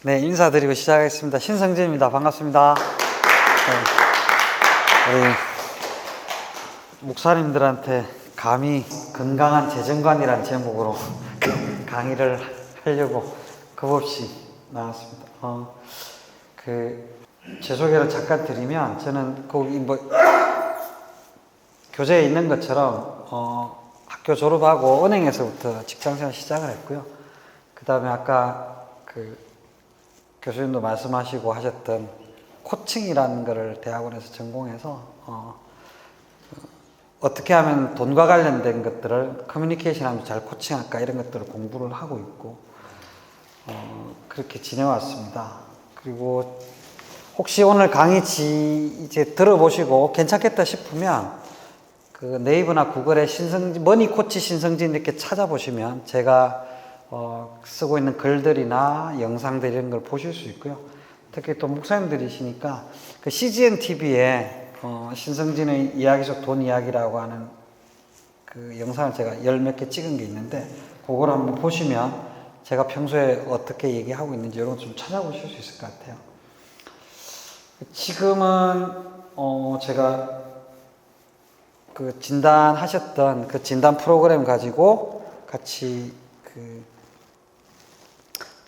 네, 인사드리고 시작하겠습니다. 신성진입니다. 반갑습니다. 네, 우리 목사님들한테 감히 건강한 재정관이라는 제목으로 강의를 하려고 겁없이 나왔습니다. 제 소개를 잠깐 드리면, 저는 거기 교재에 있는 것처럼 학교 졸업하고 은행에서부터 직장생활 시작을 했고요. 그 다음에 아까 교수님도 말씀하시고 하셨던 코칭이라는 거를 대학원에서 전공해서 어떻게 하면 돈과 관련된 것들을 커뮤니케이션 하면서 잘 코칭할까 이런 것들을 공부를 하고 있고 그렇게 지내왔습니다. 그리고 혹시 오늘 강의 이제 들어보시고 괜찮겠다 싶으면 네이버나 구글에 머니코치 신성진 이렇게 찾아보시면 제가 쓰고 있는 글들이나 영상들 이런 걸 보실 수 있고요. 특히 또 목사님들이시니까 CGN TV에 신성진의 이야기 속 돈 이야기라고 하는 영상을 제가 열 몇 개 찍은 게 있는데 그걸 한번 보시면 제가 평소에 어떻게 얘기하고 있는지 이런 거 좀 찾아보실 수 있을 것 같아요. 지금은 제가 진단하셨던 진단 프로그램 가지고 같이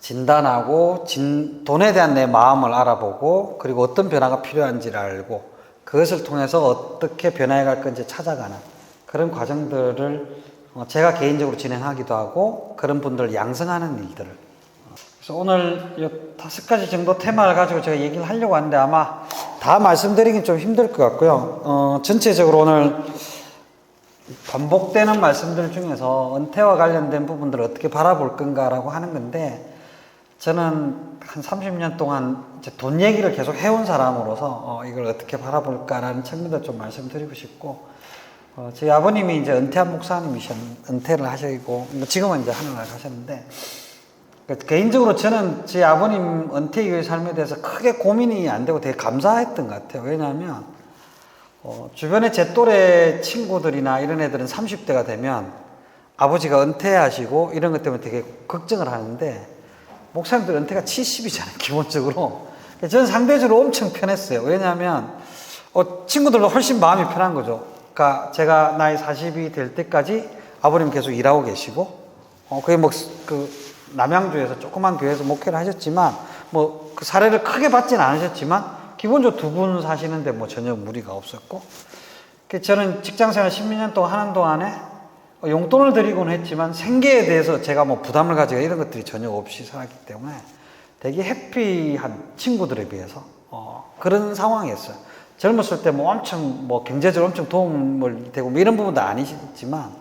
진단하고 돈에 대한 내 마음을 알아보고 그리고 어떤 변화가 필요한지를 알고 그것을 통해서 어떻게 변화해 갈 건지 찾아가는 그런 과정들을 제가 개인적으로 진행하기도 하고 그런 분들을 양성하는 일들을 그래서 오늘 5가지 정도 테마를 가지고 제가 얘기를 하려고 하는데 아마 다 말씀드리긴 좀 힘들 것 같고요. 전체적으로 오늘 반복되는 말씀들 중에서 은퇴와 관련된 부분들을 어떻게 바라볼 건가라고 하는 건데 저는 한 30년 동안 이제 돈 얘기를 계속 해온 사람으로서 이걸 어떻게 바라볼까라는 측면도 좀 말씀드리고 싶고 저희 아버님이 이제 은퇴한 은퇴를 하시고 지금은 이제 하늘나라 가셨는데 개인적으로 저는 제 아버님 은퇴 이후의 삶에 대해서 크게 고민이 안 되고 되게 감사했던 것 같아요. 왜냐하면 주변에 제 또래 친구들이나 이런 애들은 30대가 되면 아버지가 은퇴하시고 이런 것 때문에 되게 걱정을 하는데 목사님들 은퇴가 70이잖아요, 기본적으로. 저는 상대적으로 엄청 편했어요. 왜냐하면 친구들도 훨씬 마음이 편한 거죠. 그러니까 제가 나이 40이 될 때까지 아버님 계속 일하고 계시고 그게 남양주에서 조그만 교회에서 목회를 하셨지만 그 사례를 크게 받지는 않으셨지만 기본적으로 두 분 사시는데 전혀 무리가 없었고 저는 직장생활 10년 동안 하는 동안에 용돈을 드리곤 했지만 생계에 대해서 제가 부담을 가지고 이런 것들이 전혀 없이 살았기 때문에 되게 해피한 친구들에 비해서 그런 상황이었어요. 젊었을 때 엄청 경제적으로 엄청 도움을 되고 이런 부분도 아니시지만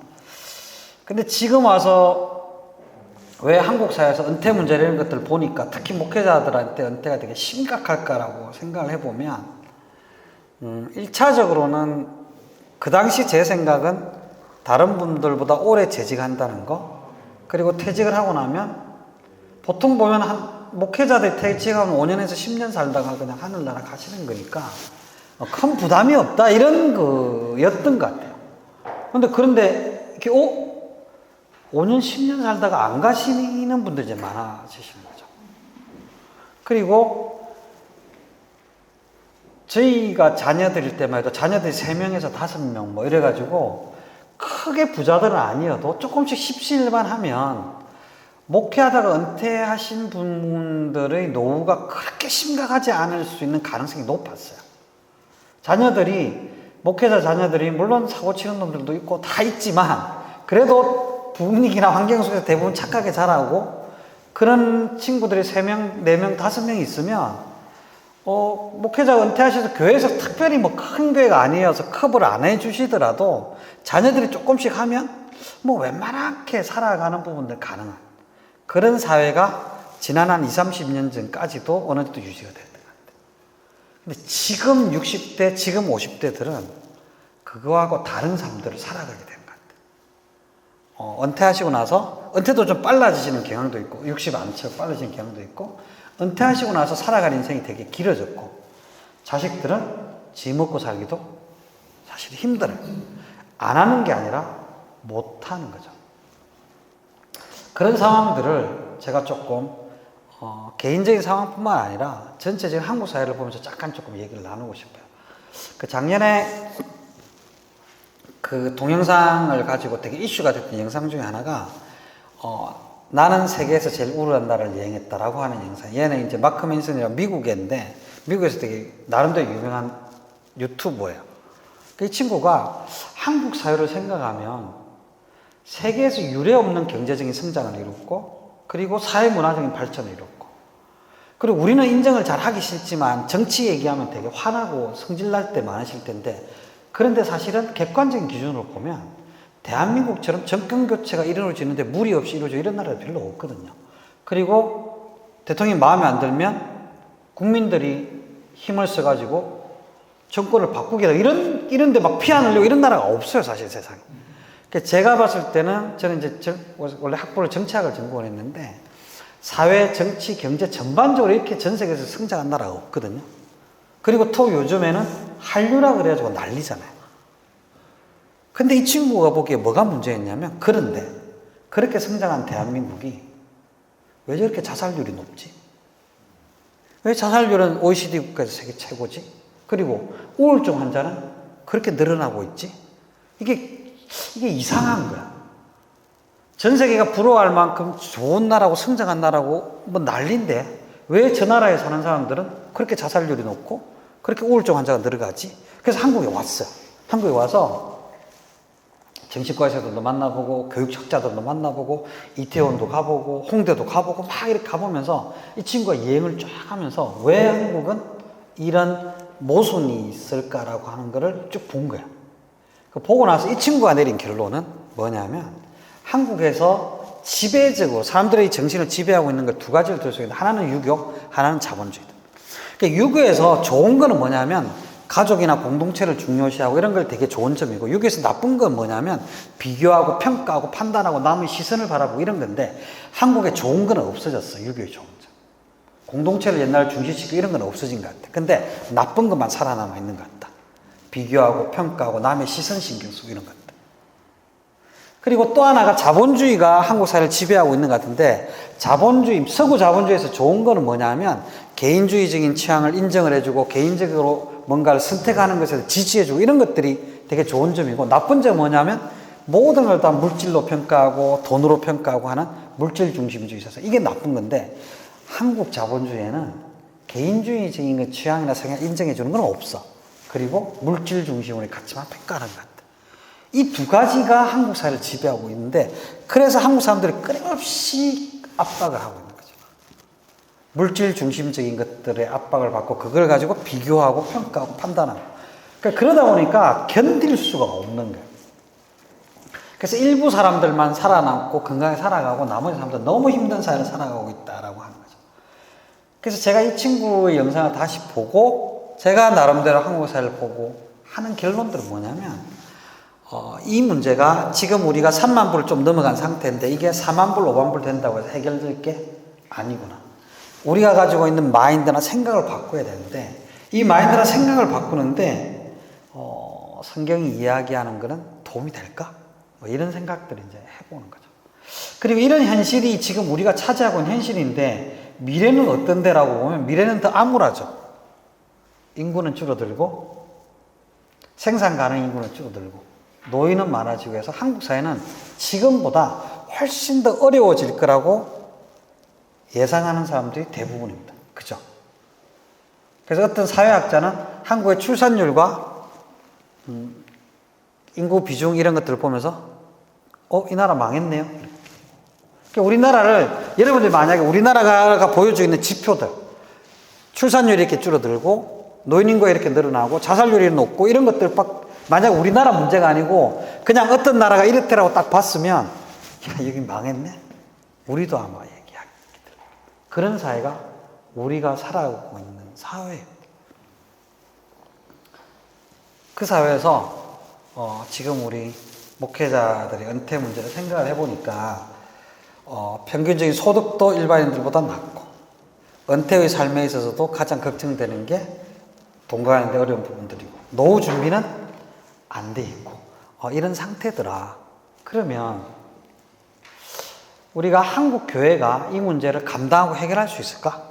근데 지금 와서 왜 한국 사회에서 은퇴 문제 이런 것들을 보니까 특히 목회자들한테 은퇴가 되게 심각할까라고 생각을 해보면 1차적으로는 그 당시 제 생각은 다른 분들보다 오래 재직한다는 거 그리고 퇴직을 하고 나면 보통 보면 목회자들이 퇴직하면 5년에서 10년 살다가 그냥 하늘나라 가시는 거니까 큰 부담이 없다 이런 거였던 것 같아요. 그런데 이렇게 5년 10년 살다가 안 가시는 분들이 이제 많아지시는 거죠. 그리고 저희가 자녀들일 때만 해도 자녀들이 3명에서 5명 이래가지고 크게 부자들은 아니어도 조금씩 십시일반 하면 목회하다가 은퇴하신 분들의 노후가 그렇게 심각하지 않을 수 있는 가능성이 높았어요. 목회자 자녀들이 물론 사고 치는 놈들도 있고 다 있지만 그래도 분위기나 환경 속에서 대부분 착하게 자라고 그런 친구들이 3명, 4명, 5명 있으면 목회자가 은퇴하셔서 교회에서 특별히 큰 교회가 아니어서 컵을 안 해주시더라도 자녀들이 조금씩 하면 웬만하게 살아가는 부분들 가능한 그런 사회가 지난 한 20, 30년 전까지도 어느 정도 유지가 됐던 것 같아요. 근데 지금 60대, 지금 50대들은 그거하고 다른 삶들을 살아가게 되는 것 같아요. 은퇴하시고 나서 은퇴도 좀 빨라지시는 경향도 있고 60 안 채 빨라지는 경향도 있고 은퇴하시고 나서 살아갈 인생이 되게 길어졌고 자식들은 지 먹고 살기도 사실 힘들어요. 안 하는 게 아니라 못 하는 거죠. 그런 상황들을 제가 조금 개인적인 상황뿐만 아니라 전체적인 한국 사회를 보면서 잠깐 조금 얘기를 나누고 싶어요. 그 작년에 그 동영상을 가지고 되게 이슈가 됐던 영상 중에 하나가 나는 세계에서 제일 우울한 나라를 여행했다라고 하는 영상. 얘는 이제 마크 맨슨이라는 미국인데 미국에서 되게 나름대로 유명한 유튜버예요. 이 친구가 한국 사회를 생각하면 세계에서 유례 없는 경제적인 성장을 이뤘고 그리고 사회 문화적인 발전을 이뤘고 그리고 우리는 인정을 잘 하기 싫지만 정치 얘기하면 되게 화나고 성질날 때 많으실 텐데 그런데 사실은 객관적인 기준으로 보면 대한민국처럼 정권 교체가 이루어지는데 무리 없이 이루어져 이런 나라가 별로 없거든요. 그리고 대통령이 마음에 안 들면 국민들이 힘을 써가지고 정권을 바꾸게 하고 이런데 막 피 안 흘리고 이런 나라가 없어요, 사실 세상에. 제가 봤을 때는 저는 이제 원래 학부를 정치학을 전공했는데 사회, 정치, 경제 전반적으로 이렇게 전 세계에서 성장한 나라가 없거든요. 그리고 또 요즘에는 한류라 그래가지고 난리잖아요. 근데 이 친구가 보기에 뭐가 문제였냐면 그런데 그렇게 성장한 대한민국이 왜 저렇게 자살률이 높지? 왜 자살률은 OECD 국가에서 세계 최고지? 그리고 우울증 환자는 그렇게 늘어나고 있지? 이게 이상한 거야. 전 세계가 부러워할 만큼 좋은 나라고 성장한 나라고 뭐 난리인데 왜 저 나라에 사는 사람들은 그렇게 자살률이 높고 그렇게 우울증 환자가 늘어가지? 그래서 한국에 왔어요. 한국에 와서 정신과 의사들도 만나보고 교육학자들도 만나보고 이태원도 가보고 홍대도 가보고 막 이렇게 가보면서 이 친구가 여행을 쫙 하면서 왜 한국은 이런 모순이 있을까라고 하는 거를 쭉 본 거야. 보고 나서 이 친구가 내린 결론은 뭐냐면 한국에서 지배적으로 사람들의 정신을 지배하고 있는 걸 두 가지를 들 수 있는데 하나는 유교, 하나는 자본주의다. 그러니까 유교에서 좋은 거는 뭐냐면 가족이나 공동체를 중요시하고 이런 걸 되게 좋은 점이고 유교에서 나쁜 건 뭐냐면 비교하고 평가하고 판단하고 남의 시선을 바라보고 이런 건데 한국에 좋은 건 없어졌어. 유교의 좋은 점. 공동체를 옛날 중시시키고 이런 건 없어진 것 같아. 근데 나쁜 것만 살아남아 있는 것 같다. 비교하고 평가하고 남의 시선 신경 쓰고 이런 것들. 그리고 또 하나가 자본주의가 한국 사회를 지배하고 있는 것 같은데 자본주의, 서구 자본주의에서 좋은 거는 뭐냐면 개인주의적인 취향을 인정을 해주고 개인적으로 뭔가를 선택하는 것에 지지해주고 이런 것들이 되게 좋은 점이고 나쁜 점은 뭐냐면 모든 걸 다 물질로 평가하고 돈으로 평가하고 하는 물질 중심주의 있어서 이게 나쁜 건데 한국 자본주의에는 개인주의적인 취향이나 성향 인정해주는 건 없어. 그리고 물질 중심으로 가치만 평가하는 것 같아. 이 두 가지가 한국 사회를 지배하고 있는데 그래서 한국 사람들이 끊임없이 압박을 하고 있는 거죠. 물질 중심적인 것들의 압박을 받고 그걸 가지고 비교하고 평가하고 판단하고 그러니까 그러다 보니까 견딜 수가 없는 거예요. 그래서 일부 사람들만 살아남고 건강하게 살아가고 나머지 사람들은 너무 힘든 사회를 살아가고 있다라고 하는 거죠. 그래서 제가 이 친구의 영상을 다시 보고 제가 나름대로 한국 사회를 보고 하는 결론들은 뭐냐면 이 문제가 지금 우리가 3만 불 좀 넘어간 상태인데 이게 4만 불, 5만 불 된다고 해서 해결될 게 아니구나. 우리가 가지고 있는 마인드나 생각을 바꿔야 되는데 이 마인드나 생각을 바꾸는데 성경이 이야기하는 거는 도움이 될까? 뭐 이런 생각들을 이제 해보는 거죠. 그리고 이런 현실이 지금 우리가 차지하고 있는 현실인데 미래는 어떤데라고 보면 미래는 더 암울하죠. 인구는 줄어들고 생산 가능 인구는 줄어들고 노인은 많아지고 해서 한국 사회는 지금보다 훨씬 더 어려워질 거라고 예상하는 사람들이 대부분입니다. 그죠? 그래서 어떤 사회학자는 한국의 출산율과 인구 비중 이런 것들을 보면서 이 나라 망했네요. 그러니까 우리나라를 여러분들이 만약에 우리나라가 보여주고 있는 지표들 출산율이 이렇게 줄어들고 노인 인구가 이렇게 늘어나고 자살률이 높고 이런 것들 만약 우리나라 문제가 아니고 그냥 어떤 나라가 이렇더라고 딱 봤으면 야 여기 망했네. 우리도 아마 얘기하게 될 그런 사회가 우리가 살아가고 있는 사회예요. 그 사회에서 지금 우리 목회자들의 은퇴 문제를 생각을 해보니까 평균적인 소득도 일반인들보다 낮고 은퇴의 삶에 있어서도 가장 걱정되는 게 동거하는데 어려운 부분들이고 노후 준비는 안 돼 있고 이런 상태더라. 그러면 우리가 한국 교회가 이 문제를 감당하고 해결할 수 있을까?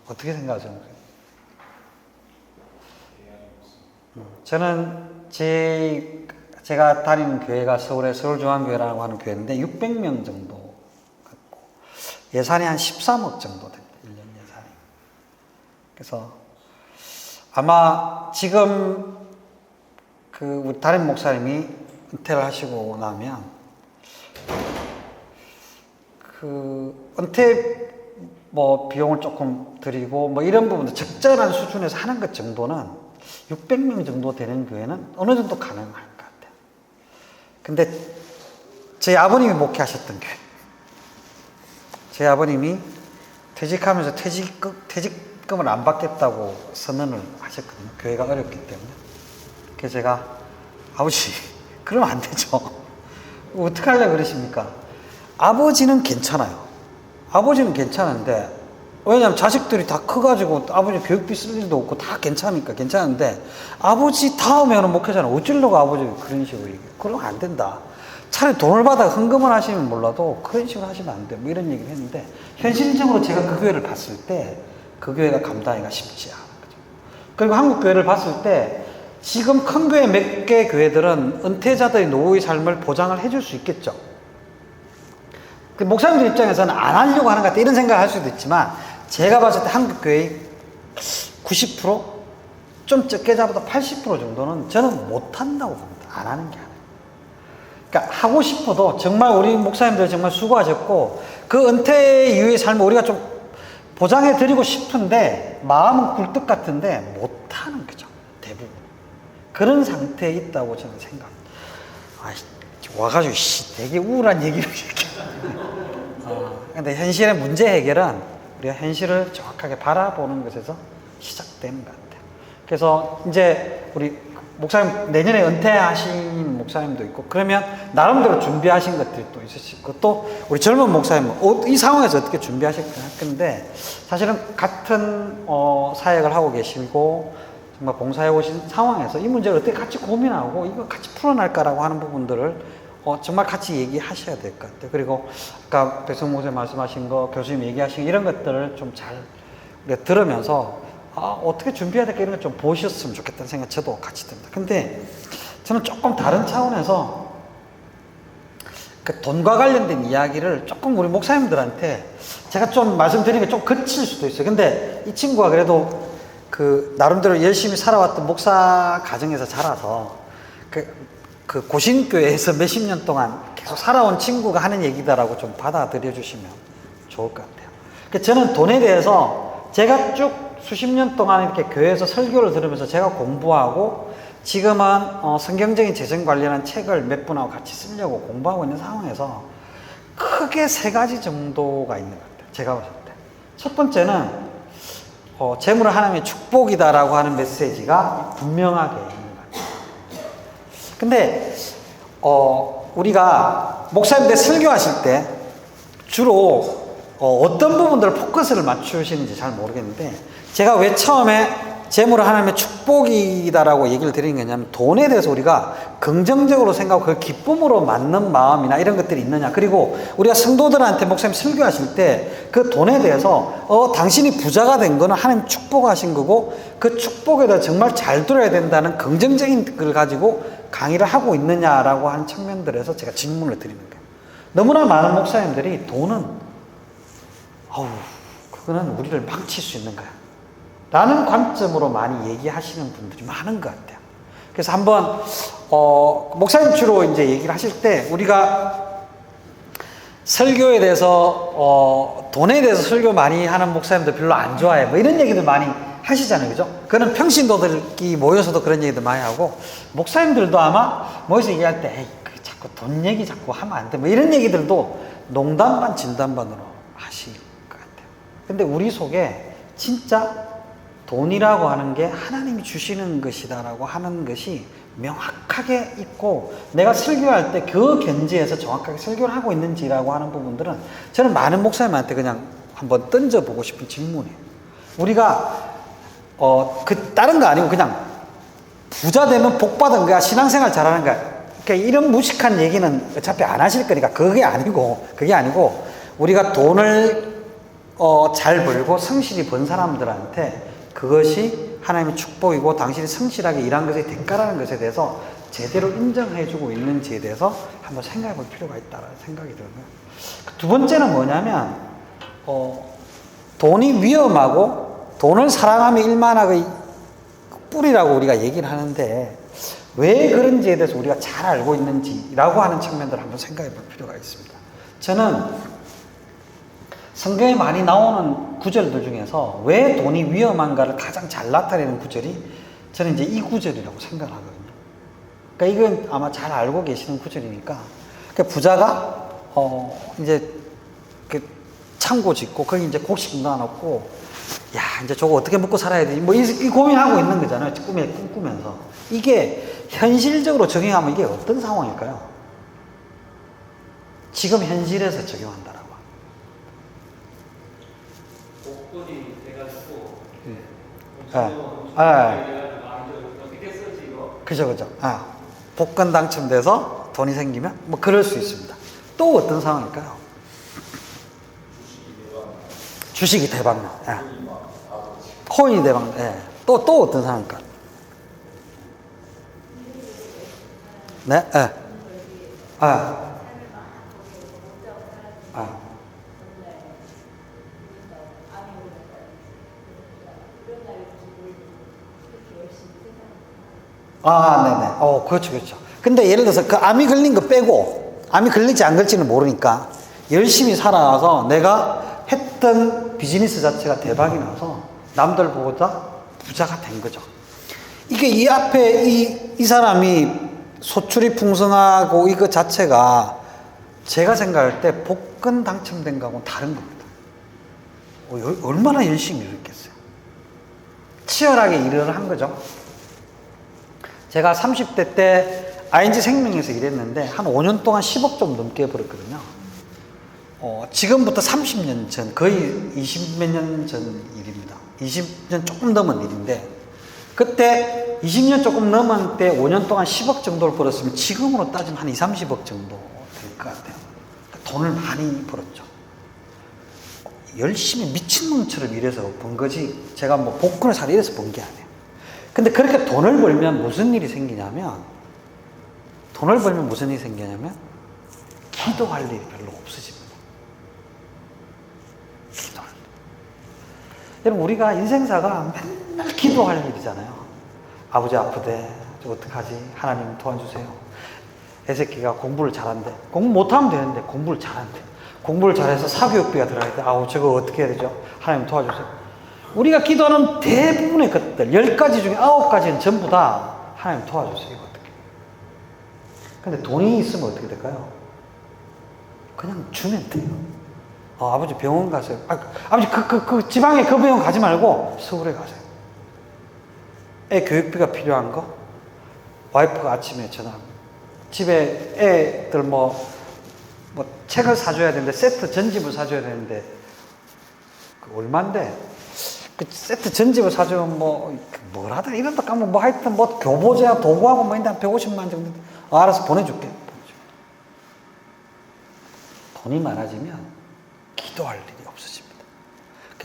어떻게 생각하세요? 저는 제가 다니는 교회가 서울의 서울중앙교회라고 하는 교회인데 600명 정도 갖고 예산이 한 13억 정도 됩니다. 1년 예산이. 그래서 아마 지금 우리 담임 목사님이 은퇴를 하시고 나면 은퇴 비용을 조금 드리고 이런 부분도 적절한 수준에서 하는 것 정도는 600명 정도 되는 교회는 어느 정도 가능할 것 같아요. 근데 제 아버님이 목회하셨던 교회, 제 아버님이 퇴직하면서 퇴직금을 안 받겠다고 선언을 하셨거든요. 교회가 어렵기 때문에. 그래서 제가 아버지 그러면 안 되죠. 어떻게 하려고 그러십니까? 아버지는 괜찮아요. 아버지는 괜찮은데 왜냐면 자식들이 다 커가지고 아버지 교육비 쓸 일도 없고 다 괜찮으니까 괜찮은데 아버지 다음에는 목회자는 어쩌려고 아버지 그런 식으로 얘기해. 그러면 안 된다. 차라리 돈을 받아 헌금을 하시면 몰라도 그런 식으로 하시면 안 돼. 이런 얘기를 했는데 현실적으로 제가 그 교회를 봤을 때 그 교회가 감당하기가 쉽지 않아요. 그리고 한국 교회를 봤을 때 지금 큰 교회 몇 개 교회들은 은퇴자들의 노후의 삶을 보장을 해줄 수 있겠죠. 목사님들 입장에서는 안 하려고 하는 것 같아 이런 생각을 할 수도 있지만 제가 봤을 때 한국 교회의 90%? 좀 적게 잡아도 80% 정도는 저는 못한다고 봅니다. 안 하는 게 아니에요. 그러니까 하고 싶어도 정말 우리 목사님들 정말 수고하셨고 그 은퇴 이후의 삶을 우리가 좀 보장해 드리고 싶은데 마음은 굴뚝 같은데 못하는 거죠. 대부분. 그런 상태에 있다고 저는 생각합니다. 와가지고 되게 우울한 얘기를 이렇게. 근데 현실의 문제 해결은 우리가 현실을 정확하게 바라보는 것에서 시작되는 것 같아요. 그래서 이제 우리 목사님 내년에 은퇴하신 목사님도 있고 그러면 나름대로 준비하신 것들이 또 있으시고 또 우리 젊은 목사님 이 상황에서 어떻게 준비하실까 할 건데 사실은 같은 사역을 하고 계시고 정말 봉사해 오신 상황에서 이 문제를 어떻게 같이 고민하고 이거 같이 풀어날까라고 하는 부분들을 정말 같이 얘기하셔야 될 것 같아요. 그리고 아까 백성 목사님 말씀하신 거, 교수님 얘기하신 이런 것들을 좀 잘 들으면서 어떻게 준비해야 될까 이런 걸 좀 보셨으면 좋겠다는 생각 저도 같이 듭니다. 근데 저는 조금 다른 차원에서 그 돈과 관련된 이야기를 조금 우리 목사님들한테 제가 좀 말씀드리는 게 좀 거칠 수도 있어요. 근데 이 친구가 그래도 그 나름대로 열심히 살아왔던 목사 가정에서 자라서 그 고신교회에서 몇십 년 동안 계속 살아온 친구가 하는 얘기다라고 좀 받아들여 주시면 좋을 것 같아요. 저는 돈에 대해서 제가 쭉 수십 년 동안 이렇게 교회에서 설교를 들으면서 제가 공부하고 지금은 성경적인 재정 관련한 책을 몇 분하고 같이 쓰려고 공부하고 있는 상황에서 크게 세 가지 정도가 있는 것 같아요. 제가 봤을 때. 첫 번째는 재물은 하나님의 축복이다라고 하는 메시지가 분명하게 있는 것 같아요. 근데 우리가 목사님들 설교하실 때 주로 어떤 부분들을 포커스를 맞추시는지 잘 모르겠는데 제가 왜 처음에 재물은 하나님의 축복이다라고 얘기를 드리는 게 뭐냐면 돈에 대해서 우리가 긍정적으로 생각하고 그 기쁨으로 맞는 마음이나 이런 것들이 있느냐. 그리고 우리가 성도들한테 목사님 설교하실 때 그 돈에 대해서 당신이 부자가 된 거는 하나님 축복하신 거고 그 축복에 대해서 정말 잘 들어야 된다는 긍정적인 걸 가지고 강의를 하고 있느냐라고 하는 측면들에서 제가 질문을 드리는 거예요. 너무나 많은 목사님들이 돈은 그거는 우리를 망칠 수 있는 거야 라는 관점으로 많이 얘기하시는 분들이 많은 것 같아요. 그래서 한번 목사님 주로 이제 얘기를 하실 때 우리가 설교에 대해서 돈에 대해서 설교 많이 하는 목사님들 별로 안 좋아해 이런 얘기들 많이 하시잖아요. 그죠? 그거는 평신도들끼리 모여서도 그런 얘기도 많이 하고 목사님들도 아마 모여서 얘기할 때 자꾸 돈 얘기 자꾸 하면 안 돼 이런 얘기들도 농담 반 진담 반으로 하실 것 같아요. 근데 우리 속에 진짜 돈이라고 하는 게 하나님이 주시는 것이다라고 하는 것이 명확하게 있고 내가 설교할 때 그 견지에서 정확하게 설교를 하고 있는지라고 하는 부분들은 저는 많은 목사님한테 그냥 한번 던져보고 싶은 질문이에요. 우리가 다른 거 아니고 그냥 부자 되면 복 받은 거야 신앙생활 잘하는 거야 그러니까 이런 무식한 얘기는 어차피 안 하실 거니까 그게 아니고 우리가 돈을 잘 벌고 성실히 번 사람들한테 그것이 하나님의 축복이고 당신이 성실하게 일한 것의 대가라는 것에 대해서 제대로 인정해주고 있는지에 대해서 한번 생각해 볼 필요가 있다는 생각이 들고요. 두 번째는 뭐냐면 돈이 위험하고 돈을 사랑하며 일만하의 뿌리라고 우리가 얘기를 하는데 왜 그런지에 대해서 우리가 잘 알고 있는지라고 하는 측면들을 한번 생각해 볼 필요가 있습니다. 저는 성경에 많이 나오는 구절들 중에서 왜 돈이 위험한가를 가장 잘 나타내는 구절이 저는 이제 이 구절이라고 생각을 하거든요. 그러니까 이건 아마 잘 알고 계시는 구절이니까 그러니까 부자가 이제 그 창고 짓고 거기 이제 곡식 넣어놓고 야 이제 저거 어떻게 먹고 살아야 되지 뭐 이 고민하고 있는 거잖아요. 꿈꾸면서 이게 현실적으로 적용하면 이게 어떤 상황일까요? 지금 현실에서 적용한다라고. 복권이 돼가지고 어떻게 쓰지 이거? 그죠. 복권 당첨돼서 돈이 생기면 뭐 그럴 수 있습니다. 또 어떤 상황일까요? 주식이 대박나. 코인이 대박나. 또 어떤 상황일까요? 네? 네네. 그렇죠. 근데 예를 들어서 그 암이 걸린 거 빼고, 암이 걸릴지 안 걸릴지는 모르니까, 열심히 살아와서 내가 했던 비즈니스 자체가 대박이 나서 남들보다 부자가 된 거죠. 이게 이 앞에 이 사람이 소출이 풍성하고 이거 자체가 제가 생각할 때 복권 당첨된 거하고는 다른 겁니다. 얼마나 열심히 일했겠어요. 치열하게 일을 한 거죠. 제가 30대 때 ING 생명에서 일했는데 한 5년 동안 10억 좀 넘게 벌었거든요. 지금부터 30년 전, 거의 20몇 년 전 일입니다. 20년 조금 넘은 일인데 그때 20년 조금 넘은 때 5년 동안 10억 정도를 벌었으면 지금으로 따지면 한 20, 30억 정도 될 것 같아요. 돈을 많이 벌었죠. 열심히 미친놈처럼 일해서 번 거지 제가 뭐 복권을 잘 이래서 번 게 아니에요. 근데 그렇게 돈을 벌면 무슨 일이 생기냐면 기도할 일이 별로 없어집니다. 여러분 우리가 인생사가 맨날 기도할 일이잖아요. 아버지 아프대. 저 어떡하지? 하나님 도와주세요. 애새끼가 공부를 잘한대. 공부 못하면 되는데 공부를 잘한대. 공부를 잘해서 사교육비가 들어가야 돼. 저거 어떻게 해야 되죠? 하나님 도와주세요. 우리가 기도하는 대부분의 것들 10가지 중에 9가지는 전부 다 하나님 도와주세요. 이거 어떻게. 근데 돈이 있으면 어떻게 될까요? 그냥 주면 돼요. 아버지 병원 가세요. 아버지 그 지방에 그 병원 가지 말고 서울에 가세요. 애 교육비가 필요한 거 와이프가 아침에 전화합니다. 집에 애들 뭐 책을 사줘야 되는데 세트 전집을 사줘야 되는데 얼만데 그 세트 전집을 사주면 뭐라든 이런다 까면 하여튼 교보제야 도구하고 뭐 인당 150만 정도 알아서 보내줄게. 돈이 많아지면 기도할 일이 없어집니다.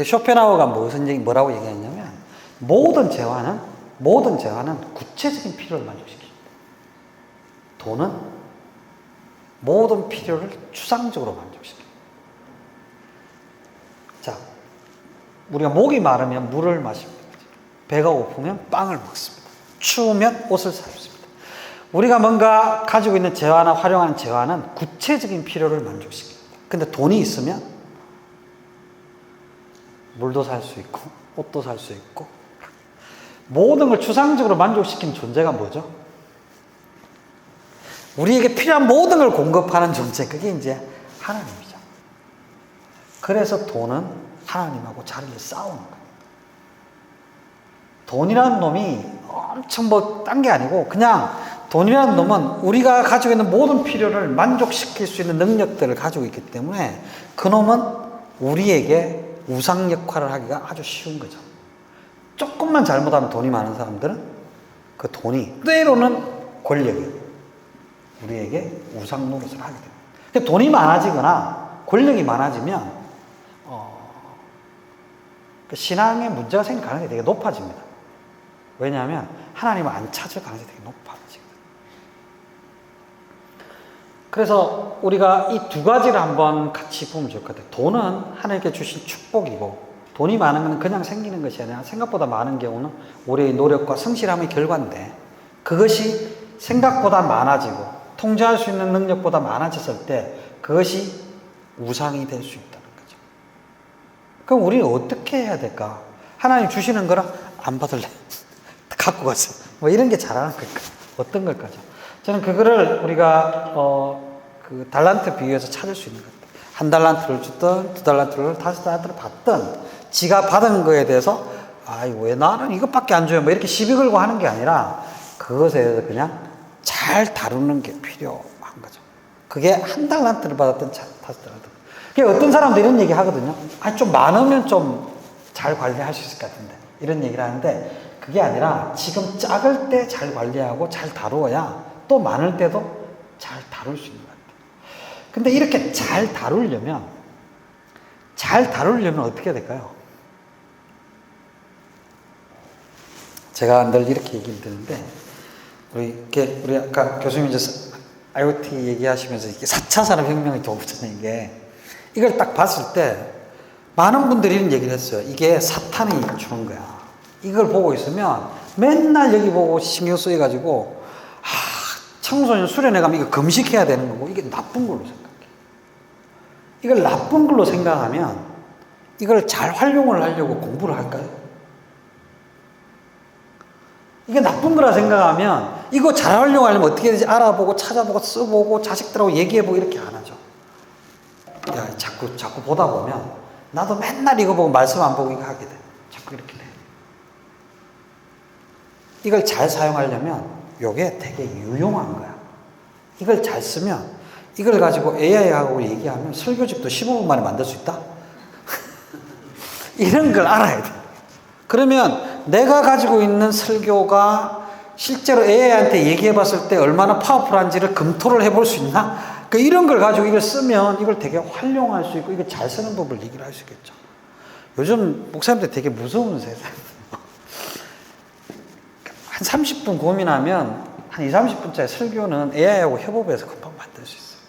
쇼펜하우어가 뭐라고 얘기했냐면 모든 재화는 구체적인 필요를 만족시킵니다. 돈은 모든 필요를 추상적으로 만족시킵니다. 자, 우리가 목이 마르면 물을 마십니다. 배가 고프면 빵을 먹습니다. 추우면 옷을 삽습니다. 우리가 뭔가 가지고 있는 재화나 활용하는 재화는 구체적인 필요를 만족시킵니다. 근데 돈이 있으면 물도 살 수 있고 옷도 살 수 있고 모든 걸 추상적으로 만족시키는 존재가 뭐죠? 우리에게 필요한 모든 걸 공급하는 존재, 그게 이제 하나님이죠. 그래서 돈은 하나님하고 자리를 싸우는 거예요. 돈이라는 놈이 엄청 딴 게 아니고 그냥 돈이라는 놈은 우리가 가지고 있는 모든 필요를 만족시킬 수 있는 능력들을 가지고 있기 때문에 그 놈은 우리에게 우상 역할을 하기가 아주 쉬운 거죠. 조금만 잘못하면 돈이 많은 사람들은 그 돈이 때로는 권력이 우리에게 우상 노릇을 하게 됩니다. 그러니까 돈이 많아지거나 권력이 많아지면 그 신앙에 문제가 생길 가능성이 되게 높아집니다. 왜냐하면 하나님을 안 찾을 가능성이 되게 높아지거든요. 그래서 우리가 이 두 가지를 한번 같이 보면 좋을 것 같아요. 돈은 하나님께 주신 축복이고, 돈이 많으면 그냥 생기는 것이 아니라 생각보다 많은 경우는 우리의 노력과 성실함의 결과인데, 그것이 생각보다 많아지고 통제할 수 있는 능력보다 많아졌을 때 그것이 우상이 될 수 있다는 거죠. 그럼 우리는 어떻게 해야 될까? 하나님 주시는 거랑 안 받을래? 갖고 가세요. 뭐 이런 게 잘하는 걸까? 어떤 걸까죠? 저는 그거를 우리가 그 달란트 비유에서 찾을 수 있는 것 같아요. 한 달란트를 줬든, 두 달란트를, 다섯 달란트를 받든, 지가 받은 거에 대해서 왜 나는 이것밖에 안 줘요? 뭐 이렇게 시비 걸고 하는 게 아니라 그것에 대해서 그냥 잘 다루는 게 필요한 거죠. 그게 한 달란트를 받았든 다섯 달란트. 어떤 사람도 이런 얘기 하거든요. 좀 많으면 좀 잘 관리할 수 있을 것 같은데. 이런 얘기를 하는데, 그게 아니라 지금 작을 때 잘 관리하고 잘 다루어야 또 많을 때도 잘 다룰 수 있는 것 같아요. 근데 이렇게 잘 다루려면 어떻게 해야 될까요? 제가 늘 이렇게 얘기를 드는데, 우리 아까 교수님 이제 IoT 얘기하시면서 이게 4차 산업혁명의 도구잖아요, 이게. 이걸 딱 봤을 때, 많은 분들이 이런 얘기를 했어요. 이게 사탄이 주는 거야. 이걸 보고 있으면 맨날 여기 보고 신경 쓰여가지고, 청소년 수련회 가면 이거 금식해야 되는 거고, 이게 나쁜 걸로 생각해. 이걸 나쁜 걸로 생각하면, 이걸 잘 활용을 하려고 공부를 할까요? 이게 나쁜 거라 생각하면 이거 잘 활용하려면 어떻게 되지 알아보고 찾아보고 써보고 자식들하고 얘기해보고 이렇게 안 하죠. 자꾸 보다 보면 나도 맨날 이거 보고 말씀 안 보고 이거 하게 돼. 자꾸 이렇게 돼. 이걸 잘 사용하려면 이게 되게 유용한 거야. 이걸 잘 쓰면 이걸 가지고 AI하고 얘기하면 설교집도 15분 만에 만들 수 있다? 이런 걸 알아야 돼. 그러면 내가 가지고 있는 설교가 실제로 AI한테 얘기해 봤을 때 얼마나 파워풀한지를 검토를 해볼 수 있나? 이런 걸 가지고 이걸 쓰면 이걸 되게 활용할 수 있고, 이걸 잘 쓰는 법을 얘기를 할 수 있겠죠. 요즘 목사님들 되게 무서운 세상. 한 30분 고민하면 한 20-30분짜리 설교는 AI하고 협업해서 금방 만들 수 있어요.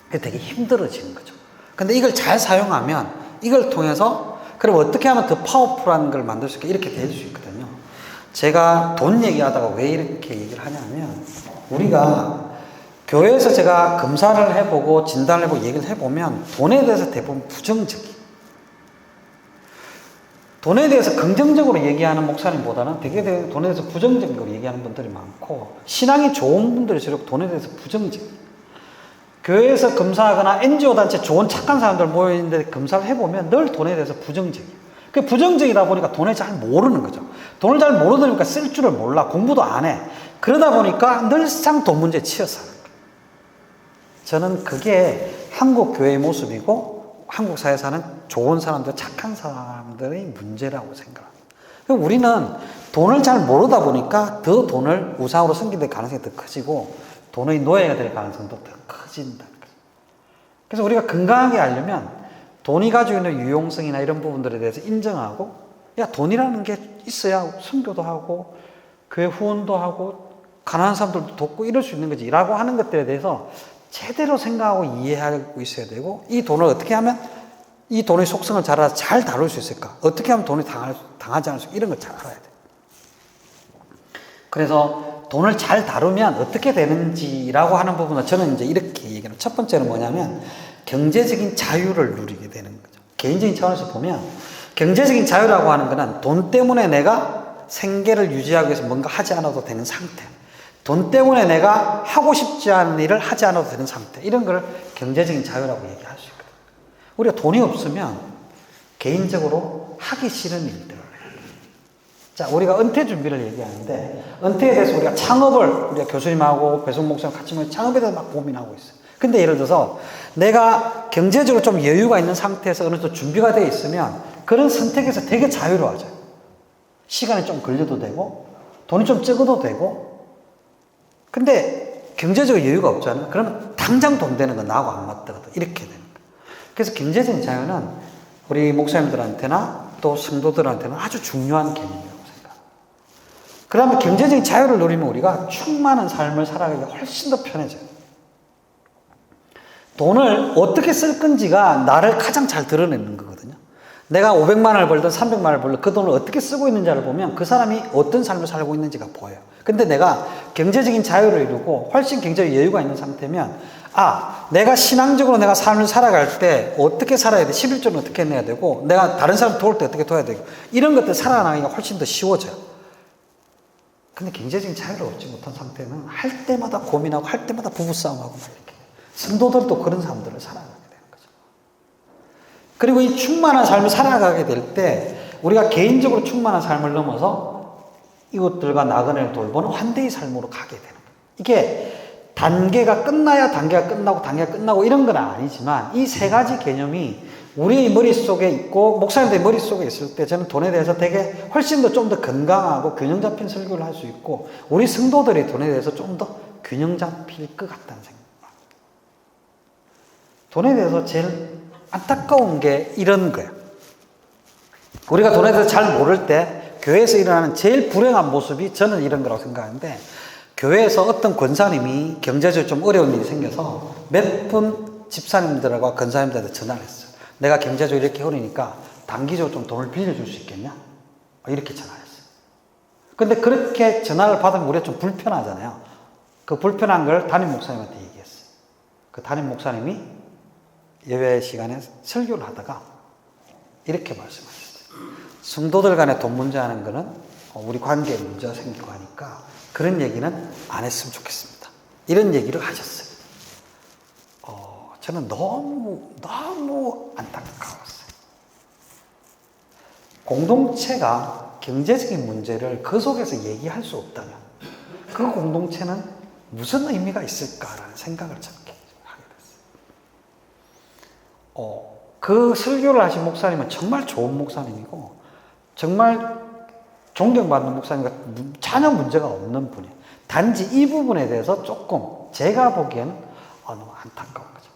그게 되게 힘들어지는 거죠. 근데 이걸 잘 사용하면 이걸 통해서 그럼 어떻게 하면 더 파워풀한 걸 만들 수 있게 이렇게 될 수 있거든요. 제가 돈 얘기하다가 왜 이렇게 얘기를 하냐면, 우리가 교회에서 제가 검사를 해보고 진단을 해보고 얘기를 해보면 돈에 대해서 대부분 부정적이에요. 돈에 대해서 긍정적으로 얘기하는 목사님보다는 되게 돈에 대해서 부정적으로 얘기하는 분들이 많고, 신앙이 좋은 분들일수록 돈에 대해서 부정적이에요. 교회에서 검사하거나 NGO 단체 좋은 착한 사람들 모여있는데 검사를 해보면 늘 돈에 대해서 부정적이에요. 그 부정적이다 보니까 돈을 잘 모르는 거죠. 돈을 잘 모르니까 쓸 줄을 몰라. 공부도 안 해. 그러다 보니까 늘상 돈 문제에 치여서 하는 거예요. 저는 그게 한국 교회의 모습이고 한국 사회에 사는 좋은 사람들, 착한 사람들의 문제라고 생각합니다. 우리는 돈을 잘 모르다 보니까 더 돈을 우상으로 섬기는 가능성이 더 커지고 돈의 노예가 될 가능성도 더 커진다는 거죠. 그래서 우리가 건강하게 하려면 돈이 가지고 있는 유용성이나 이런 부분들에 대해서 인정하고, 돈이라는 게 있어야 선교도 하고 교회 후원도 하고 가난한 사람들도 돕고 이럴 수 있는 거지 라고 하는 것들에 대해서 제대로 생각하고 이해하고 있어야 되고, 이 돈을 어떻게 하면 이 돈의 속성을 잘 알아서 잘 다룰 수 있을까? 어떻게 하면 돈이 당하지 않을 수 있을까? 이런 걸 잘 알아야 돼. 그래서 돈을 잘 다루면 어떻게 되는지라고 하는 부분은 저는 이제 이렇게 얘기해요. 첫 번째는 뭐냐면 경제적인 자유를 누리게 되는 거죠. 개인적인 차원에서 보면 경제적인 자유라고 하는 거는 돈 때문에 내가 생계를 유지하기 위해서 뭔가 하지 않아도 되는 상태. 돈 때문에 내가 하고 싶지 않은 일을 하지 않아도 되는 상태. 이런 걸 경제적인 자유라고 얘기할 수 있거든요. 우리가 돈이 없으면 개인적으로 하기 싫은 일들을 해요. 자, 우리가 은퇴 준비를 얘기하는데, 은퇴에 대해서 우리가 창업을, 우리가 교수님하고 배송 목사님 같이 모여 창업에 대해서 막 고민하고 있어요. 근데 예를 들어서 내가 경제적으로 좀 여유가 있는 상태에서 어느 정도 준비가 되어 있으면 그런 선택에서 되게 자유로워져요. 시간이 좀 걸려도 되고, 돈이 좀 적어도 되고, 근데 경제적 여유가 없잖아. 그러면 당장 돈 되는 건 나하고 안 맞거든. 이렇게 되는 거야. 그래서 경제적인 자유는 우리 목사님들한테나 또 성도들한테는 아주 중요한 개념이라고 생각합니다. 그러면 경제적인 자유를 누리면 우리가 충만한 삶을 살아가기가 훨씬 더 편해져요. 돈을 어떻게 쓸 건지가 나를 가장 잘 드러내는 거거든요. 내가 500만 원을 벌든 300만 원을 벌든 그 돈을 어떻게 쓰고 있는지를 보면 그 사람이 어떤 삶을 살고 있는지가 보여요. 근데 내가 경제적인 자유를 이루고 훨씬 경제적 여유가 있는 상태면 내가 신앙적으로 내가 삶을 살아갈 때 어떻게 살아야 돼? 11조는 어떻게 내야 되고 내가 다른 사람 도울 때 어떻게 도와야 되고 이런 것들 살아나가기가 훨씬 더 쉬워져요. 근데 경제적인 자유를 얻지 못한 상태는 할 때마다 고민하고 할 때마다 부부싸움하고 막 이렇게 성도들도 그런 사람들을 살아가게 되는 거죠. 그리고 이 충만한 삶을 살아가게 될 때 우리가 개인적으로 충만한 삶을 넘어서 이웃들과 나그네를 돌보는 환대의 삶으로 가게 되는 거예요. 이게 단계가 끝나야 단계가 끝나고 이런 건 아니지만 이 세 가지 개념이 우리의 머릿속에 있고 목사님들의 머릿속에 있을 때 저는 돈에 대해서 되게 훨씬 더 좀 더 건강하고 균형 잡힌 설교를 할 수 있고 우리 성도들이 돈에 대해서 좀 더 균형 잡힐 것 같다는 생각. 돈에 대해서 제일 안타까운 게 이런 거예요. 우리가 돈에 대해서 잘 모를 때 교회에서 일어나는 제일 불행한 모습이 저는 이런 거라고 생각하는데 교회에서 어떤 권사님이 경제적으로 좀 어려운 일이 생겨서 몇 분 집사님들과 권사님들한테 전화를 했어요. 내가 경제적으로 이렇게 어려우니까 단기적으로 좀 돈을 빌려줄 수 있겠냐? 이렇게 전화했어요. 근데 그렇게 전화를 받으면 우리가 좀 불편하잖아요. 그 불편한 걸 담임 목사님한테 얘기했어요. 그 담임 목사님이 예배 시간에 설교를 하다가 이렇게 말씀하셨어요. 성도들 간에 돈 문제 하는 거는 우리 관계에 문제가 생기고 하니까 그런 얘기는 안 했으면 좋겠습니다. 이런 얘기를 하셨어요. 저는 너무 안타까웠어요. 공동체가 경제적인 문제를 그 속에서 얘기할 수 없다면 그 공동체는 무슨 의미가 있을까라는 생각을 저렇게 하게 됐어요. 그 설교를 하신 목사님은 정말 좋은 목사님이고 정말 존경받는 목사님과 전혀 문제가 없는 분이에요. 단지 이 부분에 대해서 조금 제가 보기에는 너무 안타까운 거죠.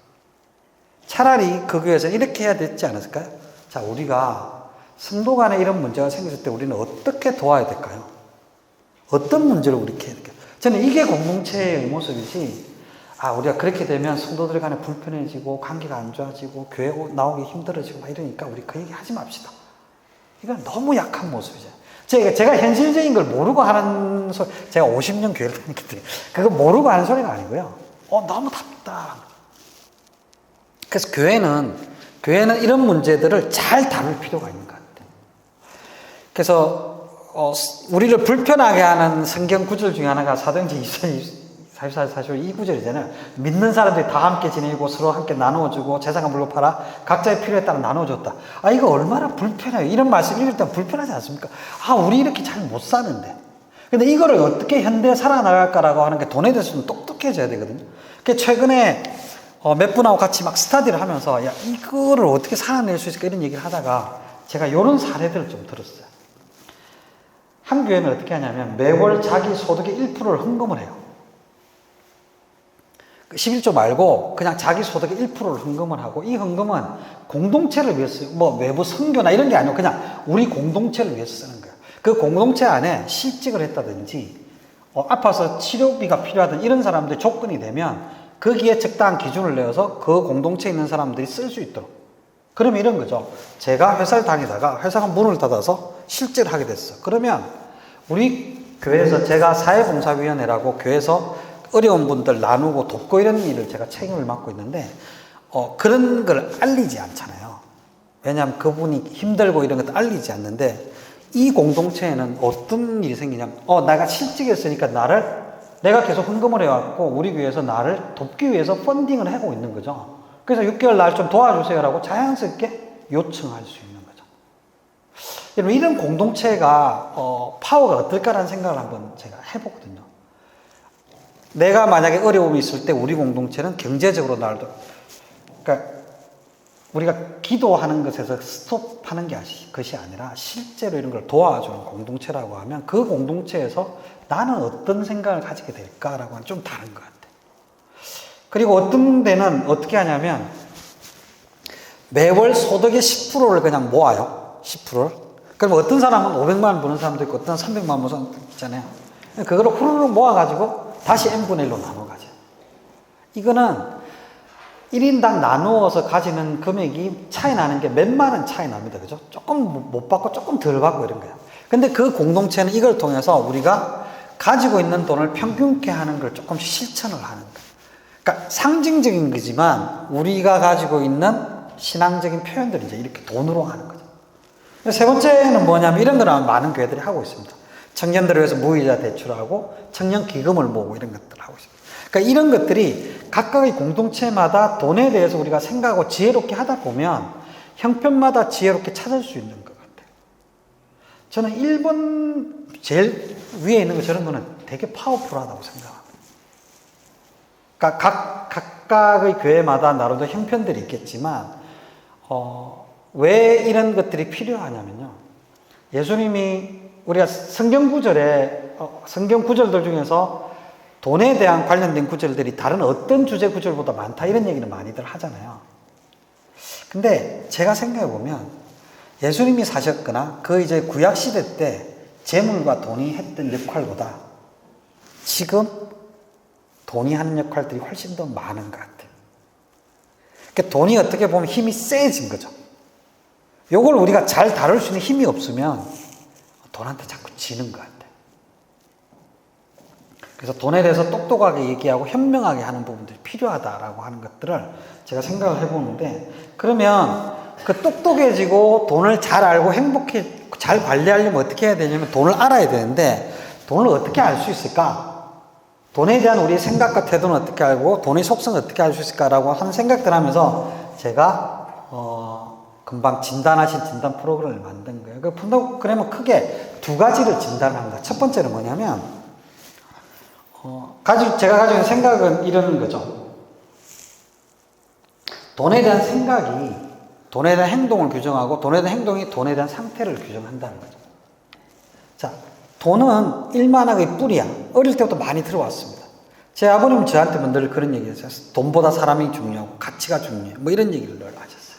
차라리 그 교회에서 이렇게 해야 되지 않았을까요? 자, 우리가 성도 간에 이런 문제가 생겼을 때 우리는 어떻게 도와야 될까요? 어떤 문제를 우리가 해야 될까요? 저는 이게 공동체의 모습이지, 우리가 그렇게 되면 성도들 간에 불편해지고 관계가 안 좋아지고 교회 나오기 힘들어지고 막 이러니까 우리 그 얘기 하지 맙시다. 이건 너무 약한 모습이죠. 제가 현실적인 걸 모르고 하는 소리, 제가 50년 교회를 다니기 때문에 그거 모르고 하는 소리가 아니고요. 너무 답답. 그래서 교회는 이런 문제들을 잘 다룰 필요가 있는 것 같아요. 그래서 우리를 불편하게 하는 성경 구절 중에 하나가 사도행전 44이 구절이잖아요. 믿는 사람들이 다 함께 지내고 서로 함께 나누어주고 재산과 물로 팔아 각자의 필요에 따라 나누어줬다. 이거 얼마나 불편해요. 이런 말씀 읽을 때 불편하지 않습니까? 우리 이렇게 잘 못 사는데. 근데 이거를 어떻게 현대에 살아나갈까라고 하는 게 돈에 대해서 좀 똑똑해져야 되거든요. 최근에 몇 분하고 같이 막 스터디를 하면서 이거를 어떻게 살아낼 수 있을까 이런 얘기를 하다가 제가 이런 사례들을 좀 들었어요. 한 교회는 어떻게 하냐면 매월 자기 소득의 1%를 헌금을 해요. 11조 말고 그냥 자기 소득의 1%를 헌금을 하고 이 헌금은 공동체를 위해서 외부 선교나 이런 게 아니고 그냥 우리 공동체를 위해서 쓰는 거예요. 그 공동체 안에 실직을 했다든지 아파서 치료비가 필요하든 이런 사람들이 조건이 되면 거기에 적당한 기준을 내어서 그 공동체에 있는 사람들이 쓸 수 있도록. 그러면 이런 거죠. 제가 회사를 다니다가 회사가 문을 닫아서 실직을 하게 됐어. 그러면 우리 교회에서 제가 사회봉사위원회라고 교회에서 어려운 분들 나누고 돕고 이런 일을 제가 책임을 맡고 있는데 그런 걸 알리지 않잖아요. 왜냐하면 그분이 힘들고 이런 것도 알리지 않는데 이 공동체에는 어떤 일이 생기냐면 내가 실직했으니까 내가 계속 헌금을 해왔고 우리 교회에서 나를 돕기 위해서 펀딩을 하고 있는 거죠. 그래서 6개월 날 좀 도와주세요라고 자연스럽게 요청할 수 있는 거죠. 여러분 이런 공동체가 파워가 어떨까라는 생각을 한번 제가 해보거든요. 내가 만약에 어려움이 있을 때 우리 공동체는 경제적으로 그러니까 우리가 기도하는 것에서 스톱하는 것이 아니라 실제로 이런 걸 도와주는 공동체라고 하면 그 공동체에서 나는 어떤 생각을 가지게 될까라고 하는 좀 다른 것 같아요. 그리고 어떤 데는 어떻게 하냐면 매월 소득의 10%를 그냥 모아요. 10%를. 그럼 어떤 사람은 500만 원 버는 사람도 있고 어떤 사람은 300만 원 버는 사람도 있잖아요. 그걸 후루룩 모아가지고 다시 n분의 1로 나눠 가죠. 이거는 1인당 나누어서 가지는 금액이 차이 나는 게 몇만 원 차이 납니다. 그죠? 조금 못 받고 조금 덜 받고 이런 거예요. 근데 그 공동체는 이걸 통해서 우리가 가지고 있는 돈을 평균케 하는 걸 조금씩 실천을 하는 거예요. 그러니까 상징적인 거지만 우리가 가지고 있는 신앙적인 표현들이 이제 이렇게 돈으로 하는 거죠. 세 번째는 뭐냐면 이런 거는 많은 교회들이 하고 있습니다. 청년들을 위해서 무이자 대출하고 청년 기금을 모으고 이런 것들을 하고 있습니다. 그러니까 이런 것들이 각각의 공동체마다 돈에 대해서 우리가 생각하고 지혜롭게 하다 보면 형편마다 지혜롭게 찾을 수 있는 것 같아요. 저는 1번 제일 위에 있는 거 저런 거는 되게 파워풀하다고 생각합니다. 그러니까 각각의 교회마다 나름대로 형편들이 있겠지만 왜 이런 것들이 필요하냐면요. 예수님이 우리가 성경 구절들 중에서 돈에 대한 관련된 구절들이 다른 어떤 주제 구절보다 많다 이런 얘기는 많이들 하잖아요. 근데 제가 생각해 보면 예수님이 사셨거나 그 이제 구약 시대 때 재물과 돈이 했던 역할보다 지금 돈이 하는 역할들이 훨씬 더 많은 것 같아요. 그러니까 돈이 어떻게 보면 힘이 세진 거죠. 요걸 우리가 잘 다룰 수 있는 힘이 없으면 돈한테 자꾸 지는 것 같아요. 그래서 돈에 대해서 똑똑하게 얘기하고 현명하게 하는 부분들이 필요하다라고 하는 것들을 제가 생각을 해보는데, 그러면 그 똑똑해지고 돈을 잘 알고 행복해 잘 관리하려면 어떻게 해야 되냐면 돈을 알아야 되는데 돈을 어떻게 알 수 있을까? 돈에 대한 우리의 생각과 태도는 어떻게 알고 돈의 속성을 어떻게 알 수 있을까라고 하는 생각들 하면서 제가 금방 진단하신 진단 프로그램을 만든 거예요. 그러면 크게 두 가지를 진단합니다. 첫 번째는 뭐냐면 제가 가지고 있는 생각은 이런 거죠. 돈에 대한 생각이 돈에 대한 행동을 규정하고 돈에 대한 행동이 돈에 대한 상태를 규정한다는 거죠. 자, 돈은 일만학의 뿌리야. 어릴 때부터 많이 들어왔습니다. 제 아버님은 저한테 늘 그런 얘기 했어요. 돈보다 사람이 중요하고 가치가 중요해. 뭐 이런 얘기를 늘 하셨어요.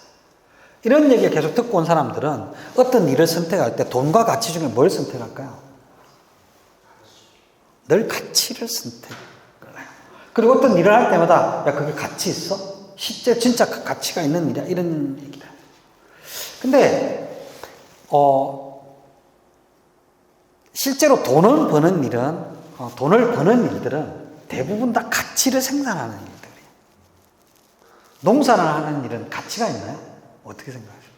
이런 얘기를 계속 듣고 온 사람들은 어떤 일을 선택할 때 돈과 가치 중에 뭘 선택할까요? 늘 가치를 선택을 해요. 그리고 어떤 일을 할 때마다 야 그게 가치 있어? 실제 진짜 가치가 있는 일이야? 이런 얘기를 해요. 근데 실제로 돈을 버는 일들은 대부분 다 가치를 생산하는 일들이에요. 농사를 하는 일은 가치가 있나요? 어떻게 생각하세요?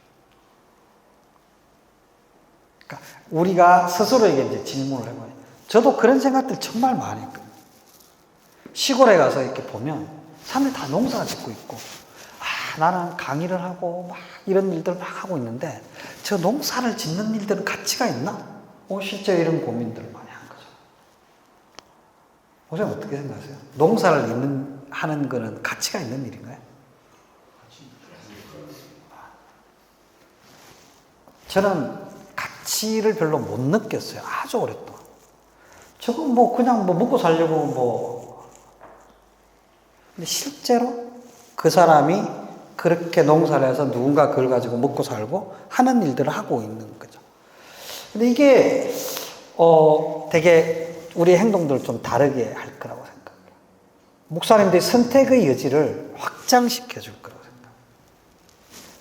그러니까 우리가 스스로에게 이제 질문을 해봐요. 저도 그런 생각들 정말 많이 했거든요. 시골에 가서 이렇게 보면 사람들이 다 농사 짓고 있고, 나는 강의를 하고 막 이런 일들을 막 하고 있는데 저 농사를 짓는 일들은 가치가 있나? 실제 이런 고민들을 많이 한 거죠. 선생님 어떻게 생각하세요? 농사를 하는 거는 가치가 있는 일인가요? 저는 가치를 별로 못 느꼈어요. 아주 오랫동안. 저건 그냥 먹고 살려고 근데 실제로 그 사람이 그렇게 농사를 해서 누군가 그걸 가지고 먹고 살고 하는 일들을 하고 있는 거죠. 근데 이게, 되게 우리의 행동들을 좀 다르게 할 거라고 생각해요. 목사님들이 선택의 여지를 확장시켜 줄 거라고 생각해요.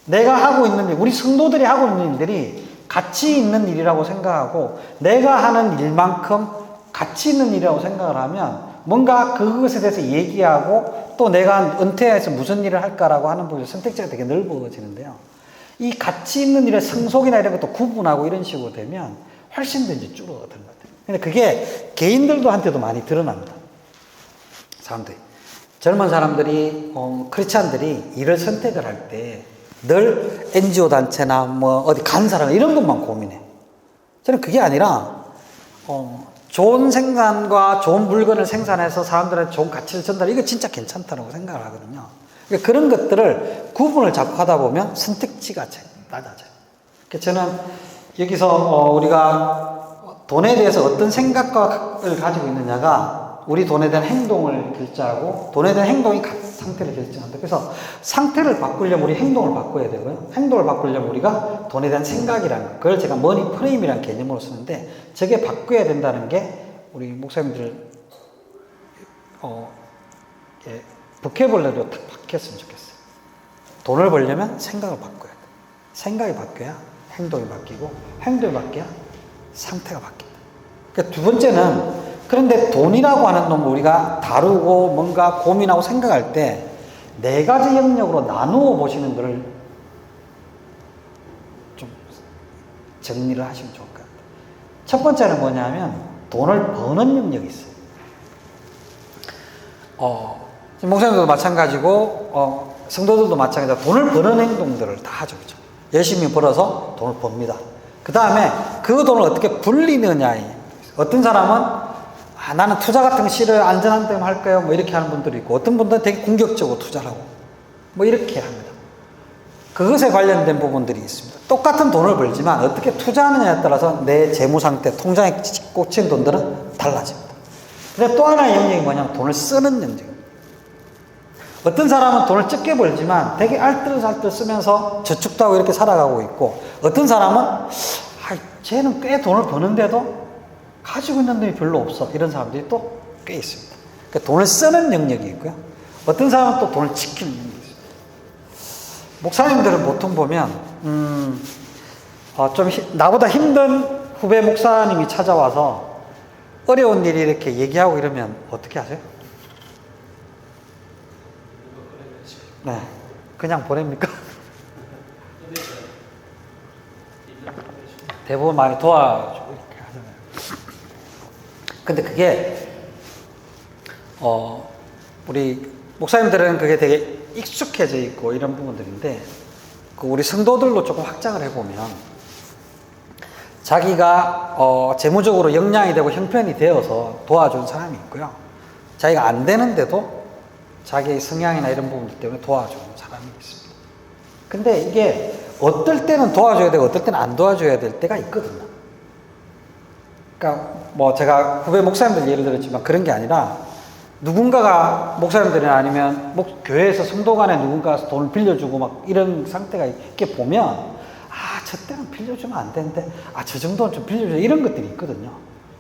내가 하고 있는 일, 우리 성도들이 하고 있는 일들이 가치 있는 일이라고 생각하고 내가 하는 일만큼 가치 있는 일이라고 생각을 하면 뭔가 그것에 대해서 얘기하고 또 내가 은퇴해서 무슨 일을 할까라고 하는 부분이 선택지가 되게 넓어지는데요. 이 가치 있는 일의 성속이나 이런 것도 구분하고 이런 식으로 되면 훨씬 더 이제 줄어드는 것 같아요. 근데 그게 개인들도 한테도 많이 드러납니다. 사람들이. 젊은 사람들이, 크리스찬들이 일을 선택을 할 때 늘 NGO 단체나 어디 간 사람 이런 것만 고민해. 저는 그게 아니라, 좋은 생산과 좋은 물건을 생산해서 사람들한테 좋은 가치를 전달해. 이거 진짜 괜찮다고 생각을 하거든요. 그러니까 그런 것들을 구분을 자꾸 하다 보면 선택지가 낮아져요. 그러니까 저는 여기서 우리가 돈에 대해서 어떤 생각을 가지고 있느냐가 우리 돈에 대한 행동을 결제하고 돈에 대한 행동이 상태를 결정한다. 그래서 상태를 바꾸려면 우리 행동을 바꿔야 되고요. 행동을 바꾸려면 우리가 돈에 대한 생각이라는 거, 그걸 제가 머니 프레임이라는 개념으로 쓰는데 저게 바꿔야 된다는 게 우리 목사님들 예, 보케블러리로 딱 바뀌었으면 좋겠어요. 돈을 벌려면 생각을 바꿔야 돼. 생각이 바뀌어야 행동이 바뀌고 행동이 바뀌어야 상태가 바뀐다. 그러니까 두 번째는 그런데 돈이라고 하는 놈을 우리가 다루고 뭔가 고민하고 생각할 때 네 가지 영역으로 나누어 보시는 것을 좀 정리를 하시면 좋을 것 같아요. 첫 번째는 뭐냐면 돈을 버는 영역이 있어요. 목사님들도 마찬가지고 성도들도 마찬가지로 돈을 버는 행동들을 다 하죠. 그렇죠? 열심히 벌어서 돈을 법니다. 그 다음에 그 돈을 어떻게 불리느냐. 어떤 사람은 나는 투자 같은 거 싫어요. 안전한 데만 할 거예요. 뭐 이렇게 하는 분들이 있고 어떤 분들은 되게 공격적으로 투자를 하고 뭐 이렇게 합니다. 그것에 관련된 부분들이 있습니다. 똑같은 돈을 벌지만 어떻게 투자하느냐에 따라서 내 재무 상태, 통장에 꽂힌 돈들은 달라집니다. 근데 또 하나의 영역이 뭐냐면 돈을 쓰는 영역입니다. 어떤 사람은 돈을 적게 벌지만 되게 알뜰살뜰 쓰면서 저축도 하고 이렇게 살아가고 있고 어떤 사람은 쟤는 꽤 돈을 버는데도 가지고 있는 돈이 별로 없어. 이런 사람들이 또 꽤 있습니다. 그러니까 돈을 쓰는 영역이 있고요. 어떤 사람은 또 돈을 지키는 영역이 있습니다. 목사님들은 보통 보면 좀 나보다 힘든 후배 목사님이 찾아와서 어려운 일이 이렇게 얘기하고 이러면 어떻게 하세요? 네, 그냥 보냅니까? 대부분 많이 도와주고 이렇게 하잖아요. 근데 그게 우리 목사님들은 그게 되게 익숙해져 있고 이런 부분들인데 그 우리 성도들로 조금 확장을 해보면 자기가 재무적으로 역량이 되고 형편이 되어서 도와준 사람이 있고요. 자기가 안 되는데도 자기의 성향이나 이런 부분들 때문에 도와주는 사람이 있습니다. 근데 이게 어떨 때는 도와줘야 되고 어떨 때는 안 도와줘야 될 때가 있거든요. 그러니까 뭐 제가 후배 목사님들 예를 들었지만 그런 게 아니라 누군가가 목사님들이나 아니면 교회에서 성도 간에 누군가 돈을 빌려주고 막 이런 상태가 이렇게 보면 저 때는 빌려주면 안 되는데 저 정도는 좀 빌려줘 이런 것들이 있거든요.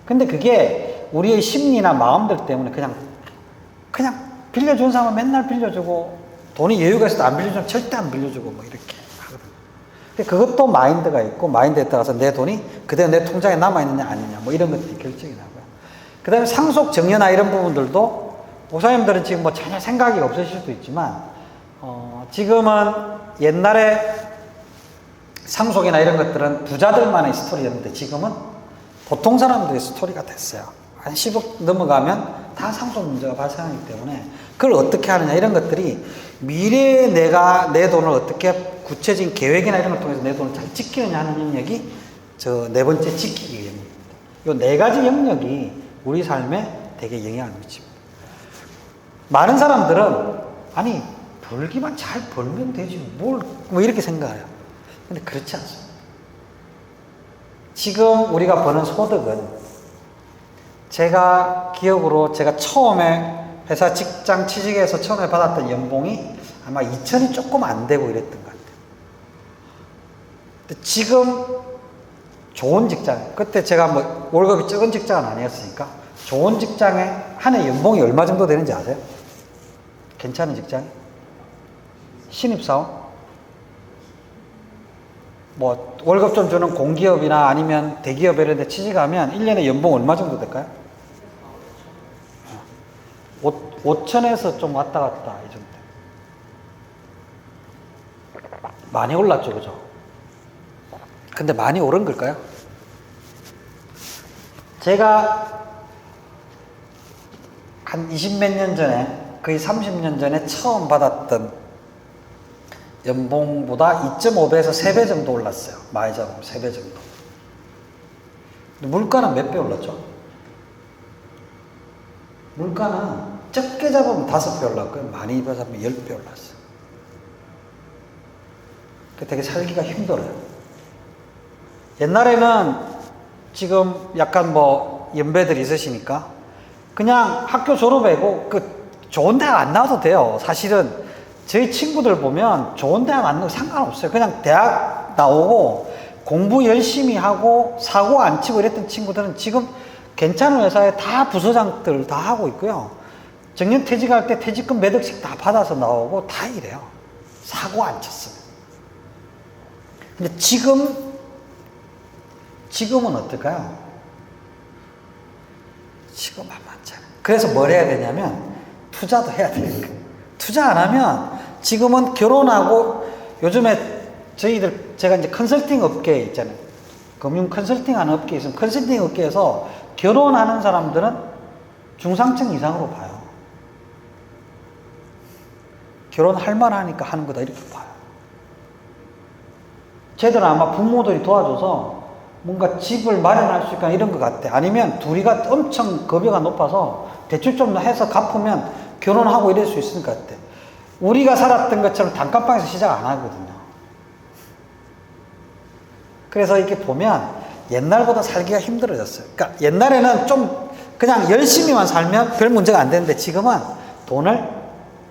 근데 그게 우리의 심리나 마음들 때문에 그냥 빌려준 사람은 맨날 빌려주고 돈이 여유가 있어도 안 빌려주면 절대 안 빌려주고 뭐 이렇게 하거든요. 근데 그것도 마인드가 있고 마인드에 따라서 내 돈이 그대로 내 통장에 남아있느냐 아니냐 뭐 이런 것들이 결정이 나고요. 그 다음에 상속 정려나 이런 부분들도 목사님들은 지금 뭐 전혀 생각이 없으실 수도 있지만 지금은 옛날에 상속이나 이런 것들은 부자들만의 스토리였는데 지금은 보통 사람들의 스토리가 됐어요. 한 10억 넘어가면 다 상속 문제가 발생하기 때문에 그걸 어떻게 하느냐 이런 것들이 미래에 내가 내 돈을 어떻게 구체적인 계획이나 이런 걸 통해서 내 돈을 잘 지키느냐 하는 영역이 저 네 번째 지키기 영역입니다. 이 네 가지 영역이 우리 삶에 되게 영향을 미칩니다. 많은 사람들은 벌기만 잘 벌면 되지 뭐 이렇게 생각해요. 근데 그렇지 않습니다. 지금 우리가 버는 소득은 제가 기억으로 제가 처음에 회사 직장 취직해서 처음에 받았던 연봉이 아마 2천이 조금 안 되고 이랬던 것 같아요. 근데 지금 좋은 직장, 그때 제가 뭐 월급이 적은 직장은 아니었으니까 좋은 직장에 한 해 연봉이 얼마 정도 되는지 아세요? 괜찮은 직장이? 신입사원? 뭐 월급 좀 주는 공기업이나 아니면 대기업 이런 데 취직하면 1년에 연봉 얼마 정도 될까요? 5천에서 좀 왔다 갔다 이 정도. 많이 올랐죠, 그죠? 근데 많이 오른 걸까요? 제가 한 20몇 년 전에, 거의 30년 전에 처음 받았던 연봉보다 2.5배에서 3배 정도 올랐어요. 많이 잡으면 3배 정도. 근데 물가는 몇 배 올랐죠? 물가는 적게 잡으면 5배 올랐고요. 많이 잡으면 10배 올랐어요. 되게 살기가 힘들어요. 옛날에는 지금 약간 뭐 연배들이 있으시니까 그냥 학교 졸업하고 좋은 대학 안 나와도 돼요. 사실은 저희 친구들 보면 좋은 대학 안 나와도 상관없어요. 그냥 대학 나오고 공부 열심히 하고 사고 안 치고 이랬던 친구들은 지금 괜찮은 회사에 다 부서장들 다 하고 있고요. 정년 퇴직할 때 퇴직금 몇 억씩 다 받아서 나오고 다 이래요. 사고 안 쳤으면. 근데 지금은 어떨까요? 지금 만만치 않아요. 그래서 뭘 해야 되냐면 투자도 해야 돼요. 투자 안 하면 지금은 결혼하고 요즘에 제가 이제 컨설팅 업계에 있잖아요. 금융 컨설팅 하는 업계에 있으면 컨설팅 업계에서 결혼하는 사람들은 중상층 이상으로 봐요. 결혼할 만하니까 하는 거다 이렇게 봐요. 쟤들은 아마 부모들이 도와줘서 뭔가 집을 마련할 수 있거나 이런 것 같아. 아니면 둘이가 엄청 급여가 높아서 대출 좀 해서 갚으면 결혼하고 이럴 수 있을 것 같아. 우리가 살았던 것처럼 단칸방에서 시작 안 하거든요. 그래서 이렇게 보면 옛날보다 살기가 힘들어졌어요. 그러니까 옛날에는 좀 그냥 열심히만 살면 별 문제가 안 되는데 지금은 돈을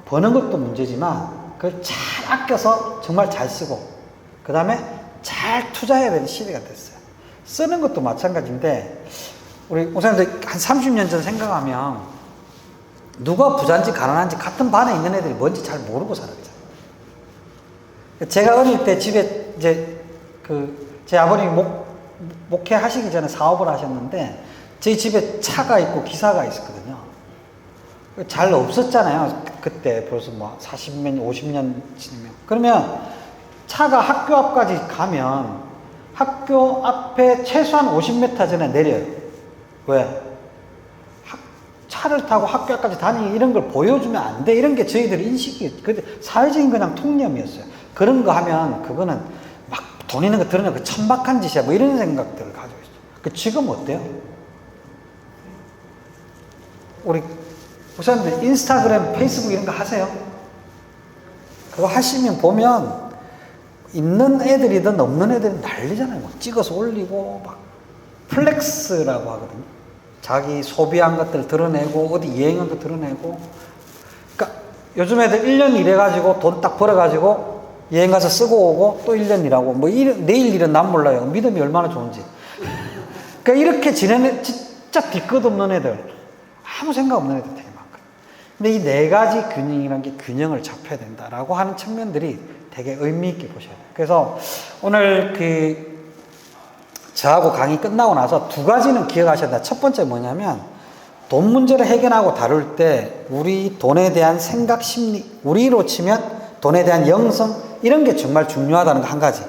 버는 것도 문제지만 그걸 잘 아껴서 정말 잘 쓰고 그 다음에 잘 투자해야 되는 시대가 됐어요. 쓰는 것도 마찬가지인데 우리 목사님들 한 30년 전 생각하면 누가 부자인지 가난한지 같은 반에 있는 애들이 뭔지 잘 모르고 살았죠. 제가 어릴 때 집에 이제 제 아버님이 목회하시기 전에 사업을 하셨는데 저희 집에 차가 있고 기사가 있었거든요. 잘 없었잖아요. 그때 벌써 뭐 40년, 50년 지나면. 그러면 차가 학교 앞까지 가면 학교 앞에 최소한 50m 전에 내려요. 왜? 차를 타고 학교 앞까지 다니기 이런 걸 보여주면 안 돼. 이런 게 저희들 인식이, 사회적인 그냥 통념이었어요. 그런 거 하면 그거는 막 돈 있는 거 드러내고 그 천박한 짓이야. 뭐 이런 생각들을 가지고 있어요. 지금 어때요? 우리 목사님들 인스타그램, 페이스북 이런 거 하세요? 그거 하시면 보면 있는 애들이든 없는 애들은 난리잖아요. 막 찍어서 올리고 막 플렉스라고 하거든요. 자기 소비한 것들 드러내고 어디 여행한 거 드러내고. 그러니까 요즘 애들 1년 일해가지고 돈 딱 벌어가지고 여행 가서 쓰고 오고 또 1년 일하고 뭐 내일 일은 난 몰라요. 믿음이 얼마나 좋은지. 그러니까 이렇게 지내는 진짜 뒤끝 없는 애들, 아무 생각 없는 애들 되게 많거든요. 근데 이 네 가지 균형이라는 게 균형을 잡혀야 된다라고 하는 측면들이 되게 의미 있게 보셔야 돼요. 그래서 오늘 저하고 강의 끝나고 나서 두 가지는 기억하셔야 된다. 첫 번째 뭐냐면 돈 문제를 해결하고 다룰 때 우리 돈에 대한 생각 심리, 우리로 치면 돈에 대한 영성 이런 게 정말 중요하다는 거 한 가지.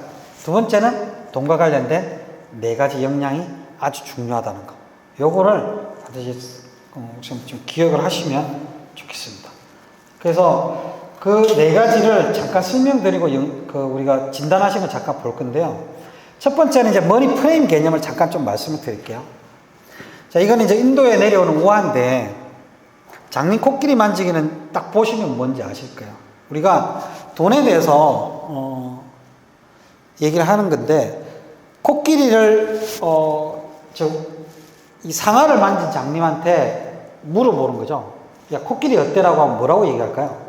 두 번째는 돈과 관련된 네 가지 역량이 아주 중요하다는 거. 요거를 반드시 좀 기억을 하시면 좋겠습니다. 그래서 그 네 가지를 잠깐 설명드리고 우리가 진단하신 거 잠깐 볼 건데요. 첫 번째는 이제 머니 프레임 개념을 잠깐 좀 말씀을 드릴게요. 자, 이건 이제 인도에 내려오는 우화인데 장님 코끼리 만지기는 딱 보시면 뭔지 아실 거예요. 우리가 돈에 대해서 얘기를 하는 건데 코끼리를 이 상아를 만진 장님한테 물어보는 거죠. 야, 코끼리 어때라고 하면 뭐라고 얘기할까요?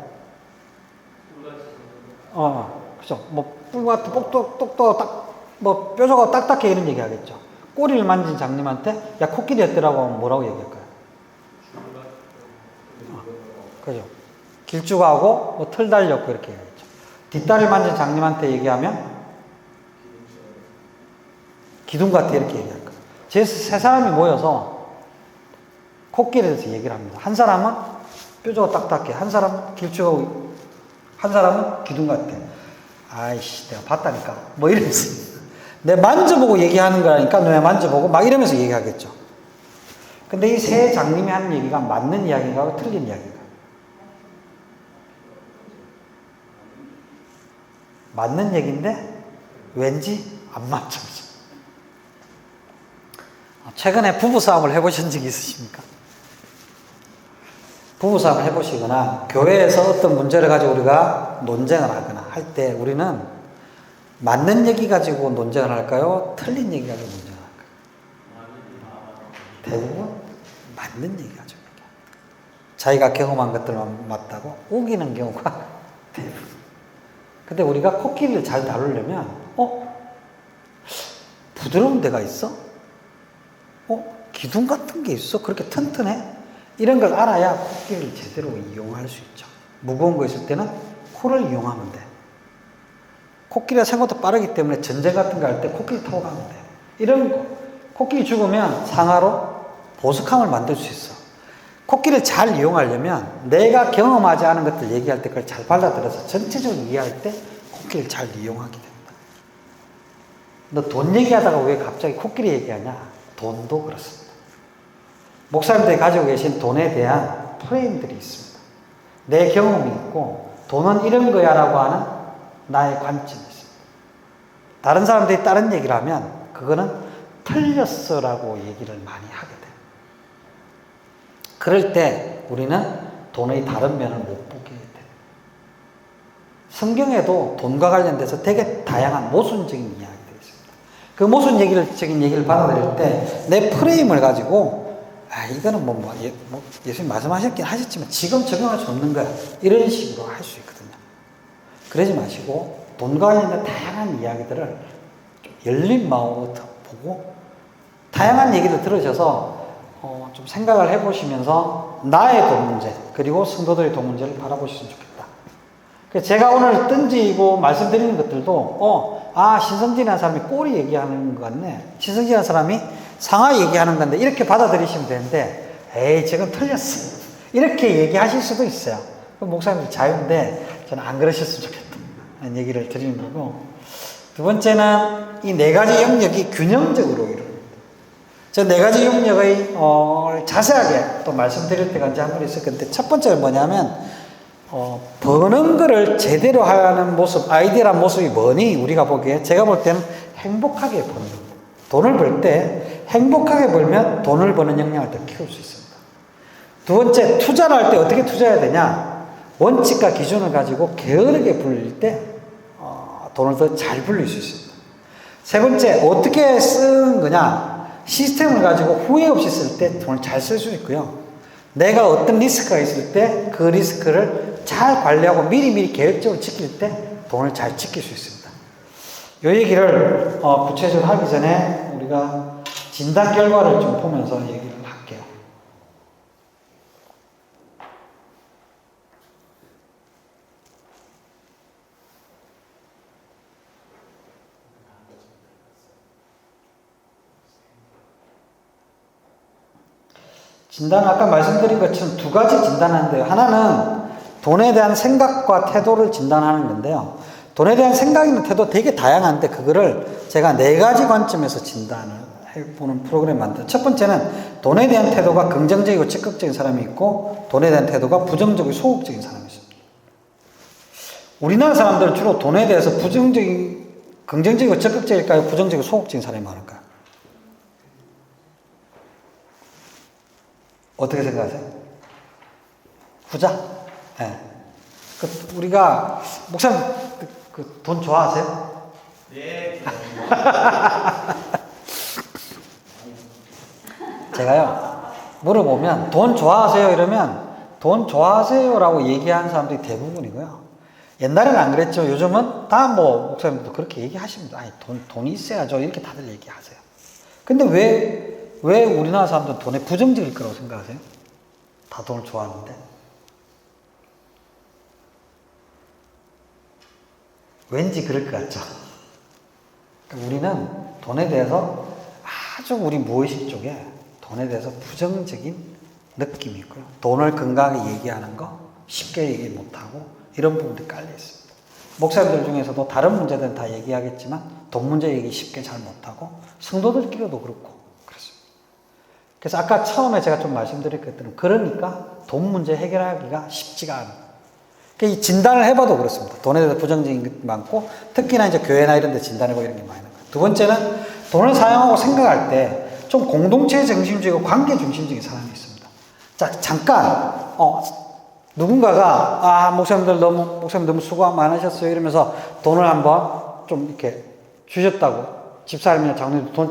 그죠. 뭐 뿔같은 똑똑 딱 뭐 뾰족하고 딱딱해 이런 얘기 하겠죠. 꼬리를 만진 장님한테 야, 코끼리 어때라고 하면 뭐라고 얘기할까요? 그죠. 길쭉하고 뭐 털 달렸고 이렇게 얘기하겠죠. 뒷다리를 만진 장님한테 얘기하면 기둥 같아 이렇게 얘기할 거예요. 세 사람이 모여서 코끼리에 대해서 얘기를 합니다. 한 사람은 뾰족하고 딱딱해. 한 사람은 길쭉하고 한 사람은 기둥 같아. 아이씨, 내가 봤다니까. 뭐 이러면서. 내 만져보고 얘기하는 거라니까 내 만져보고 막 이러면서 얘기하겠죠. 근데 이 세 장님이 하는 얘기가 맞는 이야기인가 틀린 이야기인가? 맞는 얘기인데 왠지 안 맞죠. 최근에 부부싸움을 해보신 적이 있으십니까? 부부싸움을 해보시거나 교회에서 어떤 문제를 가지고 우리가 논쟁을 하거나 할 때 우리는 맞는 얘기 가지고 논쟁을 할까요? 틀린 얘기 가지고 논쟁을 할까요? 대부분 맞는 얘기 가지고. 자기가 경험한 것들만 맞다고 우기는 경우가 대부분. 근데 우리가 코끼리를 잘 다루려면, 부드러운 데가 있어? 기둥 같은 게 있어? 그렇게 튼튼해? 이런 걸 알아야 코끼리를 제대로 이용할 수 있죠. 무거운 거 있을 때는 코를 이용하면 돼. 코끼리가 생각보다 빠르기 때문에 전쟁 같은 거 할 때 코끼리 타고 가면 돼. 이런 거. 코끼리 죽으면 상하로 보석함을 만들 수 있어. 코끼리를 잘 이용하려면 내가 경험하지 않은 것들 얘기할 때 그걸 잘 받아들여서 전체적으로 이해할 때 코끼리를 잘 이용하게 됩니다. 너 돈 얘기하다가 왜 갑자기 코끼리 얘기하냐? 돈도 그렇습니다. 목사님들이 가지고 계신 돈에 대한 프레임들이 있습니다. 내 경험이 있고 돈은 이런 거야 라고 하는 나의 관점이 있습니다. 다른 사람들이 다른 얘기를 하면 그거는 틀렸어 라고 얘기를 많이 하게 돼요. 그럴 때 우리는 돈의 다른 면을 못 보게 돼요. 성경에도 돈과 관련돼서 되게 다양한 모순적인 이야기들이 있습니다. 그 모순적인 얘기를 받아들일 때 내 프레임을 가지고 이거는 예수님 말씀하셨긴 하셨지만 지금 적용할 수 없는 거야. 이런 식으로 할 수 있거든요. 그러지 마시고 돈과 관련된 다양한 이야기들을 좀 열린 마음으로 보고 다양한 얘기를 들으셔서 좀 생각을 해보시면서 나의 돈 문제 그리고 성도들의 돈 문제를 바라보셨으면 좋겠다. 그래서 제가 오늘 던지고 말씀드리는 것들도 신성진이라는 사람이 꼬리 얘기하는 것 같네. 신성진이라는 사람이 상하 얘기하는 건데 이렇게 받아들이시면 되는데 에이 저건 틀렸어. 이렇게 얘기하실 수도 있어요. 목사님들 자유인데 저는 안 그러셨으면 좋겠다. 얘기를 드리는 거고 두 번째는 이 네 가지 영역이 균형적으로 이루어집니다. 저 네 가지 영역의 자세하게 또 말씀드릴 때가 이제 한 번 있을 건데 첫 번째는 뭐냐면 버는 거를 제대로 하는 모습, 아이디어란 모습이 뭐니? 우리가 보기에 제가 볼 때는 행복하게 버는 겁니다. 돈을 벌 때 행복하게 벌면 돈을 버는 역량을 더 키울 수 있습니다. 두 번째, 투자를 할 때 어떻게 투자해야 되냐? 원칙과 기준을 가지고 게으르게 불릴 때 돈을 더 잘 불릴 수 있습니다. 세 번째, 어떻게 쓰는 거냐? 시스템을 가지고 후회 없이 쓸 때 돈을 잘 쓸 수 있고요. 내가 어떤 리스크가 있을 때 그 리스크를 잘 관리하고 미리미리 계획적으로 지킬 때 돈을 잘 지킬 수 있습니다. 이 얘기를 구체적으로 하기 전에 우리가 진단 결과를 좀 보면서 얘기를 할게요. 진단은 아까 말씀드린 것처럼 두 가지 진단하는데요. 하나는 돈에 대한 생각과 태도를 진단하는 건데요. 돈에 대한 생각이나 태도 되게 다양한데 그거를 제가 네 가지 관점에서 진단을 해보는 프로그램 만들어요. 첫 번째는 돈에 대한 태도가 긍정적이고 적극적인 사람이 있고 돈에 대한 태도가 부정적이고 소극적인 사람이 있습니다. 우리나라 사람들은 주로 돈에 대해서 긍정적이고 적극적일까요? 부정적이고 소극적인 사람이 많을까요? 어떻게 생각하세요? 후자? 네. 우리가, 목사님, 돈 좋아하세요? 네. 제가요, 물어보면, 돈 좋아하세요? 이러면, 돈 좋아하세요라고 얘기하는 사람들이 대부분이고요. 옛날에는 안 그랬죠. 요즘은 다 목사님도 그렇게 얘기하십니다. 돈이 있어야죠. 이렇게 다들 얘기하세요. 근데 왜 우리나라 사람들은 돈에 부정적일 거라고 생각하세요? 다 돈을 좋아하는데. 왠지 그럴 것 같죠? 그러니까 우리는 돈에 대해서 우리 무의식 쪽에 돈에 대해서 부정적인 느낌이 있고요. 돈을 건강하게 얘기하는 거 쉽게 얘기 못하고 이런 부분들이 깔려 있습니다. 목사님들 중에서도 다른 문제들은 다 얘기하겠지만 돈 문제 얘기 쉽게 잘 못하고 성도들끼리도 그렇고 그렇습니다. 그래서 아까 처음에 제가 좀 말씀드렸거든요. 그러니까 돈 문제 해결하기가 쉽지가 않아요. 이 진단을 해봐도 그렇습니다. 돈에 대해서 부정적인 것이 많고 특히나 이제 교회나 이런 데 진단해보고 이런 게 많이 나요. 두 번째는 돈을 사용하고 생각할 때 좀 공동체 중심적이고 관계 중심적인 사람이 있습니다. 자, 잠깐 누군가가 목사님 너무 수고 많으셨어요 이러면서 돈을 한번 좀 이렇게 주셨다고 집사람이나 장로님 돈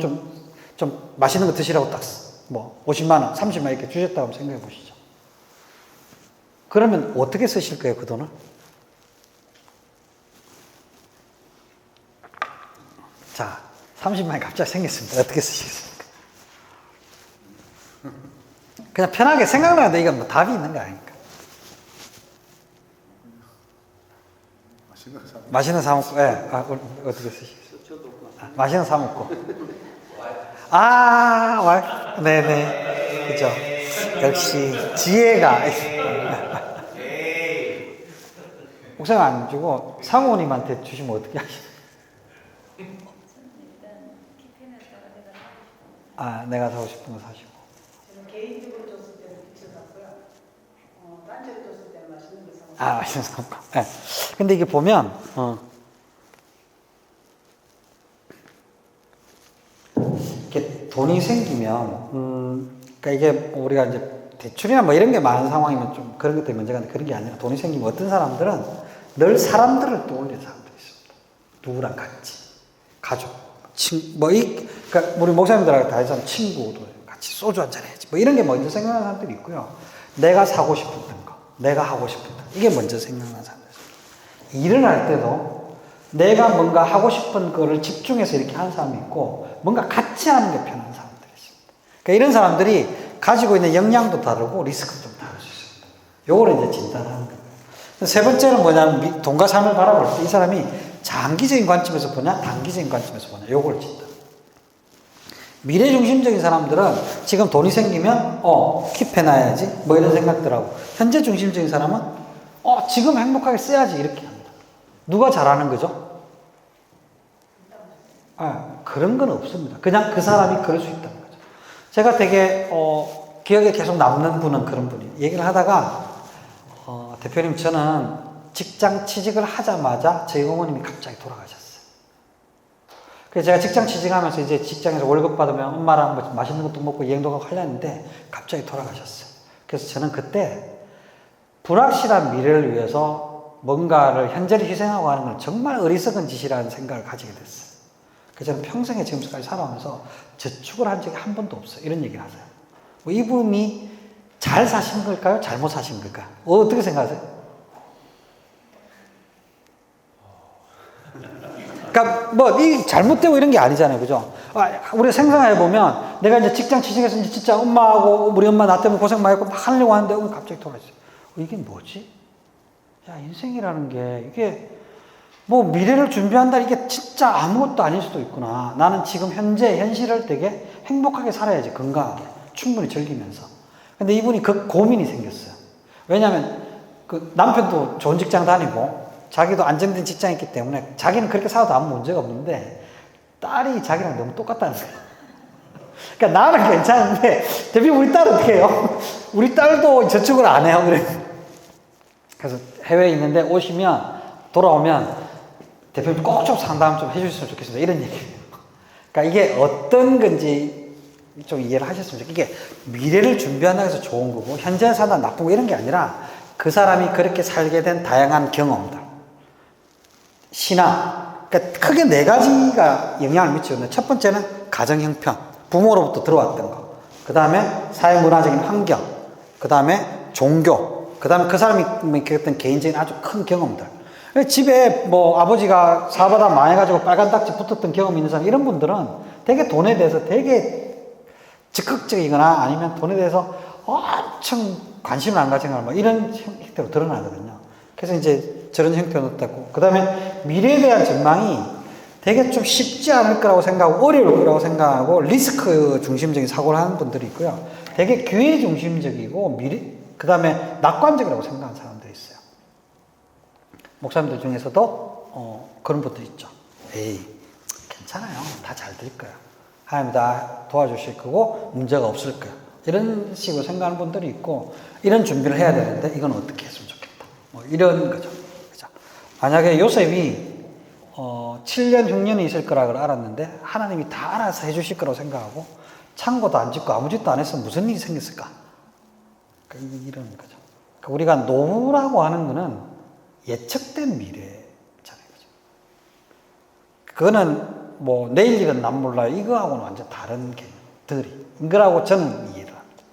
좀 맛있는 거 드시라고 딱 50만 원, 30만 원 이렇게 주셨다고 생각해 보시죠. 그러면 어떻게 쓰실 거예요, 그 돈을? 자, 30만이 갑자기 생겼습니다. 어떻게 쓰시겠습니까? 그냥 편하게 생각나는데 이건 뭐 답이 있는 거 아닙니까? 맛있는 사 먹고, 예. 어떻게 쓰시겠어요? 맛있는 사 먹고. 네네. 그죠. 역시, 지혜가. 목사님 안 주고 사모님한테 주시면 어떻게 하시나요? 내가 사고 싶은 거 사시고. 저는 개인적으로 줬을 때는 비춰놨고요. 단체로 줬을 때는 맛있는 거 사고. 맛있는 거 사고. 예. 근데 이게 보면, 이렇게 돈이 생기면, 그러니까 이게 우리가 이제 대출이나 뭐 이런 게 많은 상황이면 좀 그런 것 때문에 문제가 있는데 그런 게 아니라 돈이 생기면 어떤 사람들은 늘 사람들을 떠올리는 사람들이 있습니다. 누구랑 같이, 가족, 그러니까 우리 목사님들하고 다 했잖아요. 친구도 같이 소주 한잔 해야지. 뭐 이런 게 먼저 생각나는 사람들이 있고요. 내가 사고 싶었던 거, 내가 하고 싶었던 거, 이게 먼저 생각나는 사람들이 있습니다. 일을 할 때도 내가 뭔가 하고 싶은 거를 집중해서 이렇게 하는 사람이 있고, 뭔가 같이 하는 게 편한 사람들이 있습니다. 그러니까 이런 사람들이 가지고 있는 역량도 다르고 리스크도 좀 다를 수 있습니다. 요거를 이제 진단하는 거예요. 세 번째는 뭐냐면 돈과 삶을 바라볼 때 이 사람이 장기적인 관점에서 보냐, 단기적인 관점에서 보냐, 요걸 진단. 미래 중심적인 사람들은 지금 돈이 생기면 킵해놔야지 뭐 이런 생각들하고, 현재 중심적인 사람은 지금 행복하게 써야지 이렇게 합니다. 누가 잘하는 거죠? 그런 건 없습니다. 그냥 그 사람이 그럴 수 있다는 거죠. 제가 되게 기억에 계속 남는 분은 그런 분이에요. 얘기를 하다가 대표님, 저는 직장 취직을 하자마자 저희 어머님이 갑자기 돌아가셨어요. 그래서 제가 직장 취직하면서 이제 직장에서 월급 받으면 엄마랑 뭐 맛있는 것도 먹고 여행도 가고 하려는데 갑자기 돌아가셨어요. 그래서 저는 그때 불확실한 미래를 위해서 뭔가를 현재를 희생하고 하는 건 정말 어리석은 짓이라는 생각을 가지게 됐어요. 그래서 저는 평생에 지금까지 살아오면서 저축을 한 적이 한 번도 없어요. 이런 얘기를 하세요. 뭐 이분이 잘 사신 걸까요? 잘못 사신 걸까요? 어떻게 생각하세요? 그러니까 뭐 이 잘못되고 이런 게 아니잖아요, 그죠? 우리가 생각해 보면 내가 이제 직장 취직해서 이제 진짜 엄마하고 우리 엄마 나 때문에 고생 많이 했고 막 하려고 하는데 갑자기 돌아왔어요. 이게 뭐지? 야, 인생이라는 게 이게 뭐 미래를 준비한다, 이게 진짜 아무것도 아닐 수도 있구나. 나는 지금 현재 현실을 되게 행복하게 살아야지, 건강하게 충분히 즐기면서. 근데 이분이 그 고민이 생겼어요. 왜냐하면 그 남편도 좋은 직장 다니고 자기도 안정된 직장이 있기 때문에 자기는 그렇게 살아도 아무 문제가 없는데 딸이 자기랑 너무 똑같다는 거예요. 그러니까 나는 괜찮은데 대표님, 우리 딸 어떻게 해요? 우리 딸도 저축을 안 해요. 그래서 해외에 있는데 돌아오면 대표님 꼭 좀 상담 좀 해주셨으면 좋겠습니다. 이런 얘기예요. 그러니까 이게 어떤 건지 좀 이해를 하셨으면 좋겠어요. 이게 미래를 준비한다고 해서 좋은 거고 현재 살다 나쁘고 이런 게 아니라 그 사람이 그렇게 살게 된 다양한 경험들, 신앙, 그러니까 크게 네 가지가 영향을 미치거든요. 첫 번째는 가정 형편, 부모로부터 들어왔던 거. 그 다음에 사회문화적인 환경, 그 다음에 종교, 그 다음에 그 사람이 겪었던 개인적인 아주 큰 경험들. 집에 뭐 아버지가 사업하다 망해가지고 빨간 딱지 붙었던 경험이 있는 사람, 이런 분들은 되게 돈에 대해서 되게 적극적이거나 아니면 돈에 대해서 엄청 관심을 안 가지거나 뭐 이런 형태로 드러나거든요. 그래서 이제 저런 형태로 넣었다고. 그 다음에 미래에 대한 전망이 되게 좀 쉽지 않을 거라고 생각하고 어려울 거라고 생각하고 리스크 중심적인 사고를 하는 분들이 있고요. 되게 기회 중심적이고 그 다음에 낙관적이라고 생각하는 사람들이 있어요. 목사님들 중에서도 그런 분들 있죠. 에이, 괜찮아요. 다 잘 될 거야. 하나님 다 도와주실 거고 문제가 없을 거야. 이런 식으로 생각하는 분들이 있고, 이런 준비를 해야 되는데 이건 어떻게 했으면 좋겠다. 뭐 이런 거죠. 그죠? 만약에 요셉이 7년 흉년이 있을 거라고 알았는데 하나님이 다 알아서 해주실 거라고 생각하고 창고도 안 짓고 아무 짓도 안 했으면 무슨 일이 생겼을까? 그러니까 이런 거죠. 그러니까 우리가 노후라고 하는 거는 예측된 미래잖아요. 그죠? 그거는 뭐 내일 일은 난 몰라요. 이거하고는 완전 다른 개념들이. 이거라고 저는 이해를 합니다.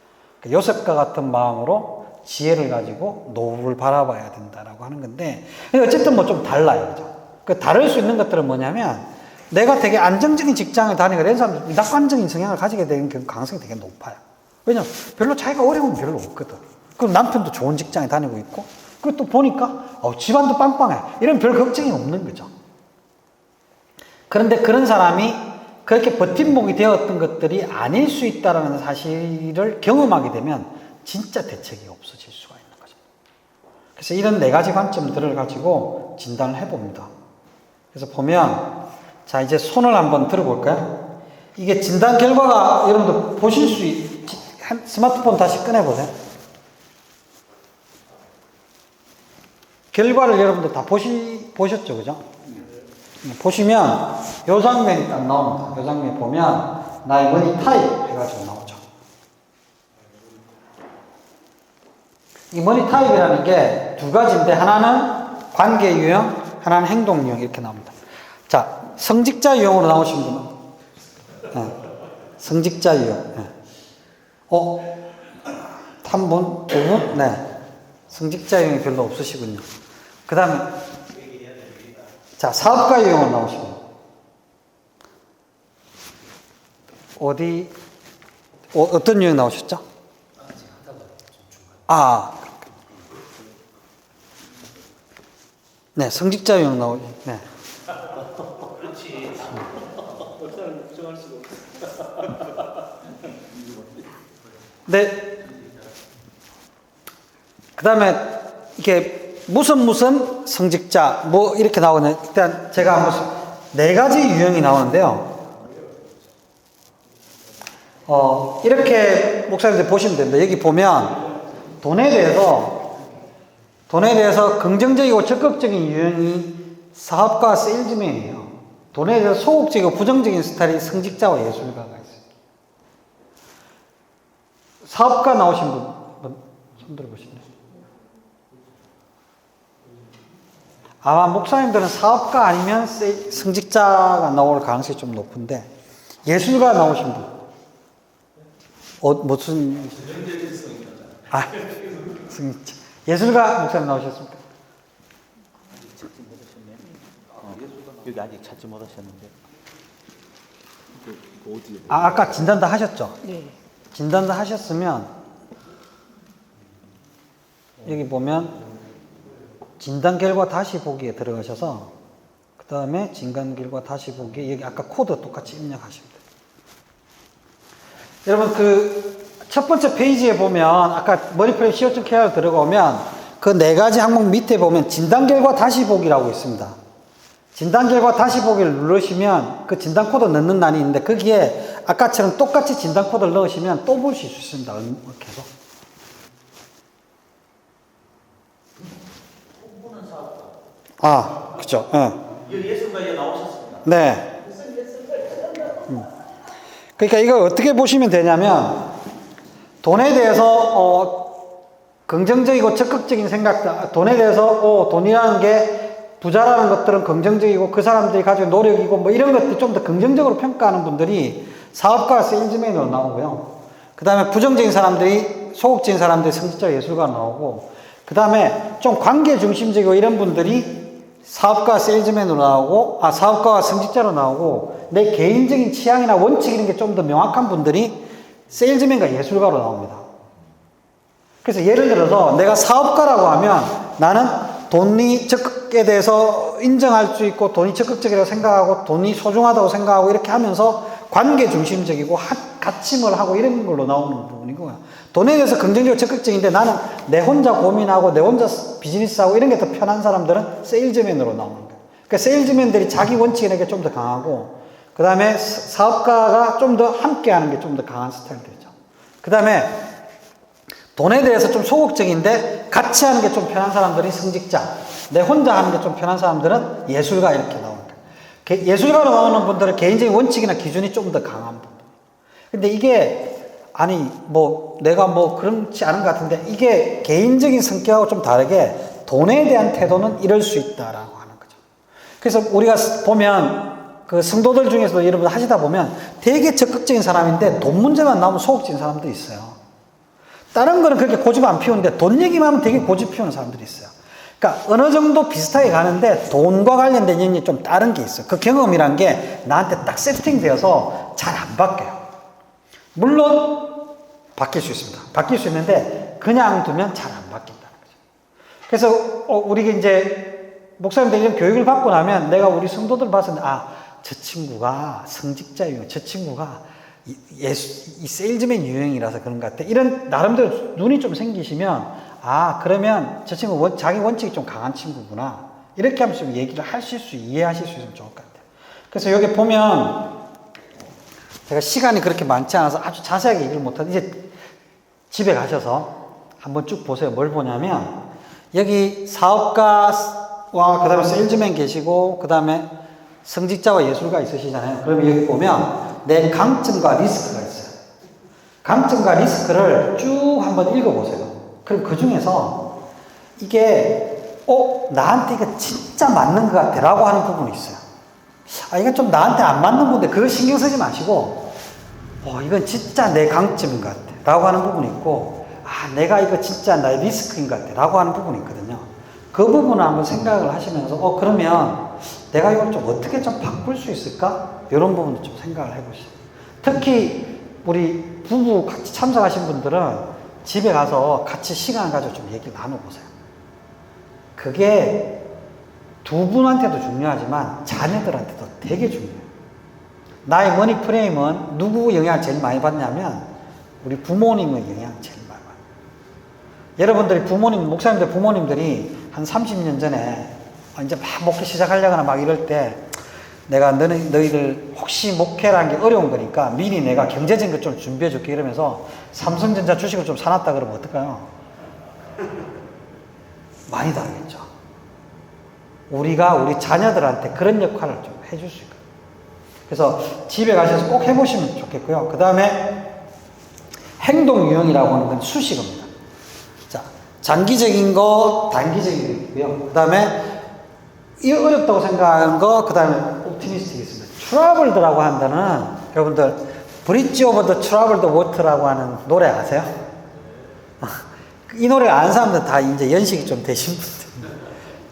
그러니까 요셉과 같은 마음으로 지혜를 가지고 노후를 바라봐야 된다라고 하는 건데, 어쨌든 뭐 좀 달라요. 그죠? 그 다를 수 있는 것들은 뭐냐면, 내가 되게 안정적인 직장을 다니고 이런 사람들 낙관적인 성향을 가지게 되는 가능성이 되게 높아요. 왜냐면 별로 자기가 어려움이 별로 없거든. 그럼 남편도 좋은 직장에 다니고 있고, 그리고 또 보니까 집안도 빵빵해. 이러면 별 걱정이 없는 거죠. 그런데 그런 사람이 그렇게 버팀목이 되었던 것들이 아닐 수 있다는 사실을 경험하게 되면 진짜 대책이 없어질 수가 있는 거죠. 그래서 이런 4가지 관점들을 가지고 진단을 해봅니다. 그래서 보면, 자, 이제 손을 한번 들어볼까요? 이게 진단 결과가 여러분들 보실 수 스마트폰 다시 꺼내보세요. 결과를 여러분들 다 보셨죠, 그죠? 보시면 요 장면이 딱 나옵니다. 요 장면 보면 나의 머니 타입 해가지고 나오죠. 이 머니 타입이라는 게 2가지인데, 하나는 관계 유형, 하나는 행동 유형 이렇게 나옵니다. 자, 성직자 유형으로 나오신 분은? 네. 성직자 유형. 네. 한 분? 2분? 네. 성직자 유형이 별로 없으시군요. 그 다음에, 자, 사업가 유형으로 나오신 분. 어떤 유형 나오셨죠? 네, 성직자 유형 나오죠. 네. 그렇지. 어쩌면 걱정할 수가 없어. 네. 그 다음에, 이게 무슨 성직자, 뭐, 이렇게 나오네. 일단 제가 한번 4가지 유형이 나오는데요. 이렇게 목사님들 보시면 됩니다. 여기 보면, 돈에 대해서 긍정적이고 적극적인 유형이 사업가 세일즈맨이에요. 돈에 대해서 소극적이고 부정적인 스타일이 성직자와 예술가가 있어요. 사업가 나오신 분, 손 들어보시네요. 아마 목사님들은 사업가 아니면 성직자가 나올 가능성이 좀 높은데, 예술가 나오신 분, 무슨, 성직자. 예술가 목사님 나오셨습니까? 여기 아직 찾지 못하셨는데. 어디에? 아까 진단 다 하셨죠? 네. 진단 다 하셨으면, 여기 보면, 진단 결과 다시 보기에 들어가셔서, 그 다음에 진단 결과 다시 보기에, 여기 아까 코드 똑같이 입력하시면 돼요. 여러분, 첫 번째 페이지에 보면, 아까 머니프레임 CO2케어로 들어가면, 그 4가지 항목 밑에 보면, 진단 결과 다시 보기라고 있습니다. 진단 결과 다시 보기를 누르시면, 그 진단 코드 넣는 난이 있는데, 거기에 아까처럼 똑같이 진단 코드를 넣으시면 또 보실 수 있습니다. 계속. 그죠. 예술가에 나오셨습니다. 네. 그러니까 이걸 어떻게 보시면 되냐면, 돈에 대해서, 긍정적이고 적극적인 생각, 돈에 대해서, 돈이라는 게 부자라는 것들은 긍정적이고 그 사람들이 가지고 노력이고 뭐 이런 것들 좀 더 긍정적으로 평가하는 분들이 사업가 세일즈맨으로 나오고요. 그 다음에 부정적인 사람들이, 소극적인 사람들이 성직자 예술가 나오고, 그 다음에 좀 관계 중심적이고 이런 분들이 사업가 세일즈맨으로 나오고, 사업가와 성직자로 나오고, 내 개인적인 취향이나 원칙 이런 게 좀 더 명확한 분들이 세일즈맨과 예술가로 나옵니다. 그래서 예를 들어서 내가 사업가라고 하면 나는 돈이 적극에 대해서 인정할 수 있고, 돈이 적극적이라고 생각하고, 돈이 소중하다고 생각하고, 이렇게 하면서 관계 중심적이고, 가침을 하고 이런 걸로 나오는 부분이고요. 돈에 대해서 긍정적이고 적극적인데 나는 내 혼자 고민하고, 내 혼자 비즈니스하고 이런 게 더 편한 사람들은 세일즈맨으로 나오는 거예요. 그러니까 세일즈맨들이 자기 원칙에 게 좀 더 강하고, 그 다음에 사업가가 좀 더 함께 하는 게 좀 더 강한 스타일들이죠. 그 다음에 돈에 대해서 좀 소극적인데 같이 하는 게 좀 편한 사람들이 성직자, 내 혼자 하는 게 좀 편한 사람들은 예술가 이렇게 나오는 거예요. 예술가로 나오는 분들은 개인적인 원칙이나 기준이 좀 더 강한 분들. 근데 이게 내가 그렇지 않은 것 같은데, 이게 개인적인 성격하고 좀 다르게 돈에 대한 태도는 이럴 수 있다라고 하는 거죠. 그래서 우리가 보면 그 성도들 중에서도 여러분 하시다 보면 되게 적극적인 사람인데 돈 문제만 나오면 소극적인 사람도 있어요. 다른 거는 그렇게 고집 안 피우는데 돈 얘기만 하면 되게 고집 피우는 사람들이 있어요. 그러니까 어느 정도 비슷하게 가는데 돈과 관련된 얘기 좀 다른 게 있어요. 그 경험이란 게 나한테 딱 세팅되어서 잘 안 바뀌어요. 물론 바뀔 수 있습니다. 바뀔 수 있는데 그냥 두면 잘 안 바뀐다는 거죠. 그래서 우리가 이제 목사님들 이런 교육을 받고 나면 내가 우리 성도들 봤을 때 저 친구가 성직자 유형, 저 친구가 이 세일즈맨 유형이라서 그런 것 같아. 이런 나름대로 눈이 좀 생기시면 그러면 저 친구 자기 원칙이 좀 강한 친구구나. 이렇게 하면서 좀 얘기를 하실 수, 이해하실 수 있으면 좋을 것 같아요. 그래서 여기 보면 제가 시간이 그렇게 많지 않아서 아주 자세하게 얘기를 못하는데 이제 집에 가셔서 한번 쭉 보세요. 뭘 보냐면 여기 사업가와 그 다음에 세일즈맨 계시고 그 다음에 성직자와 예술가 있으시잖아요. 그러면 여기 보면 내 강점과 리스크가 있어요. 강점과 리스크를 쭉 한번 읽어보세요. 그럼 그 중에서 이게 나한테 이거 진짜 맞는 것 같아 라고 하는 부분이 있어요. 이건 좀 나한테 안 맞는 부분인데 그걸 신경 쓰지 마시고 이건 진짜 내 강점인 것 같아 라고 하는 부분이 있고 내가 이거 진짜 나의 리스크인 것 같아 라고 하는 부분이 있거든요. 그 부분을 한번 생각을 하시면서 그러면 내가 이걸 좀 어떻게 좀 바꿀 수 있을까? 이런 부분도 좀 생각을 해보시죠. 특히 우리 부부 같이 참석하신 분들은 집에 가서 같이 시간을 가지고 좀 얘기를 나눠보세요. 그게 두 분한테도 중요하지만 자녀들한테도 되게 중요해요. 나의 머니 프레임은 누구 영향을 제일 많이 받냐면 우리 부모님의 영향을 제일 많이 받아요. 여러분들이 목사님들 부모님들이 한 30년 전에 이제 막 목회 시작하려거나 막 이럴 때 내가 너희들 혹시 목회라는 게 어려운 거니까 미리 내가 경제적인 것 좀 준비해 줄게 이러면서 삼성전자 주식을 좀 사놨다 그러면 어떨까요? 많이 다르겠죠. 우리가 우리 자녀들한테 그런 역할을 좀 해줄 수 있거든요. 그래서 집에 가셔서 꼭 해보시면 좋겠고요. 그 다음에 행동 유형이라고 하는 건 수식어입니다. 자, 장기적인 거, 단기적인 거 있고요. 그 다음에 이 어렵다고 생각하는 거, 그 다음에 옵티미스틱이 있습니다. 트러블드라고 한다는 여러분들 브릿지 오버 더 트러블드 워터라고 하는 노래 아세요? 이 노래 아는 사람들 다 이제 연식이 좀 되신 분들.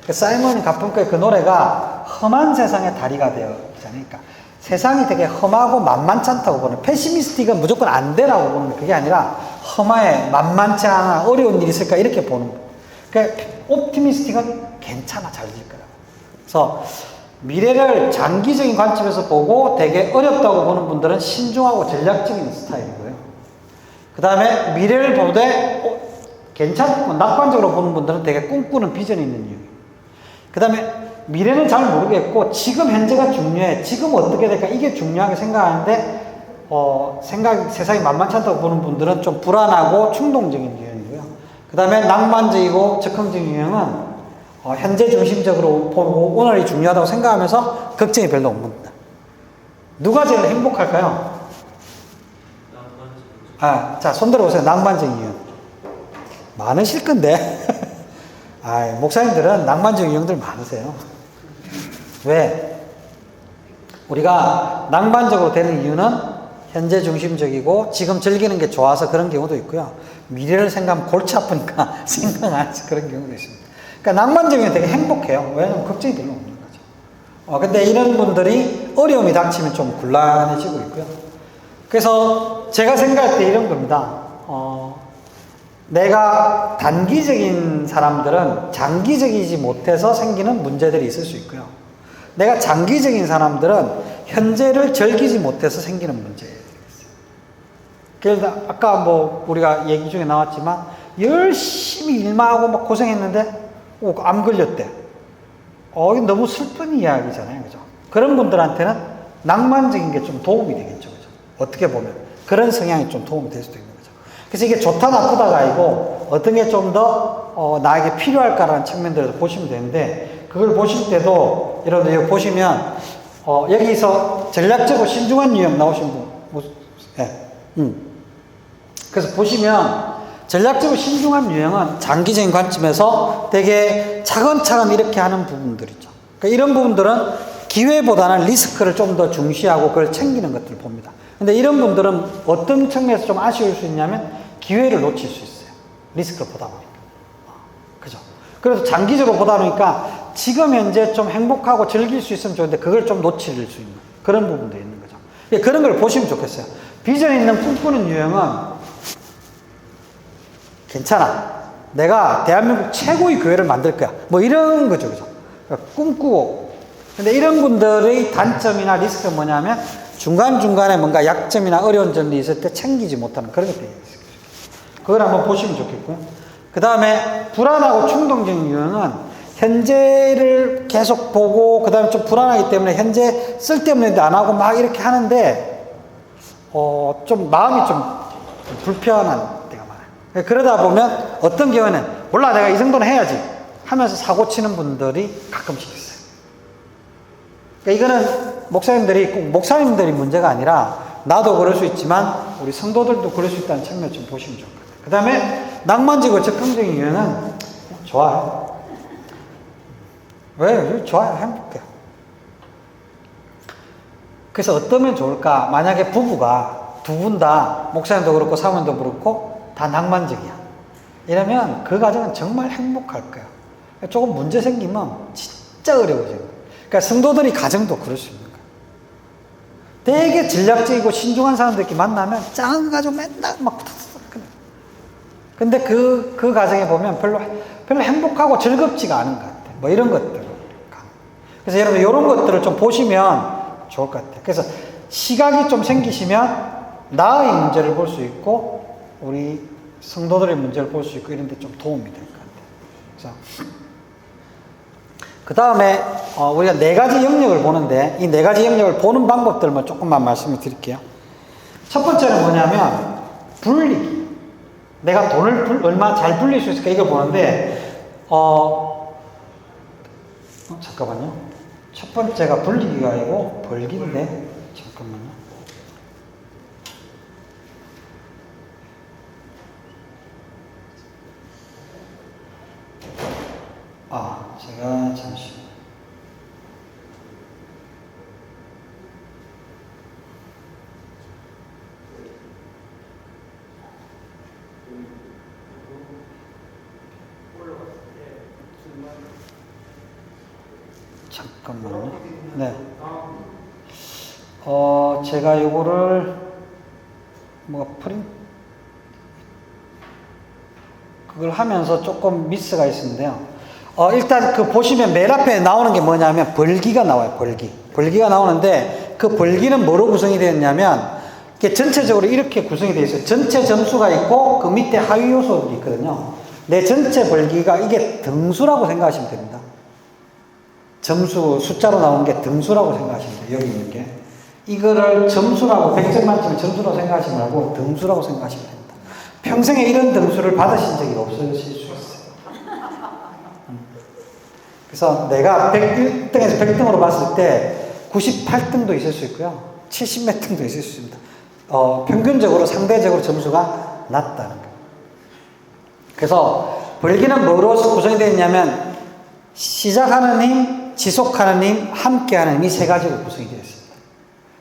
그 사이먼 가펑크의 그 노래가 험한 세상의 다리가 되어 있잖아요. 그러니까 세상이 되게 험하고 만만치 않다고 보는, 패시미스틱은 무조건 안 되라고 보는 그게 아니라 험하에 만만치 않아, 어려운 일이 있을까 이렇게 보는 거예요. 그러니까 옵티미스틱은 괜찮아, 잘 될 거라고. 그래서 미래를 장기적인 관점에서 보고 되게 어렵다고 보는 분들은 신중하고 전략적인 스타일이고요. 그 다음에 미래를 보되 괜찮고 낙관적으로 보는 분들은 되게 꿈꾸는 비전이 있는 이유. 그 다음에 미래는 잘 모르겠고 지금 현재가 중요해. 지금 어떻게 될까 이게 중요하게 생각하는데 세상이 만만치 않다고 보는 분들은 좀 불안하고 충동적인 유형이고요. 그 다음에 낭만적이고 적극적인 유형은 현재 중심적으로 보고 오늘이 중요하다고 생각하면서 걱정이 별로 없습니다. 누가 제일 행복할까요? 자, 손 들어보세요. 낭만적인 유형. 많으실 건데. 목사님들은 낭만적인 유형들 많으세요. 왜? 우리가 낭만적으로 되는 이유는 현재 중심적이고 지금 즐기는 게 좋아서 그런 경우도 있고요. 미래를 생각하면 골치 아프니까 생각 안 해서 그런 경우도 있습니다. 그러니까 낭만적이면 되게 행복해요. 왜냐면 걱정이 별로 없는 거죠. 근데 이런 분들이 어려움이 닥치면 좀 곤란해지고 있고요. 그래서 제가 생각할 때 이런 겁니다. 내가 단기적인 사람들은 장기적이지 못해서 생기는 문제들이 있을 수 있고요. 내가 장기적인 사람들은 현재를 즐기지 못해서 생기는 문제들이 있어요. 그래서 아까 우리가 얘기 중에 나왔지만 열심히 일만 하고 막 고생했는데 암 걸렸대. 이게 너무 슬픈 이야기잖아요. 그죠? 그런 분들한테는 낭만적인 게 좀 도움이 되겠죠. 그죠? 어떻게 보면. 그런 성향이 좀 도움이 될 수도 있는 거죠. 그래서 이게 좋다 나쁘다가 아니고 어떤 게 좀 더 나에게 필요할까라는 측면들에서 보시면 되는데 그걸 보실 때도 여러분들 여기 보시면 여기서 전략적으로 신중한 유형 나오신 분 그래서 보시면 전략적으로 신중한 유형은 장기적인 관점에서 되게 차근차근 이렇게 하는 부분들이죠. 그러니까 이런 부분들은 기회보다는 리스크를 좀 더 중시하고 그걸 챙기는 것들을 봅니다. 근데 이런 분들은 어떤 측면에서 좀 아쉬울 수 있냐면 기회를 놓칠 수 있어요. 리스크를 보다 보니까. 그죠? 그래서 장기적으로 보다 보니까 지금 현재 좀 행복하고 즐길 수 있으면 좋은데 그걸 좀 놓칠 수 있는 그런 부분도 있는 거죠. 그런 걸 보시면 좋겠어요. 비전 있는 꿈꾸는 유형은 괜찮아. 내가 대한민국 최고의 교회를 만들 거야. 뭐 이런 거죠. 그죠? 그러니까 꿈꾸고. 근데 이런 분들의 단점이나 리스크가 뭐냐면 중간중간에 뭔가 약점이나 어려운 점이 있을 때 챙기지 못하는 그런 것들이 있어요. 그걸 한번 보시면 좋겠고요. 그 다음에 불안하고 충동적인 유형은 현재를 계속 보고 그 다음에 좀 불안하기 때문에 현재 쓸데없는 데 안 하고 막 이렇게 하는데 좀 마음이 좀 불편한 때가 많아요. 그러다 보면 어떤 경우에는 몰라 내가 이 정도는 해야지 하면서 사고 치는 분들이 가끔씩 있어요. 그러니까 이거는 목사님들이 꼭 목사님들이 문제가 아니라 나도 그럴 수 있지만 우리 성도들도 그럴 수 있다는 측면을 좀 보시면 좋을 것 같아요. 그 다음에 낭만적이고 적극적인 유형은 좋아요. 왜? 좋아요. 행복해요. 그래서 어떠면 좋을까? 만약에 부부가 두 분 다 목사님도 그렇고 사모님도 그렇고 다 낭만적이야. 이러면 그 가정은 정말 행복할 거예요. 조금 문제 생기면 진짜 어려워져요. 그러니까 성도들이 가정도 그럴 수 있는 거예요. 되게 전략적이고 신중한 사람들끼리 만나면 짱 가지고 맨날 막 붙었어. 근데 그 가정에 보면 별로 행복하고 즐겁지가 않은 것 같아요. 뭐 이런 것들. 그래서 여러분 이런 것들을 좀 보시면 좋을 것 같아요. 그래서 시각이 좀 생기시면 나의 문제를 볼 수 있고 우리 성도들의 문제를 볼 수 있고 이런 데 좀 도움이 될 것 같아요. 그래서 그 다음에 우리가 4가지 영역을 보는데 이 4가지 영역을 보는 방법들만 조금만 말씀을 드릴게요. 첫 번째는 뭐냐면 불리기. 내가 돈을 얼마 잘 불릴 수 있을까 이걸 보는데 잠깐만요. 첫 번째가 불리기가 아니고 벌기인데 잠깐만요. 제가 잠시 잠깐만요. 네. 제가 요거를 그걸 하면서 조금 미스가 있었는데요. 일단 그 보시면 맨 앞에 나오는 게 뭐냐면 벌기가 나와요. 벌기가 나오는데 그 벌기는 뭐로 구성이 되었냐면 이게 전체적으로 이렇게 구성이 되어 있어요. 전체 점수가 있고 그 밑에 하위 요소들이 있거든요. 내 전체 벌기가 이게 등수라고 생각하시면 됩니다. 점수 숫자로 나오는 게 등수라고 생각하시면 돼요. 여기 있는 게. 이거를 점수라고 100점 만점에 점수라고 생각하지 말고 등수라고 생각하시면 됩니다. 평생에 이런 등수를 받으신 적이 없으실 수 있어요. 그래서 내가 101등에서 100등으로 봤을 때 98등도 있을 수 있고요. 70몇 등도 있을 수 있습니다. 평균적으로 상대적으로 점수가 낮다는 거예요. 그래서 벌기는 뭐로 구성이 되어 있냐면 시작하는 힘, 지속하는 힘, 함께하는 힘 이 3가지로 구성이 되어 있습니다.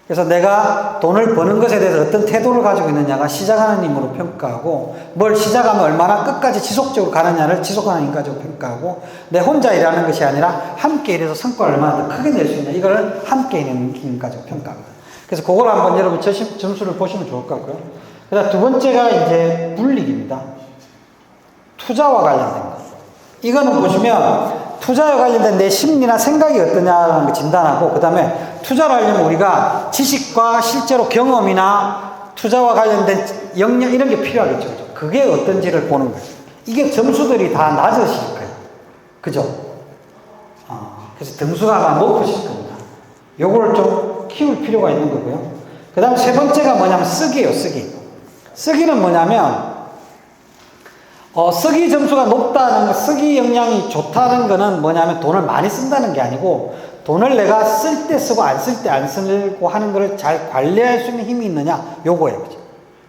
그래서 내가 돈을 버는 것에 대해서 어떤 태도를 가지고 있느냐가 시작하는 힘으로 평가하고 뭘 시작하면 얼마나 끝까지 지속적으로 가느냐를 지속하는 힘 가지고 평가하고 내 혼자 일하는 것이 아니라 함께 일해서 성과를 얼마나 더 크게 낼 수 있냐 이걸 함께 있는 힘 가지고 평가합니다. 그래서 그걸 한번 여러분 점수를 보시면 좋을 것 같고요. 그 다음 두 번째가 이제 불리기입니다. 투자와 관련된 것. 이거는 보시면 투자와 관련된 내 심리나 생각이 어떠냐라는 걸 진단하고 그 다음에 투자를 하려면 우리가 지식과 실제로 경험이나 투자와 관련된 역량 이런 게 필요하겠죠. 그게 어떤지를 보는 거예요. 이게 점수들이 다 낮으실 거예요. 그죠? 그래서 등수가 아마 높으실 겁니다. 요거를 좀 키울 필요가 있는 거고요. 그 다음 세 번째가 뭐냐면 쓰기예요. 쓰기는 뭐냐면 쓰기 점수가 높다는 거, 쓰기 역량이 좋다는 거는 뭐냐면 돈을 많이 쓴다는 게 아니고 돈을 내가 쓸 때 쓰고 안 쓸 때 안 쓰고 하는 거를 잘 관리할 수 있는 힘이 있느냐 요거예요. 그죠?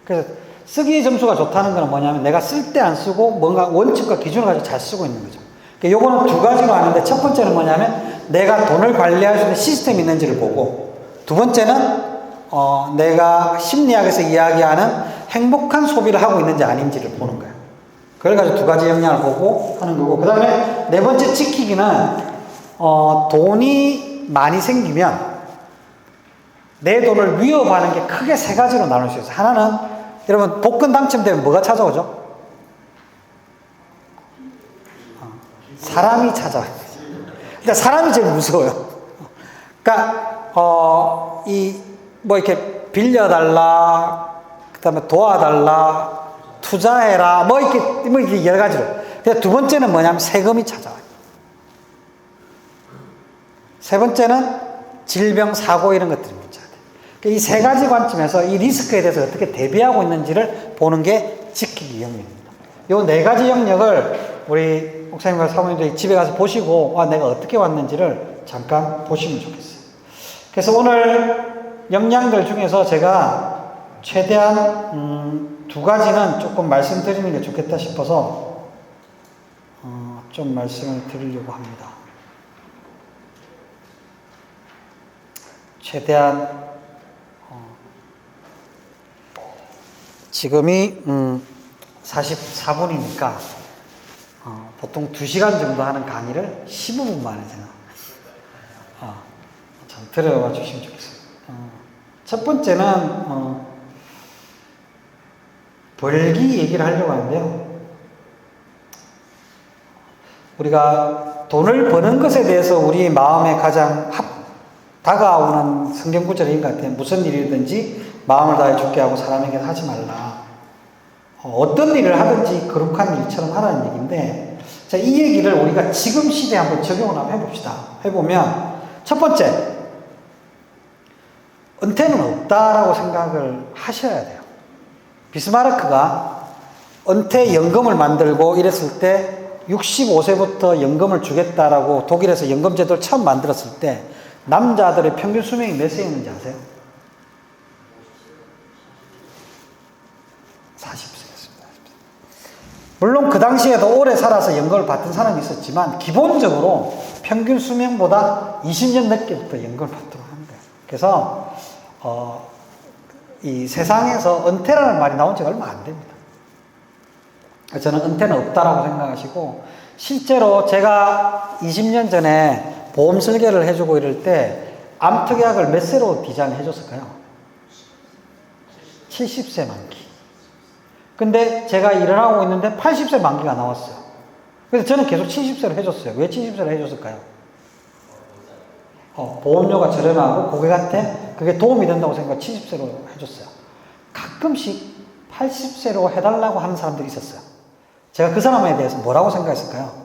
그래서 쓰기 점수가 좋다는 거는 뭐냐면 내가 쓸 때 안 쓰고 뭔가 원칙과 기준을 가지고 잘 쓰고 있는 거죠. 그러니까 요거는 두 가지로 하는데 첫 번째는 뭐냐면 내가 돈을 관리할 수 있는 시스템이 있는지를 보고 두 번째는 내가 심리학에서 이야기하는 행복한 소비를 하고 있는지 아닌지를 보는 거예요. 그걸 가지고 두 가지 역량을 보고 하는 거고, 그 다음에 네 번째 지키기는 돈이 많이 생기면 내 돈을 위협하는 게 크게 세 가지로 나눌 수 있어요. 하나는 여러분 복권 당첨되면 뭐가 찾아오죠? 사람이 찾아와요. 근데 사람이 제일 무서워요. 그러니까 뭐 이렇게 빌려달라, 그다음에 도와달라, 투자해라, 뭐 이렇게 여러 가지로. 근데 두 번째는 뭐냐면 세금이 찾아와요. 세 번째는 질병, 사고 이런 것들이 문제가 돼요. 이 세 가지 관점에서 이 리스크에 대해서 어떻게 대비하고 있는지를 보는 게 지키기 영역입니다. 이 네 가지 영역을 우리 목사님과 사모님들이 집에 가서 보시고 내가 어떻게 왔는지를 잠깐 보시면 좋겠어요. 그래서 오늘 역량들 중에서 제가 최대한 두 가지는 조금 말씀드리는 게 좋겠다 싶어서 좀 말씀을 드리려고 합니다. 최대한 지금이 44분이니까 보통 2시간 정도 하는 강의를 15분 만에 좀 들어봐 주시면 좋겠습니다. 첫 번째는 벌기 얘기를 하려고 하는데요. 우리가 돈을 버는 것에 대해서 우리 마음에 가장 다가오는 성경 구절인 것 같아요. 무슨 일이든지 마음을 다해 주게 하고 사람에게 하지 말라. 어떤 일을 하든지 거룩한 일처럼 하라는 얘기인데, 자, 이 얘기를 우리가 지금 시대에 한번 적용을 한번 해봅시다. 해보면 첫 번째, 은퇴는 없다라고 생각을 하셔야 돼요. 비스마르크가 은퇴연금을 만들고 이랬을 때 65세부터 연금을 주겠다라고 독일에서 연금제도를 처음 만들었을 때 남자들의 평균 수명이 몇 세였는지 아세요? 40세였습니다. 물론 그 당시에도 오래 살아서 연금을 받던 사람이 있었지만 기본적으로 평균 수명보다 20년 늦게부터 연금을 받도록 하는 거예요. 그래서 이 세상에서 은퇴라는 말이 나온 지가 얼마 안 됩니다. 저는 은퇴는 없다라고 생각하시고, 실제로 제가 20년 전에 보험 설계를 해주고 이럴 때 암특약을 몇 세로 디자인해 줬을까요? 70세 만기. 근데 제가 일을 하고 있는데 80세 만기가 나왔어요. 그래서 저는 계속 70세로 해줬어요. 왜 70세로 해줬을까요? 보험료가 저렴하고 고객한테 그게 도움이 된다고 생각해 70세로 해줬어요. 가끔씩 80세로 해달라고 하는 사람들이 있었어요. 제가 그 사람에 대해서 뭐라고 생각했을까요?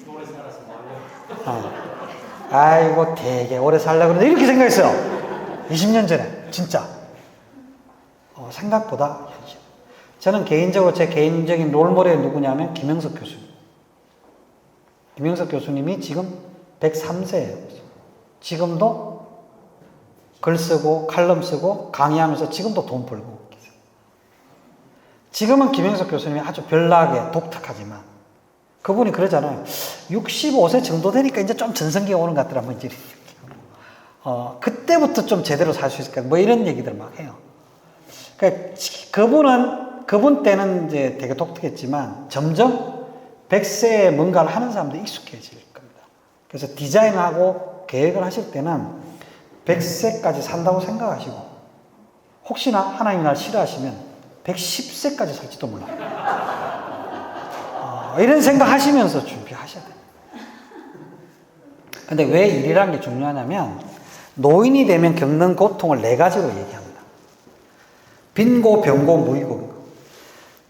오래 살아서 말려. 아이고 되게 오래 살려고 그러는데 이렇게 생각했어요. 20년 전에 진짜 생각보다 현실. 저는 개인적으로 제 개인적인 롤모델이 누구냐면 김영석 교수님. 김영석 교수님이 지금 103세예요. 지금도 글 쓰고 칼럼 쓰고 강의하면서 지금도 돈 벌고 계세요. 지금은 김영석 교수님이 아주 별나게 독특하지만 그분이 그러잖아요. 65세 정도 되니까 이제 좀 전성기가 오는 것 같더라. 뭐 이제 그때부터 좀 제대로 살 수 있을까? 뭐 이런 얘기들 막 해요. 그러니까 그분 때는 이제 되게 독특했지만 점점 100세에 뭔가를 하는 사람들이 익숙해질 겁니다. 그래서 디자인하고 계획을 하실 때는 100세까지 산다고 생각하시고, 혹시나 하나님이 날 싫어하시면 110세까지 살지도 몰라요. 이런 생각 하시면서 준비하셔야 돼요. 근데 왜 일이라는 게 중요하냐면, 노인이 되면 겪는 고통을 4가지로 얘기합니다. 빈고, 병고, 무의고.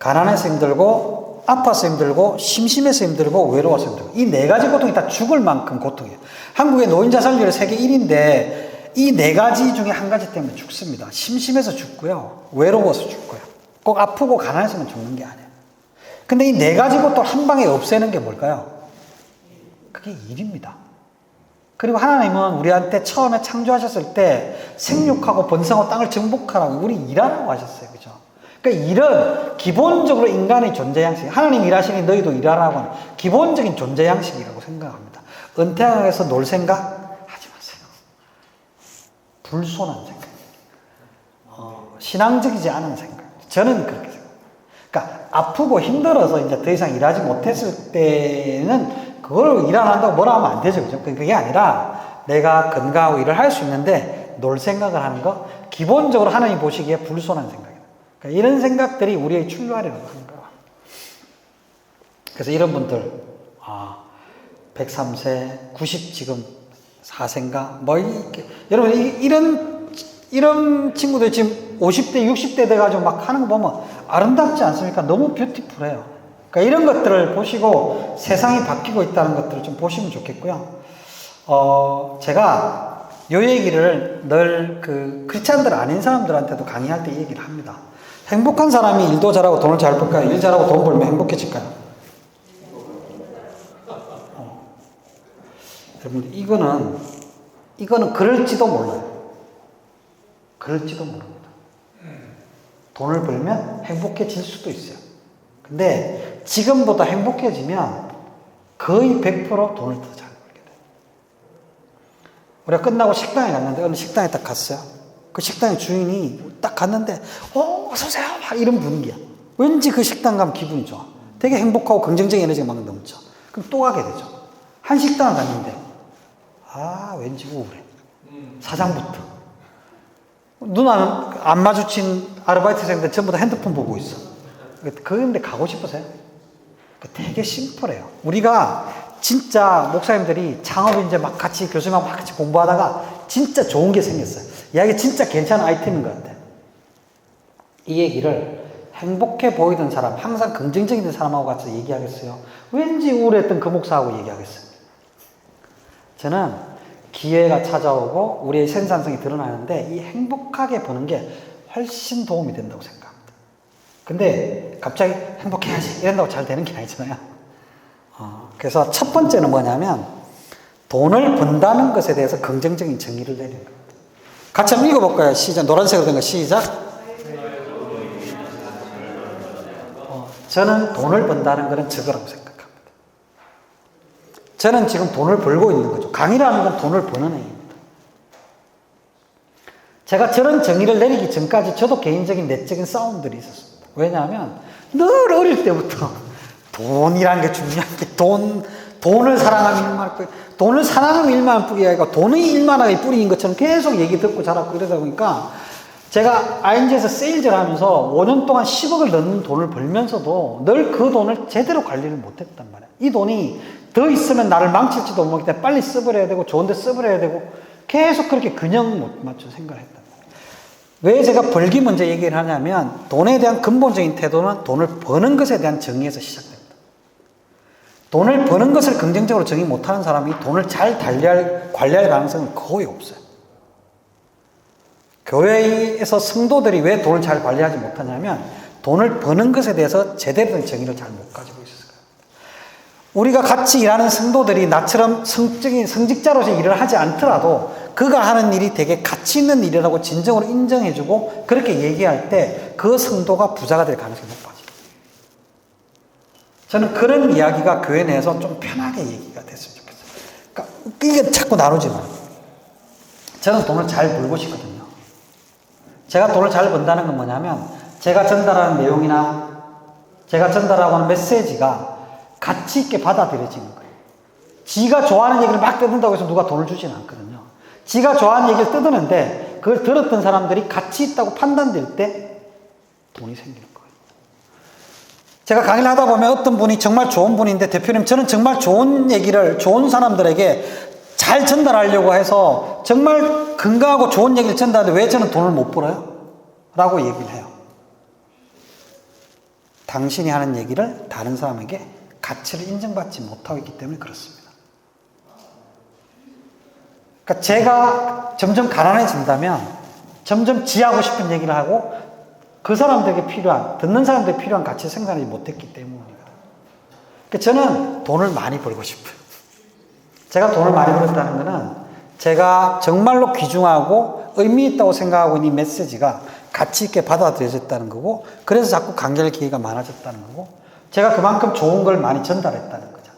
가난해서 힘들고, 아파서 힘들고, 심심해서 힘들고, 외로워서 힘들고. 이 4가지 고통이 다 죽을 만큼 고통이에요. 한국의 노인 자살률이 세계 1위인데 이 4가지 중에 한 가지 때문에 죽습니다. 심심해서 죽고요, 외로워서 죽고요. 꼭 아프고 가난해서만 죽는 게 아니에요. 근데 이 4가지 고통을 한 방에 없애는 게 뭘까요? 그게 일입니다. 그리고 하나님은 우리한테 처음에 창조하셨을 때 생육하고 번성하고 땅을 정복하라고 우리 일하라고 하셨어요. 그죠? 그러니까 일은 기본적으로 인간의 존재 양식, 하나님 일하시니 너희도 일하라고 하는 기본적인 존재 양식이라고 생각합니다. 은퇴하면서 놀 생각 하지 마세요. 불손한 생각. 신앙적이지 않은 생각. 저는 그렇게 생각해요. 그러니까 아프고 힘들어서 이제 더 이상 일하지 못했을 때는 그걸 일 안 한다고 뭐라 하면 안 되죠. 그죠? 그게 아니라 내가 건강하고 일을 할 수 있는데 놀 생각을 하는 거, 기본적으로 하나님 보시기에 불손한 생각이에요. 그러니까 이런 생각들이 우리의 출발이라고 하는 거예요. 그래서 이런 분들, 103세, 90 지금 4세인가? 뭐, 여러분, 이런 친구들 지금 50대, 60대 돼가지고 막 하는 거 보면 아름답지 않습니까? 너무 뷰티풀해요. 그러니까 이런 것들을 보시고 세상이 바뀌고 있다는 것들을 좀 보시면 좋겠고요. 제가 요 얘기를 늘 크리스찬들 아닌 사람들한테도 강의할 때 이 얘기를 합니다. 행복한 사람이 일도 잘하고 돈을 잘 벌까요? 일 잘하고 돈 벌면 행복해질까요? 여러분, 이거는 그럴지도 몰라요. 그럴지도 모릅니다. 돈을 벌면 행복해질 수도 있어요. 근데 지금보다 행복해지면 거의 100% 돈을 더 잘 벌게 돼요. 우리가 끝나고 식당에 갔는데 어느 식당에 딱 갔어요. 그 식당의 주인이 딱 갔는데 어서오세요 막 이런 분위기야. 왠지 그 식당 가면 기분이 좋아. 되게 행복하고 긍정적인 에너지가 막 넘쳐. 그럼 또 가게 되죠. 한 식당을 갔는데 왠지 우울해. 사장부터. 눈 안 마주친 아르바이트생들 전부 다 핸드폰 보고 있어. 그런데 가고 싶으세요? 되게 심플해요. 우리가 진짜 목사님들이 창업 이제 막 같이 교수님하고 막 같이 공부하다가 진짜 좋은 게 생겼어요. 야, 이게 진짜 괜찮은 아이템인 것 같아. 이 얘기를 행복해 보이던 사람, 항상 긍정적인 사람하고 같이 얘기하겠어요? 왠지 우울했던 그 목사하고 얘기하겠어요? 저는 기회가 찾아오고 우리의 생산성이 드러나는데 이 행복하게 보는 게 훨씬 도움이 된다고 생각합니다. 근데 갑자기 행복해야지 이런다고 잘 되는 게 아니잖아요. 그래서 첫 번째는 뭐냐면 돈을 번다는 것에 대해서 긍정적인 정의를 내리는 겁니다. 같이 한번 읽어볼까요? 시작. 노란색으로 된 거 시작. 저는 돈을 번다는 것은 저거라고 생각합니다. 저는 지금 돈을 벌고 있는 거죠. 강의라는 건 돈을 버는 행위입니다. 제가 저런 정의를 내리기 전까지 저도 개인적인 내적인 싸움들이 있었습니다. 왜냐하면 늘 어릴 때부터 돈이라는 게 중요한 게 돈을 사랑하면 일만 뿌리, 돈을 사랑하면 일만 뿌리가 아니라 돈의 일만하게 뿌리인 것처럼 계속 얘기 듣고 자랐고 이러다 보니까 제가 ING에서 세일즈를 하면서 5년 동안 10억을 넘는 돈을 벌면서도 늘 그 돈을 제대로 관리를 못했단 말이에요. 이 돈이 더 있으면 나를 망칠지도 모르기 때문에 빨리 써버려야 되고 좋은 데 써버려야 되고 계속 그렇게 균형 못 맞춰 생각을 했단 말이에요. 왜 제가 벌기 먼저 얘기를 하냐면 돈에 대한 근본적인 태도는 돈을 버는 것에 대한 정의에서 시작됩니다. 돈을 버는 것을 긍정적으로 정의 못하는 사람이 돈을 잘 관리할 가능성은 거의 없어요. 교회에서 성도들이 왜 돈을 잘 관리하지 못하냐면 돈을 버는 것에 대해서 제대로 된 정의를 잘 못 가지고 있어요. 우리가 같이 일하는 성도들이 나처럼 성직자로서 일을 하지 않더라도 그가 하는 일이 되게 가치 있는 일이라고 진정으로 인정해주고 그렇게 얘기할 때 그 성도가 부자가 될 가능성이 높아져요. 저는 그런 이야기가 교회 내에서 좀 편하게 얘기가 됐으면 좋겠어요. 그러니까 이게 자꾸 나누지 마요. 저는 돈을 잘 벌고 싶거든요. 제가 돈을 잘 번다는 건 뭐냐면 제가 전달하는 내용이나 제가 전달하고 하는 메시지가 가치 있게 받아들여지는 거예요. 지가 좋아하는 얘기를 막 뜯는다고 해서 누가 돈을 주지는 않거든요. 지가 좋아하는 얘기를 뜯었는데 그걸 들었던 사람들이 가치 있다고 판단될 때 돈이 생기는 거예요. 제가 강의를 하다 보면 어떤 분이 정말 좋은 분인데 대표님 저는 정말 좋은 얘기를 좋은 사람들에게 잘 전달하려고 해서 정말 건강하고 좋은 얘기를 전달하는데 왜 저는 돈을 못 벌어요? 라고 얘기를 해요. 당신이 하는 얘기를 다른 사람에게 가치를 인정받지 못하고 있기 때문에 그렇습니다. 그러니까 제가 점점 가난해진다면 점점 지하고 싶은 얘기를 하고 그 사람들에게 필요한, 듣는 사람들에게 필요한 가치를 생산하지 못했기 때문이거든요. 그러니까 저는 돈을 많이 벌고 싶어요. 제가 돈을 많이 벌었다는 것은 제가 정말로 귀중하고 의미 있다고 생각하고 있는 이 메시지가 가치 있게 받아들여졌다는 거고 그래서 자꾸 강의할 기회가 많아졌다는 거고 제가 그만큼 좋은 걸 많이 전달했다는 거죠.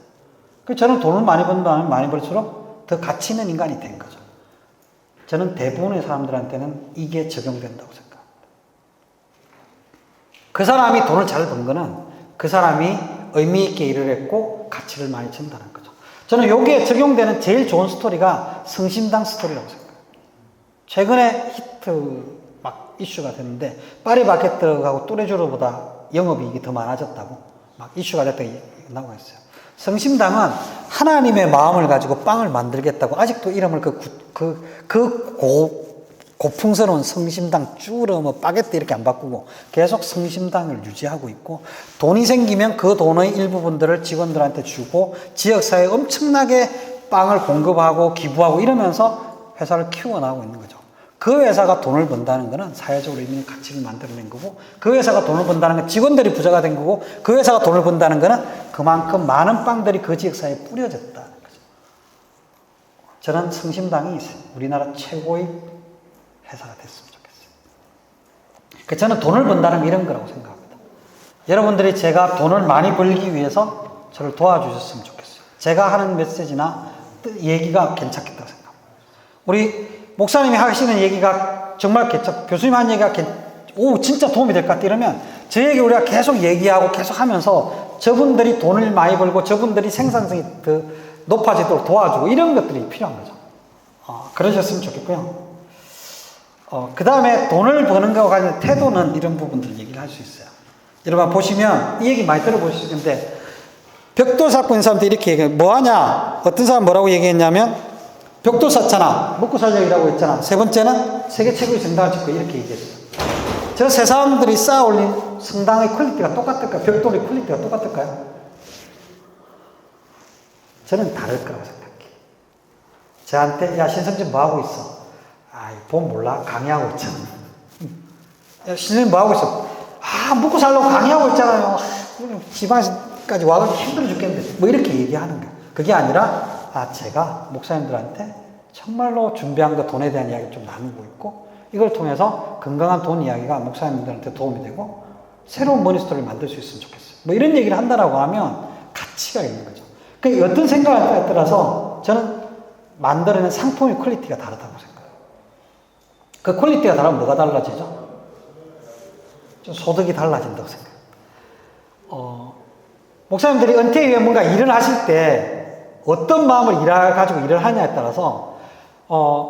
그래서 저는 돈을 많이 번다면 많이 벌수록 더 가치 있는 인간이 된 거죠. 저는 대부분의 사람들한테는 이게 적용된다고 생각합니다. 그 사람이 돈을 잘 번 거는 그 사람이 의미 있게 일을 했고 가치를 많이 준다는 거죠. 저는 여기에 적용되는 제일 좋은 스토리가 성심당 스토리라고 생각합니다. 최근에 히트 막 이슈가 됐는데 파리바게뜨하고 뚜레쥬르보다 영업이익이 더 많아졌다고 막 이슈가 됐다고 나오고 있어요. 성심당은 하나님의 마음을 가지고 빵을 만들겠다고 아직도 이름을 고풍스러운 성심당 쭈르 뭐 바게트 이렇게 안 바꾸고 계속 성심당을 유지하고 있고, 돈이 생기면 그 돈의 일부분들을 직원들한테 주고 지역사회에 엄청나게 빵을 공급하고 기부하고 이러면서 회사를 키워나가고 있는 거죠. 그 회사가 돈을 번다는 거는 사회적으로 있는 가치를 만들어낸 거고, 그 회사가 돈을 번다는 건 직원들이 부자가 된 거고, 그 회사가 돈을 번다는 거는 그만큼 많은 빵들이 그 지역사회에 뿌려졌다는 거죠. 저는 성심당이 우리나라 최고의 회사가 됐으면 좋겠어요. 저는 돈을 번다는 게 이런 거라고 생각합니다. 여러분들이 제가 돈을 많이 벌기 위해서 저를 도와주셨으면 좋겠어요. 제가 하는 메시지나 얘기가 괜찮겠다고 생각합니다. 우리 목사님이 하시는 얘기가 정말 교수님 하는 얘기가 진짜 도움이 될 것 같다 이러면 저에게 우리가 계속 얘기하고 계속 하면서 저분들이 돈을 많이 벌고 저분들이 생산성이 더 높아지도록 도와주고 이런 것들이 필요한 거죠. 그러셨으면 좋겠고요. 그 다음에 돈을 버는 것과 관련된 태도는 이런 부분들을 얘기를 할 수 있어요. 여러분 보시면 이 얘기 많이 들어보실 텐데, 벽돌 쌓고 있는 사람들이 이렇게 얘기해요. 뭐 하냐? 어떤 사람 뭐라고 얘기했냐면, 벽돌 쌓잖아. 먹고 살려고 했잖아. 세 번째는 세계 최고의 성당을 짓고 이렇게 얘기했어요. 저 세 사람들이 쌓아 올린 성당의 퀄리티가 똑같을까요? 벽돌의 퀄리티가 똑같을까요? 저는 다를 거라고 생각해요. 저한테 야 신성진 뭐 하고 있어? 본 몰라? 강의하고 있잖아. 야 신성진 뭐 하고 있어? 먹고 살려고 강의하고 있잖아요. 지방에서까지 와가지고 힘들어 죽겠는데 뭐 이렇게 얘기하는 거예요. 그게 아니라 제가 목사님들한테 정말로 준비한 거 돈에 대한 이야기를 좀 나누고 있고, 이걸 통해서 건강한 돈 이야기가 목사님들한테 도움이 되고 새로운 머니스토리를 만들 수 있으면 좋겠어요. 뭐 이런 얘기를 한다라고 하면 가치가 있는 거죠. 그러니까 어떤 생각에 따라서 저는 만들어낸 상품의 퀄리티가 다르다고 생각해요. 그 퀄리티가 다르면 뭐가 달라지죠? 좀 소득이 달라진다고 생각해요. 목사님들이 은퇴 이후에 뭔가 일을 하실 때 어떤 마음을 가지고 일을 하냐에 따라서,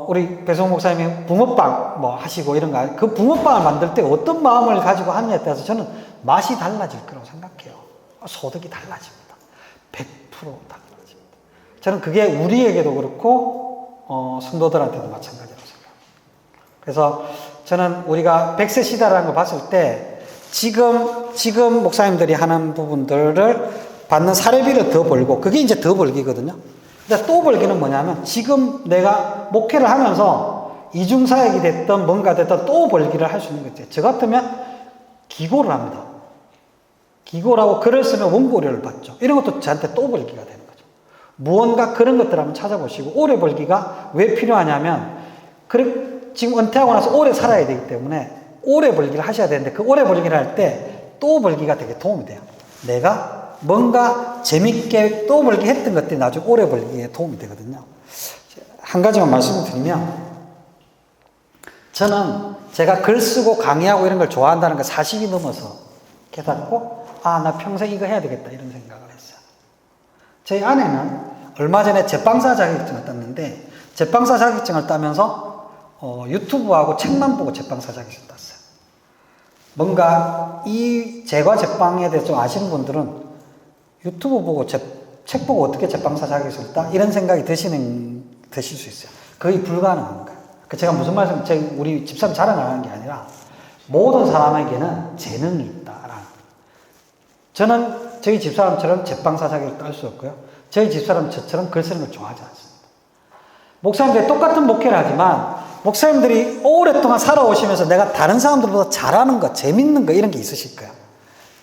우리 배송 목사님이 붕어빵 뭐 하시고 이런 거, 그 붕어빵을 만들 때 어떤 마음을 가지고 하느냐에 따라서 저는 맛이 달라질 거라고 생각해요. 소득이 달라집니다. 100% 달라집니다. 저는 그게 우리에게도 그렇고, 성도들한테도 마찬가지라고 생각합니다. 그래서 저는 우리가 100세 시대라는 걸 봤을 때, 지금 목사님들이 하는 부분들을 받는 사례비를 더 벌고, 그게 이제 더 벌기거든요. 근데 또 벌기는 뭐냐면, 지금 내가 목회를 하면서 이중사역이 됐든 뭔가 됐든 또 벌기를 할 수 있는 거죠. 저 같으면 기고를 합니다. 기고라고 글을 쓰면 원고료를 받죠. 이런 것도 저한테 또 벌기가 되는 거죠. 무언가 그런 것들 한번 찾아보시고, 오래 벌기가 왜 필요하냐면, 지금 은퇴하고 나서 오래 살아야 되기 때문에 오래 벌기를 하셔야 되는데, 그 오래 벌기를 할 때 또 벌기가 되게 도움이 돼요. 내가 뭔가 재밌게 또 벌기 했던 것들이 나중에 오래 벌기에 도움이 되거든요. 한 가지만 말씀을 드리면, 저는 제가 글 쓰고 강의하고 이런 걸 좋아한다는 걸 40이 넘어서 깨닫고, 나 평생 이거 해야 되겠다 이런 생각을 했어요. 저희 아내는 얼마 전에 제빵사 자격증을 땄는데, 제빵사 자격증을 따면서 유튜브하고 책만 보고 제빵사 자격증을 땄어요. 뭔가 이 제과 제빵에 대해서 좀 아시는 분들은 유튜브 보고 책 보고 어떻게 제빵사 자격증을 따? 이런 생각이 드실 수 있어요. 거의 불가능한 거예요. 제가 무슨 말씀, 우리 집사람 자랑을 하는 게 아니라 모든 사람에게는 재능이 있다라는. 저는 저희 집사람처럼 제빵사 자격을 딸 수 없고요. 저희 집사람 저처럼 글 쓰는 걸 좋아하지 않습니다. 목사님들이 똑같은 목회를 하지만 목사님들이 오랫동안 살아오시면서 내가 다른 사람들보다 잘하는 거, 재밌는 거 이런 게 있으실 거예요.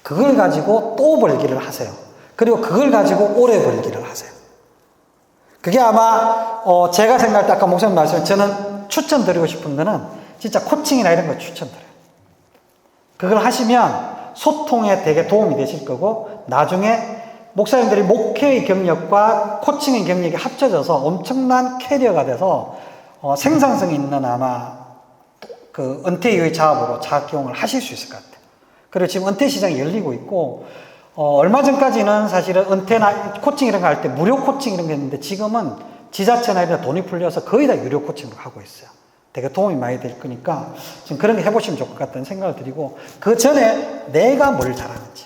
그걸 가지고 또 벌기를 하세요. 그리고 그걸 가지고 오래 벌기를 하세요. 그게 아마 제가 생각할 때 아까 목사님 말씀, 저는 추천드리고 싶은 거는 진짜 코칭이나 이런 거 추천드려요. 그걸 하시면 소통에 되게 도움이 되실 거고, 나중에 목사님들이 목회의 경력과 코칭의 경력이 합쳐져서 엄청난 캐리어가 돼서 생산성 있는 아마 그 은퇴 이후의 작업으로 작용을 하실 수 있을 것 같아요. 그리고 지금 은퇴 시장이 열리고 있고, 얼마 전까지는 사실은 은퇴나 코칭 이런 거 할 때 무료 코칭 이런 게 있는데 지금은 지자체나 이런 데 돈이 풀려서 거의 다 유료 코칭으로 하고 있어요. 되게 도움이 많이 될 거니까 지금 그런 거 해보시면 좋을 것 같다는 생각을 드리고, 그 전에 내가 뭘 잘하는지,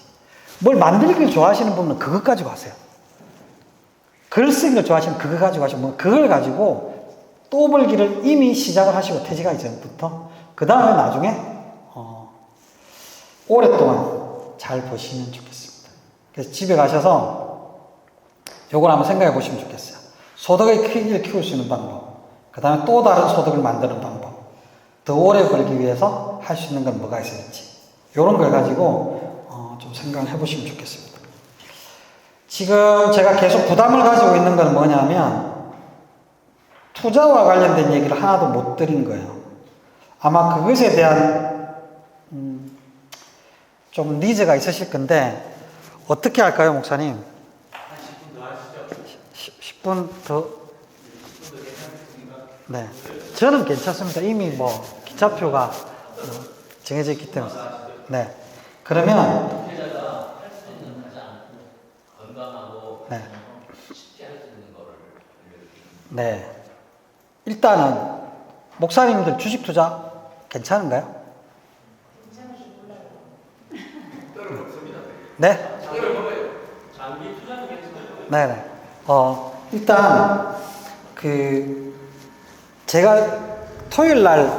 뭘 만들기를 좋아하시는 분은 그것 가지고 하세요. 글 쓰기를 좋아하시면 그거 가지고 하시면 그걸 가지고 또 벌기를 이미 시작을 하시고 퇴직하기 전부터 그 다음에 나중에 오랫동안 잘 보시면 좋겠습니다. 그래서 집에 가셔서 요걸 한번 생각해 보시면 좋겠어요. 소득의 크기를 키울 수 있는 방법, 그 다음에 또 다른 소득을 만드는 방법, 더 오래 벌기 위해서 할 수 있는 건 뭐가 있을지, 이런 걸 가지고 좀 생각을 해보시면 좋겠습니다. 지금 제가 계속 부담을 가지고 있는 건 뭐냐면 투자와 관련된 얘기를 하나도 못 드린 거예요. 아마 그것에 대한 좀 니즈가 있으실 건데 어떻게 할까요, 목사님? 한 10분 더 하시죠. 10분 더? 10분 더 괜찮습니까? 네. 저는 괜찮습니다. 이미 뭐 기차표가 정해져 있기 때문에. 네. 그러면 피해자가 할 수 있는 가장 건강하고 네. 쉽게 할 수 있는 거를 알려드립니다. 네. 일단은 목사님들 주식 투자 괜찮은가요? 네? 장기 투자는 괜찮아요. 네네. 일단, 제가 토요일 날,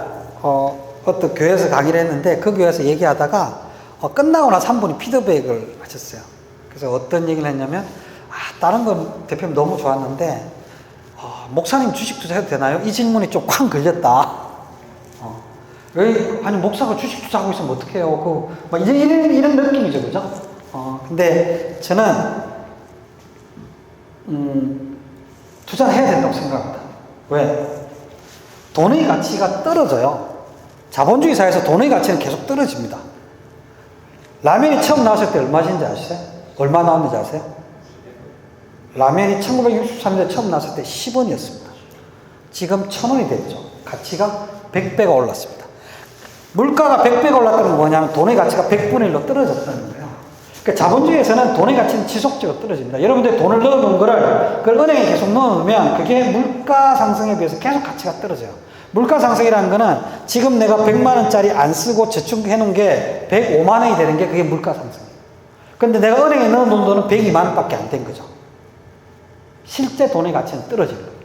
어떤 교회에서 강의를 했는데, 그 교회에서 얘기하다가, 끝나고 나서 한 분이 피드백을 하셨어요. 그래서 어떤 얘기를 했냐면, 다른 건 대표님 너무 좋았는데, 목사님 주식 투자해도 되나요? 이 질문이 좀 쾅 걸렸다. 아니, 목사가 주식 투자하고 있으면 어떡해요? 이런 느낌이죠, 그죠? 근데 저는, 투자를 해야 된다고 생각합니다. 왜? 돈의 가치가 떨어져요. 자본주의 사회에서 돈의 가치는 계속 떨어집니다. 라면이 처음 나왔을 때 얼마인지 아세요? 얼마 나왔는지 아세요? 라면이 1963년에 처음 나왔을 때 10원이었습니다. 지금 1000원이 됐죠. 가치가 100배가 올랐습니다. 물가가 100배가 올랐다는 건 뭐냐면 돈의 가치가 100분의 1로 떨어졌다는 거예요. 그러니까 자본주의에서는 돈의 가치는 지속적으로 떨어집니다. 여러분들이 돈을 넣어놓은 거를 그걸 은행에 계속 넣어놓으면 그게 물가 상승에 비해서 계속 가치가 떨어져요. 물가 상승이라는 거는 지금 내가 100만 원짜리 안 쓰고 저축해 놓은 게 105만 원이 되는 게 그게 물가 상승이에요. 그런데 내가 은행에 넣어놓은 돈은 102만 원밖에 안 된 거죠. 실제 돈의 가치는 떨어지는 거예요.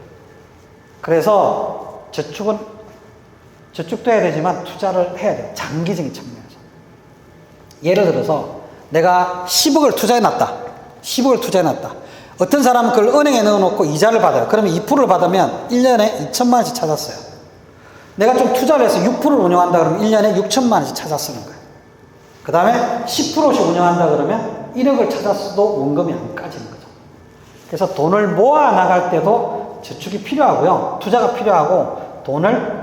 그래서 저축도 해야 되지만 투자를 해야 돼요. 장기적인 측면에서. 예를 들어서 내가 10억을 투자해놨다. 10억을 투자해놨다. 어떤 사람은 그걸 은행에 넣어놓고 이자를 받아요. 그러면 2%를 받으면 1년에 2천만 원씩 찾았어요. 내가 좀 투자를 해서 6%를 운영한다 그러면 1년에 6천만 원씩 찾아 쓰는 거예요. 그 다음에 10%씩 운영한다 그러면 1억을 찾았어도 원금이 안 까지는 거죠. 그래서 돈을 모아 나갈 때도 저축이 필요하고요. 투자가 필요하고 돈을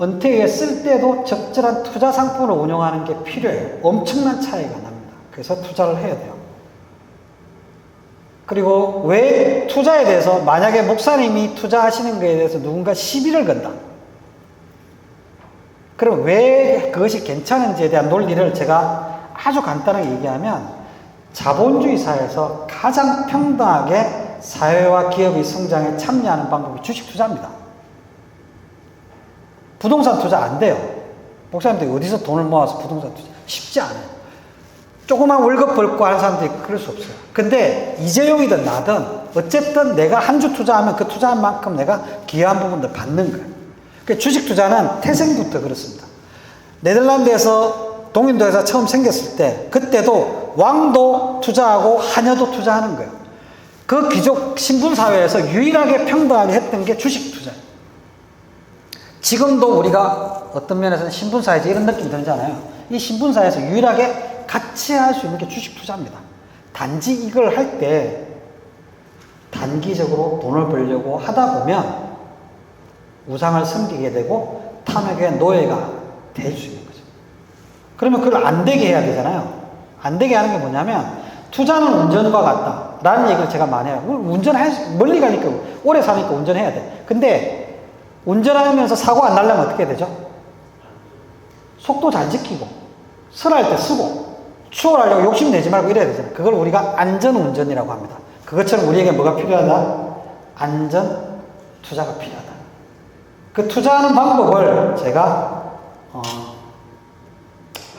은퇴 후에 쓸 때도 적절한 투자 상품을 운용하는 게 필요해요. 엄청난 차이가 납니다. 그래서 투자를 해야 돼요. 그리고 왜 투자에 대해서 만약에 목사님이 투자하시는 거에 대해서 누군가 시비를 건다. 그럼 왜 그것이 괜찮은지에 대한 논리를 제가 아주 간단하게 얘기하면 자본주의 사회에서 가장 평등하게 사회와 기업의 성장에 참여하는 방법이 주식 투자입니다. 부동산 투자 안 돼요. 목사님들이 어디서 돈을 모아서 부동산 투자 쉽지 않아요. 조그만 월급 벌고 하는 사람들이 그럴 수 없어요. 근데 이재용이든 나든 어쨌든 내가 한 주 투자하면 그 투자한 만큼 내가 기여한 부분도 받는 거예요. 그러니까 주식 투자는 태생부터 그렇습니다. 네덜란드에서 동인도회사 처음 생겼을 때 그때도 왕도 투자하고 하녀도 투자하는 거예요. 그 귀족 신분사회에서 유일하게 평등하게 했던 게 주식 투자예요. 지금도 우리가 어떤 면에서는 신분사회에서 이런 느낌 들잖아요. 이 신분사회에서 유일하게 같이 할 수 있는 게 주식 투자입니다. 단지 이걸 할 때 단기적으로 돈을 벌려고 하다 보면 우상을 섬기게 되고 탐욕의 노예가 될 수 있는 거죠. 그러면 그걸 안 되게 해야 되잖아요. 안 되게 하는 게 뭐냐면 투자는 운전과 같다. 라는 얘기를 제가 많이 해요. 멀리 가니까, 오래 사니까 운전해야 돼. 근데 운전하면서 사고 안 나려면 어떻게 되죠? 속도 잘 지키고, 설할 때 쓰고, 추월하려고 욕심내지 말고 이래야 되잖아요. 그걸 우리가 안전운전이라고 합니다. 그것처럼 우리에게 뭐가 필요하다? 안전 투자가 필요하다. 그 투자하는 방법을 제가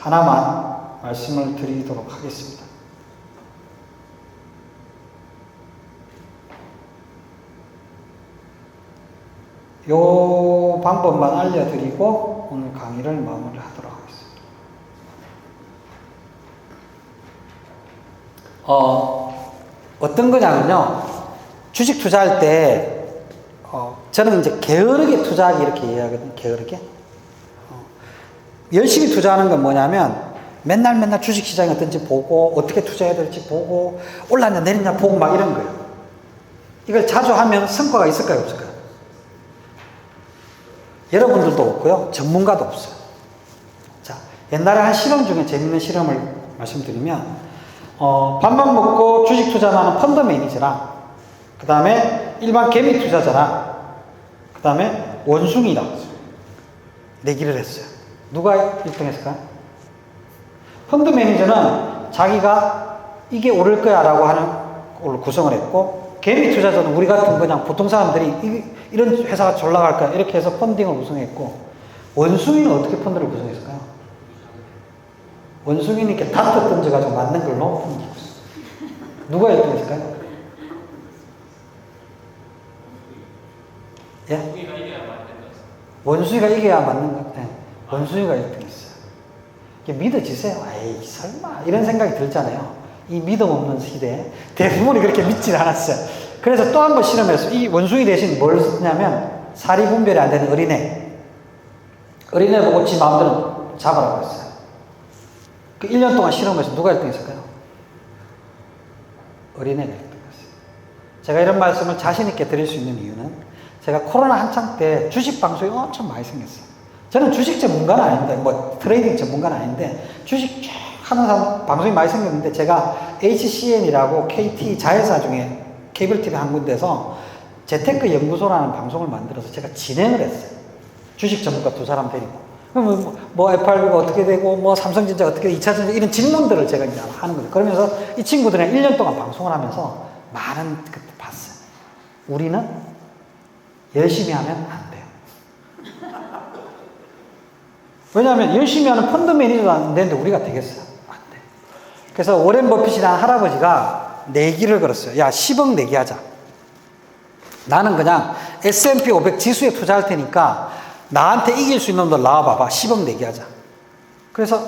하나만 말씀을 드리도록 하겠습니다. 요 방법만 알려드리고 오늘 강의를 마무리하도록 하겠습니다. 어떤 거냐면요. 주식 투자할 때 저는 이제 게으르게 투자하기 이렇게 이해하거든요. 게으르게. 열심히 투자하는 건 뭐냐면 맨날 주식 시장이 어떤지 보고 어떻게 투자해야 될지 보고 올랐냐 내렸냐 보고 막 이런 거예요. 이걸 자주 하면 성과가 있을까요? 없을까요? 여러분들도 없고요. 전문가도 없어요. 자, 옛날에 한 실험 중에 재밌는 실험을 말씀드리면 밥만 먹고 주식 투자하는 펀드 매니저랑 그 다음에 일반 개미 투자자랑 그 다음에 원숭이 나왔어요. 내기를 했어요. 누가 1등 했을까요? 펀드 매니저는 자기가 이게 오를 거야 라고 하는 걸로 구성을 했고, 개미 투자자는 우리 같은 그냥 보통 사람들이 이런 회사가 잘 나갈 거야 이렇게 해서 펀딩을 구성했고, 원숭이는 어떻게 펀드를 구성했을까요? 원숭이는 이렇게 다트 던져가지고 맞는 걸로 펀드 구성. 누가 1등 했을까요? 예? 원숭이가 이겨야 맞는 거죠. 원숭이가 이겨야 맞는 것 같아요. 원숭이가 1등 했어요. 이게 믿어지세요? 에이, 설마. 이런 생각이 들잖아요. 이 믿음 없는 시대에 대부분이 그렇게 믿질 않았어요. 그래서 또 한 번 실험했어요. 이 원숭이 대신 뭘 썼냐면 사리 분별이 안 되는 어린애. 어린애 보고 지 마음대로 잡아라고 했어요. 그 1년 동안 실험해서 누가 1등 했을까요? 어린애가 1등 했어요. 제가 이런 말씀을 자신있게 드릴 수 있는 이유는 제가 코로나 한창 때 주식 방송이 엄청 많이 생겼어요. 저는 주식 전문가는 아닌데, 뭐 트레이딩 전문가는 아닌데, 주식 쫙 하는 사람, 방송이 많이 생겼는데, 제가 HCN이라고 KT 자회사 중에 케이블 TV 한 군데서 재테크 연구소라는 방송을 만들어서 제가 진행을 했어요. 주식 전문가 2사람 데리고. 뭐 FRB가 어떻게 되고, 뭐 삼성전자 어떻게 되고, 2차전자 이런 질문들을 제가 이제 하는 거예요. 그러면서 이 친구들이랑 1년 동안 방송을 하면서 많은 것들 봤어요. 우리는 열심히 하면 안 돼요. 왜냐하면 열심히 하는 펀드 매니저도 안 되는데 우리가 되겠어요? 안 돼. 그래서 워렌 버핏이라는 할아버지가 내기를 걸었어요. 야, 10억 내기하자. 나는 그냥 S&P 500 지수에 투자할 테니까 나한테 이길 수 있는 놈들 나와봐봐. 10억 내기하자. 그래서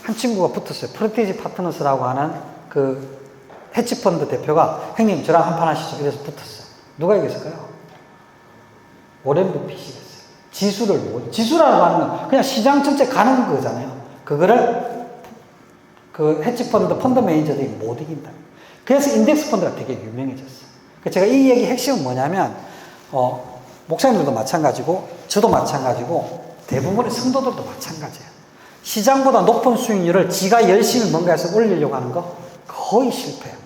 한 친구가 붙었어요. 프로티지 파트너스라고 하는 그 헤지펀드 대표가 형님 저랑 한판 하시죠. 그래서 붙었어요. 누가 이겼을까요? 워렌 버핏이 이겼어요. 지수라고 하는 건 그냥 시장 전체 가는 거잖아요. 그거를 그 헤지펀드 펀드 매니저들이 못 이긴다. 그래서 인덱스 펀드가 되게 유명해졌어요. 제가 이 얘기 핵심은 뭐냐면 목사님들도 마찬가지고 저도 마찬가지고 대부분의 성도들도 마찬가지예요. 시장보다 높은 수익률을 지가 열심히 뭔가 해서 올리려고 하는 거 거의 실패해요.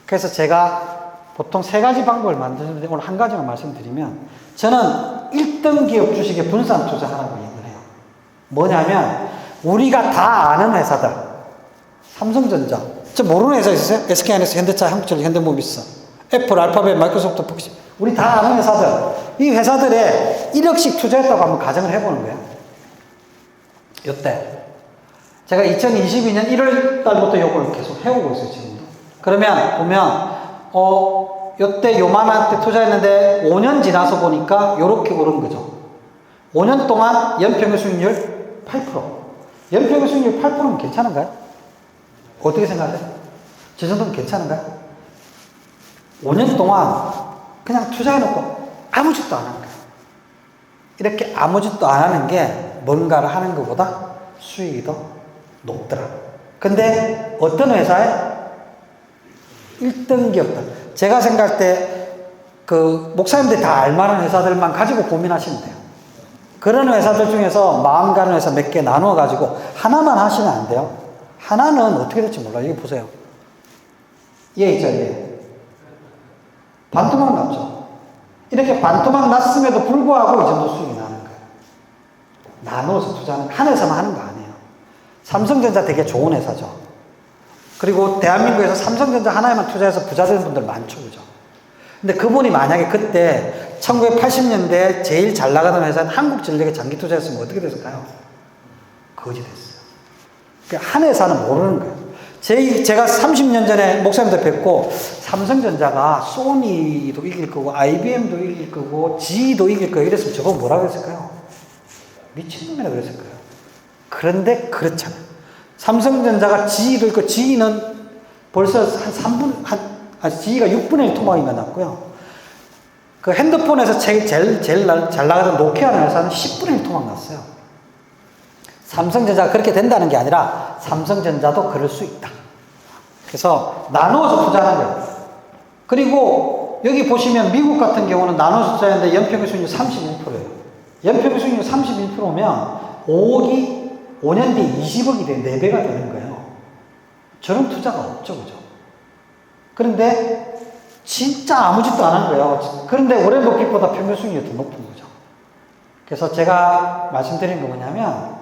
그래서 제가 보통 3가지 방법을 만드는데 오늘 한 가지만 말씀드리면, 저는 1등 기업 주식에 분산 투자하라고 얘기를 해요. 뭐냐면 우리가 다 아는 회사들, 삼성전자, 저 모르는 회사 있으세요? SK하이닉스, 현대차, 한국전력, 현대모비스, 애플, 알파벳, 마이크로소프트, 폭시, 우리 다 아는 회사들, 이 회사들에 1억씩 투자했다고 한번 가정을 해보는 거예요. 이때 제가 2022년 1월 달부터 이걸 계속 해오고 있어요. 지금도. 그러면 보면 요때 요만한 때 투자했는데 5년 지나서 보니까 요렇게 오른 거죠. 5년 동안 연평균 수익률 8%. 연평균 수익률 8%면 괜찮은가요? 어떻게 생각하세요? 저 정도면 괜찮은가요? 5년 동안 그냥 투자해놓고 아무 짓도 안 하는 거예요. 이렇게 아무 짓도 안 하는 게 뭔가를 하는 것보다 수익이 더 높더라. 근데 어떤 회사에 1등 기업들. 제가 생각할 때 그 목사님들이 다 알만한 회사들만 가지고 고민하시면 돼요. 그런 회사들 중에서 마음 가는 회사 몇 개 나누어 가지고 하나만 하시면 안 돼요. 하나는 어떻게 될지 몰라요. 이거 보세요. 얘 있죠, 얘. 반토막 났죠. 이렇게 반토막 났음에도 불구하고 이 정도 수익이 나는 거예요. 나눠서 투자는 한 회사만 하는 거 아니에요. 삼성전자 되게 좋은 회사죠. 그리고 대한민국에서 삼성전자 하나에만 투자해서 부자 되는 분들 많죠, 그죠? 근데 그분이 만약에 그때 1980년대에 제일 잘 나가던 회사는 한국전력에 장기 투자했으면 어떻게 됐을까요? 거지 됐어요. 그러니까 한 회사는 모르는 거예요. 제가 30년 전에 목사님들 뵙고 삼성전자가 소니도 이길 거고 IBM도 이길 거고 GE도 이길 거예요. 이랬으면 저거 뭐라고 했을까요? 미친놈이라 그랬을 거예요. 그런데 그렇잖아요. 삼성전자가 GE도 있고 GE는 벌써 GE가 6분의 1 토막인가 났고요. 그 핸드폰에서 제일 잘 나가던 노키아라는 회사는 10분의 1 토막 났어요. 삼성전자가 그렇게 된다는 게 아니라 삼성전자도 그럴 수 있다. 그래서 나누어서 투자하는 거예요. 그리고 여기 보시면 미국 같은 경우는 나눠서 투자하는데 연평균 수익률 31%예요. 연평균 수익률 31%면 5억이 5년 뒤에 20억이 돼 4배가 되는 거예요. 저런 투자가 없죠, 그죠? 그런데 진짜 아무 짓도 안 한 거예요. 그런데 오렌 버핏보다 평균 수익률이 더 높은 거죠. 그래서 제가 말씀드린 거 뭐냐면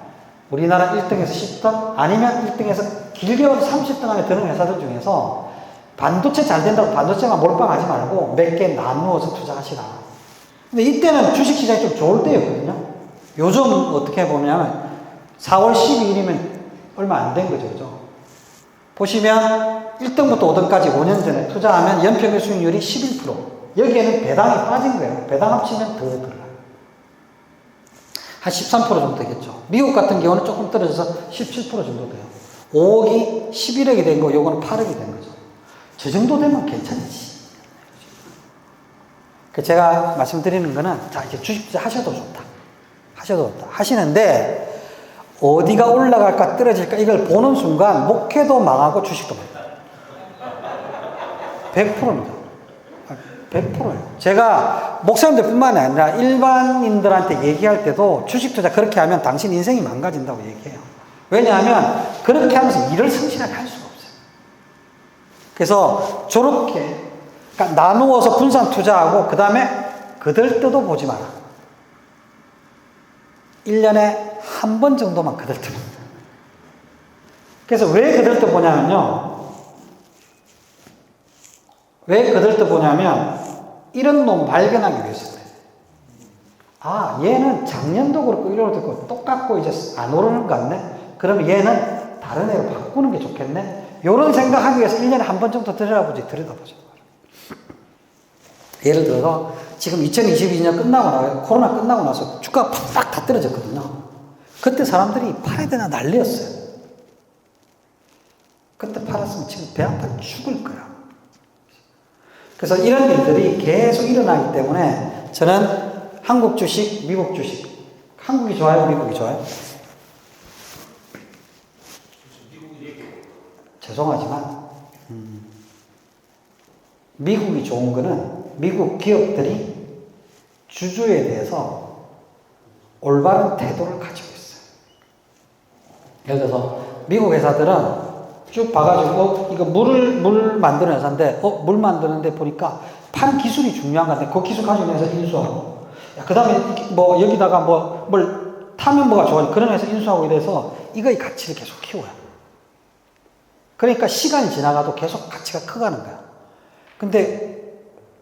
우리나라 1등에서 10등 아니면 1등에서 길게 30등 안에 드는 회사들 중에서 반도체 잘 된다고 반도체만 몰빵하지 말고 몇 개 나누어서 투자하시라. 근데 이때는 주식시장이 좀 좋을 때였거든요. 요즘 어떻게 보면 4월 12일이면 얼마 안 된 거죠, 그죠? 보시면 1등부터 5등까지 5년 전에 투자하면 연평균 수익률이 11%. 여기에는 배당이 빠진 거예요. 배당 합치면 더 들어가요. 한 13% 정도 되겠죠. 미국 같은 경우는 조금 떨어져서 17% 정도 돼요. 5억이 11억이 된 거, 요거는 8억이 된 거죠. 저 정도 되면 괜찮지. 제가 말씀드리는 거는, 자, 이제 주식 투자 하셔도 좋다. 하셔도 좋다. 하시는데, 어디가 올라갈까 떨어질까 이걸 보는 순간, 목회도 망하고 주식도 망해요. 100%입니다. 100%예요. 제가 목사님들 뿐만이 아니라 일반인들한테 얘기할 때도 주식 투자 그렇게 하면 당신 인생이 망가진다고 얘기해요. 왜냐하면 그렇게 하면서 일을 성실하게 할 수가 없어요. 그래서 저렇게 그러니까 나누어서 분산 투자하고 그 다음에 그들떠도 보지 마라. 1년에 한 번 정도만 그들떠 봅니다. 그래서 왜 그들떠 보냐면요. 왜 그들떠 보냐면 이런 놈 발견하기 위해서요. 아, 얘는 작년도 그렇고 1월도 그렇고 똑같고 이제 안 오르는 것 같네. 그럼 얘는 다른 애로 바꾸는 게 좋겠네. 이런 생각하기 위해서 1년에 한 번 정도 들여다보죠. 예를 들어서 지금 2022년 끝나고 나서 코로나 끝나고 나서 주가가 팍팍 다 떨어졌거든요. 그때 사람들이 팔아야 되나 난리였어요. 그때 팔았으면 지금 배 아파 죽을 거야. 그래서 이런 일들이 계속 일어나기 때문에 저는 한국 주식, 미국 주식. 한국이 좋아요? 미국이 좋아요? 죄송하지만 미국이 좋은 거는 미국 기업들이 주주에 대해서 올바른 태도를 가지고 있어요. 예를 들어서 미국 회사들은 쭉 봐가지고 이거 물 만드는 회사인데 물 만드는데 보니까 판 기술이 중요한 건데 그 기술 가지고 있는 회사 인수하고 그 다음에 뭐 여기다가 뭘 타면 뭐가 좋아요. 그런 회사 인수하고 이래서 이거의 가치를 계속 키워요. 그러니까 시간이 지나가도 계속 가치가 커가는 거야. 근데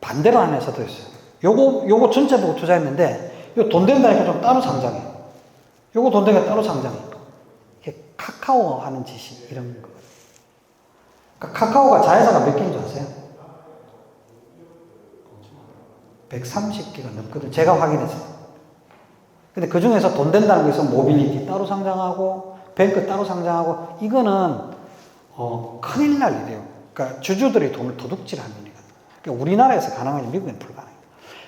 반대로 하는 회사도 있어요. 요거 전체 보고 투자했는데 요 돈 된다니까 좀 따로 상장해. 요거 돈 되니까 따로 상장해. 이게 카카오 하는 짓이 이런 거. 그러니까 카카오가 자회사가 몇 개인 줄 아세요? 130개가 넘거든. 제가 확인했어요. 근데 그 중에서 돈 된다는 거 있으면 모빌리티 따로 상장하고 뱅크 따로 상장하고 이거는 큰일 날 일이에요. 그러니까 주주들이 돈을 도둑질하는 일이거든요. 그러니까 우리나라에서 가능하지 미국에는 불가능해요.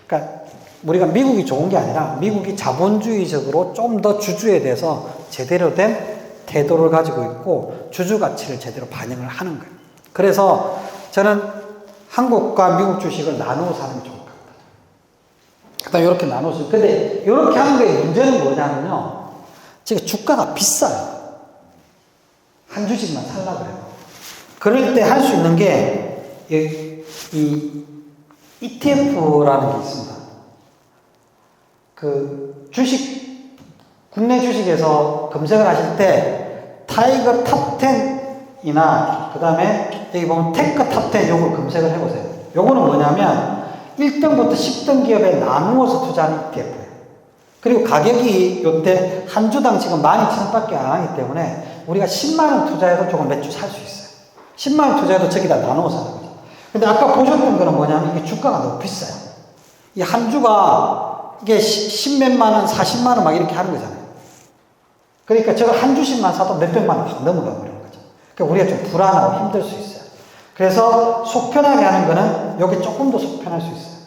그러니까 우리가 미국이 좋은 게 아니라 미국이 자본주의적으로 좀 더 주주에 대해서 제대로 된 태도를 가지고 있고 주주 가치를 제대로 반영을 하는 거예요. 그래서 저는 한국과 미국 주식을 나누어서 하는 게 좋을 것 같아요. 그다음 이렇게 나눠서. 근데 이렇게 하는 거에 문제는 뭐냐면요. 지금 주가가 비싸요. 한 주식만 살려고 그래요. 그럴 때 할 수 있는 게 이 ETF라는 게 있습니다. 그 주식, 국내 주식에서 검색을 하실 때 타이거 탑10이나 그 다음에 여기 보면 테크 탑10 요걸 검색을 해보세요. 요거는 뭐냐면 1등부터 10등 기업에 나누어서 투자하는 ETF예요. 그리고 가격이 요때 한 주당 지금 12,000원밖에 안 하기 때문에 우리가 10만원 투자해도 조금 몇 주 살 수 있어요. 10만원 투자해도 저기다 나누어서 하는 거죠. 근데 아까 보셨던 거는 뭐냐면 이게 주가가 너무 비싸요. 이 한 주가 이게 10몇만 원, 40만 원 막 이렇게 하는 거잖아요. 그러니까 저거 한 주씩만 사도 몇백만 원 확 넘어가 버리는 거죠. 그러니까 우리가 좀 불안하고 힘들 수 있어요. 그래서 속 편하게 하는 거는 여기 조금 더 속 편할 수 있어요.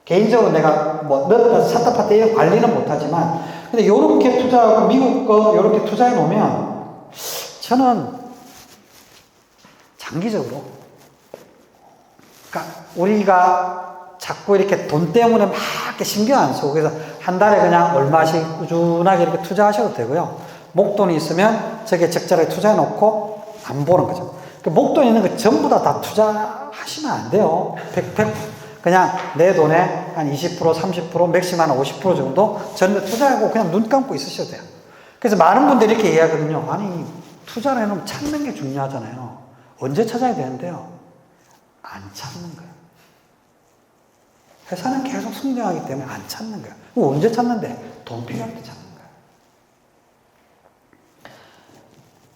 개인적으로 내가 뭐 넣었다 샀다 팔다 이런 관리는 못하지만 근데 요렇게 투자하고 미국 거 요렇게 투자해 놓으면 저는 장기적으로 그러니까 우리가 자꾸 이렇게 돈 때문에 막 이렇게 신경 안 쓰고 그래서 한 달에 그냥 얼마씩 꾸준하게 이렇게 투자하셔도 되고요. 목돈이 있으면 저게 적절하게 투자해 놓고 안 보는 거죠. 그 목돈 있는 거 전부 다 투자하시면 안 돼요. 100, 그냥 내 돈에 한 20%, 30%, 맥시멈 한 50% 정도 전부 투자하고 그냥 눈 감고 있으셔도 돼요. 그래서 많은 분들이 이렇게 이야기하거든요. 아니, 투자를 해놓으면 찾는 게 중요하잖아요. 언제 찾아야 되는데요? 안 찾는 거예요. 회사는 계속 성장하기 때문에 안 찾는 거예요. 그럼 언제 찾는데? 돈 필요할 때 찾는 거예요.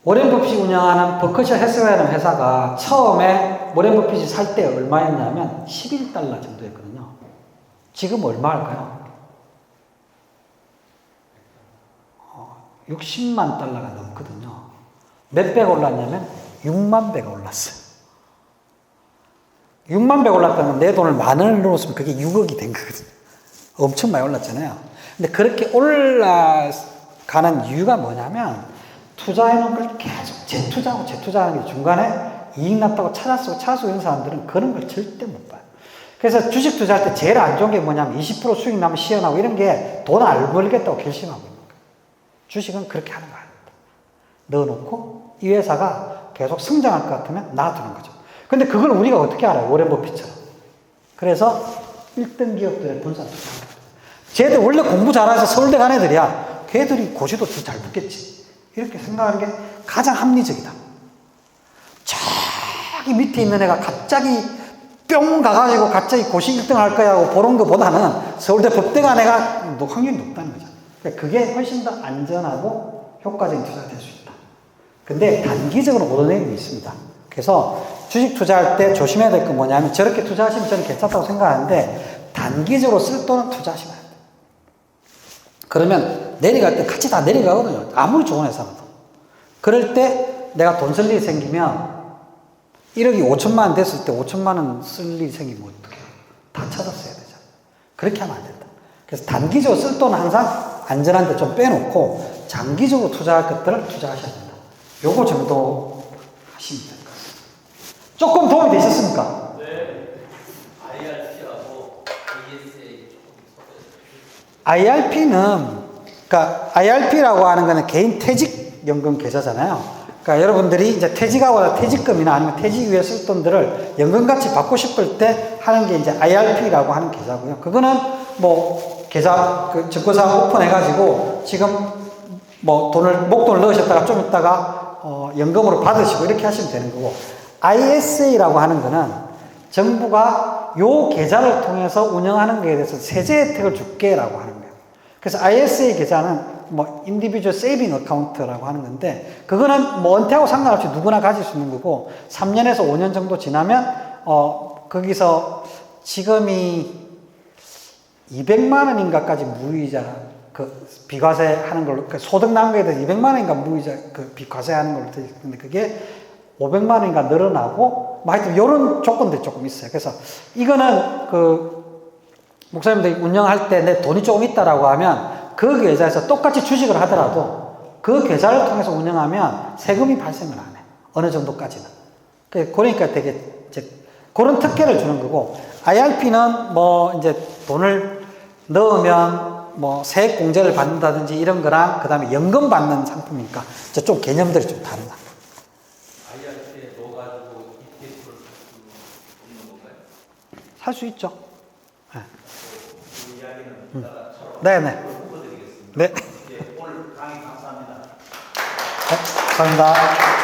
워렌 버핏이 운영하는 버크셔 해스웨어라는 회사가 처음에 워렌 버핏이 살 때 얼마였냐면 11달러 정도였거든요. 지금 얼마 할까요? 60만 달러가 넘거든요. 몇 배가 올랐냐면 6만 배가 올랐어요. 6만 배 올랐다면 내 돈을 10,000원을 넣었으면 그게 6억이 된 거거든요. 엄청 많이 올랐잖아요. 근데 그렇게 올라가는 이유가 뭐냐면 투자해놓은 걸 계속 재투자하는 게 중간에 이익 났다고 찾아쓰고 이런 사람들은 그런 걸 절대 못 봐요. 그래서 주식 투자할 때 제일 안 좋은 게 뭐냐면 20% 수익 나면 시연하고 이런 게 돈 안 벌겠다고 결심하고 있는 거예요. 주식은 그렇게 하는 거 아닙니다. 넣어놓고 이 회사가 계속 성장할 것 같으면 놔두는 거죠. 근데 그걸 우리가 어떻게 알아요? 워렌 버핏처럼. 그래서 1등 기업들의 분산 투자합니다. 쟤들 원래 공부 잘해서 서울대 간 애들이야. 걔들이 고시도 더 잘 붙겠지. 이렇게 생각하는 게 가장 합리적이다. 저기 밑에 있는 애가 갑자기 뿅 가가지고 갑자기 고시 1등 할 거야 하고 보는 것보다는 서울대 법대 간 애가 확률이 높다는 거죠. 그러니까 그게 훨씬 더 안전하고 효과적인 투자가 될 수 있다. 근데 단기적으로 얻어내는 게 있습니다. 그래서 주식 투자할 때 조심해야 될 건 뭐냐면 저렇게 투자하시면 저는 괜찮다고 생각하는데 단기적으로 쓸 돈은 투자하시면 안 돼요. 그러면 내려갈 때 같이 다 내려가거든요. 아무리 좋은 회사라도. 그럴 때 내가 돈 쓸 일이 생기면 1억이 5천만 원 됐을 때 5천만 원 쓸 일이 생기면 어떡해요? 다 찾았어야 되잖아요. 그렇게 하면 안 된다. 그래서 단기적으로 쓸 돈은 항상 안전한 데 좀 빼놓고 장기적으로 투자할 것들을 투자하셔야 된다. 요거 정도 하시면 됩니다. 조금 도움이 되셨습니까? 네. IRC하고 ASA 조금 IRP는, 그러니까 IRP라고 하는 거는 개인 퇴직연금 계좌잖아요. 그러니까 여러분들이 이제 퇴직하거나 퇴직금이나 아니면 퇴직 이후에 쓸 돈들을 연금같이 받고 싶을 때 하는 게 이제 IRP라고 하는 계좌고요. 그거는 뭐 계좌, 그 증권사 오픈해가지고 지금 뭐 목돈을 넣으셨다가 좀 있다가 연금으로 받으시고 이렇게 하시면 되는 거고, ISA라고 하는 거는 정부가 요 계좌를 통해서 운영하는 거에 대해서 세제 혜택을 줄게라고 하는 거예요. 그래서 ISA 계좌는 뭐 인디비주얼 세이빙 어카운트라고 하는 건데 그거는 뭐 은퇴하고 상관없이 누구나 가질 수 있는 거고 3년에서 5년 정도 지나면 거기서 지금이 200만 원인가까지 무이자 그 비과세 하는 걸로 그 소득 난 거에 대해서 200만 원인가 무이자 그 비과세 하는 걸로 되어 있는데 그게 500만 원인가 늘어나고, 뭐 하여튼 이런 조건들이 조금 있어요. 그래서 이거는 그 목사님들이 운영할 때 내 돈이 조금 있다라고 하면 그 계좌에서 똑같이 주식을 하더라도 그 계좌를 통해서 운영하면 세금이 발생을 안 해. 어느 정도까지는. 그러니까 되게 이제 그런 특혜를 주는 거고, IRP는 뭐 이제 돈을 넣으면 뭐 세액 공제를 받는다든지 이런 거랑 그 다음에 연금 받는 상품이니까 이제 좀 개념들이 좀 다르다. IRC에 넣어가지고 ETF를 할 수 있죠. 그 이야기는 이따가 차로 네네. 묶어드리겠습니다. 네. 예, 오늘 강의 감사합니다. 네, 감사합니다.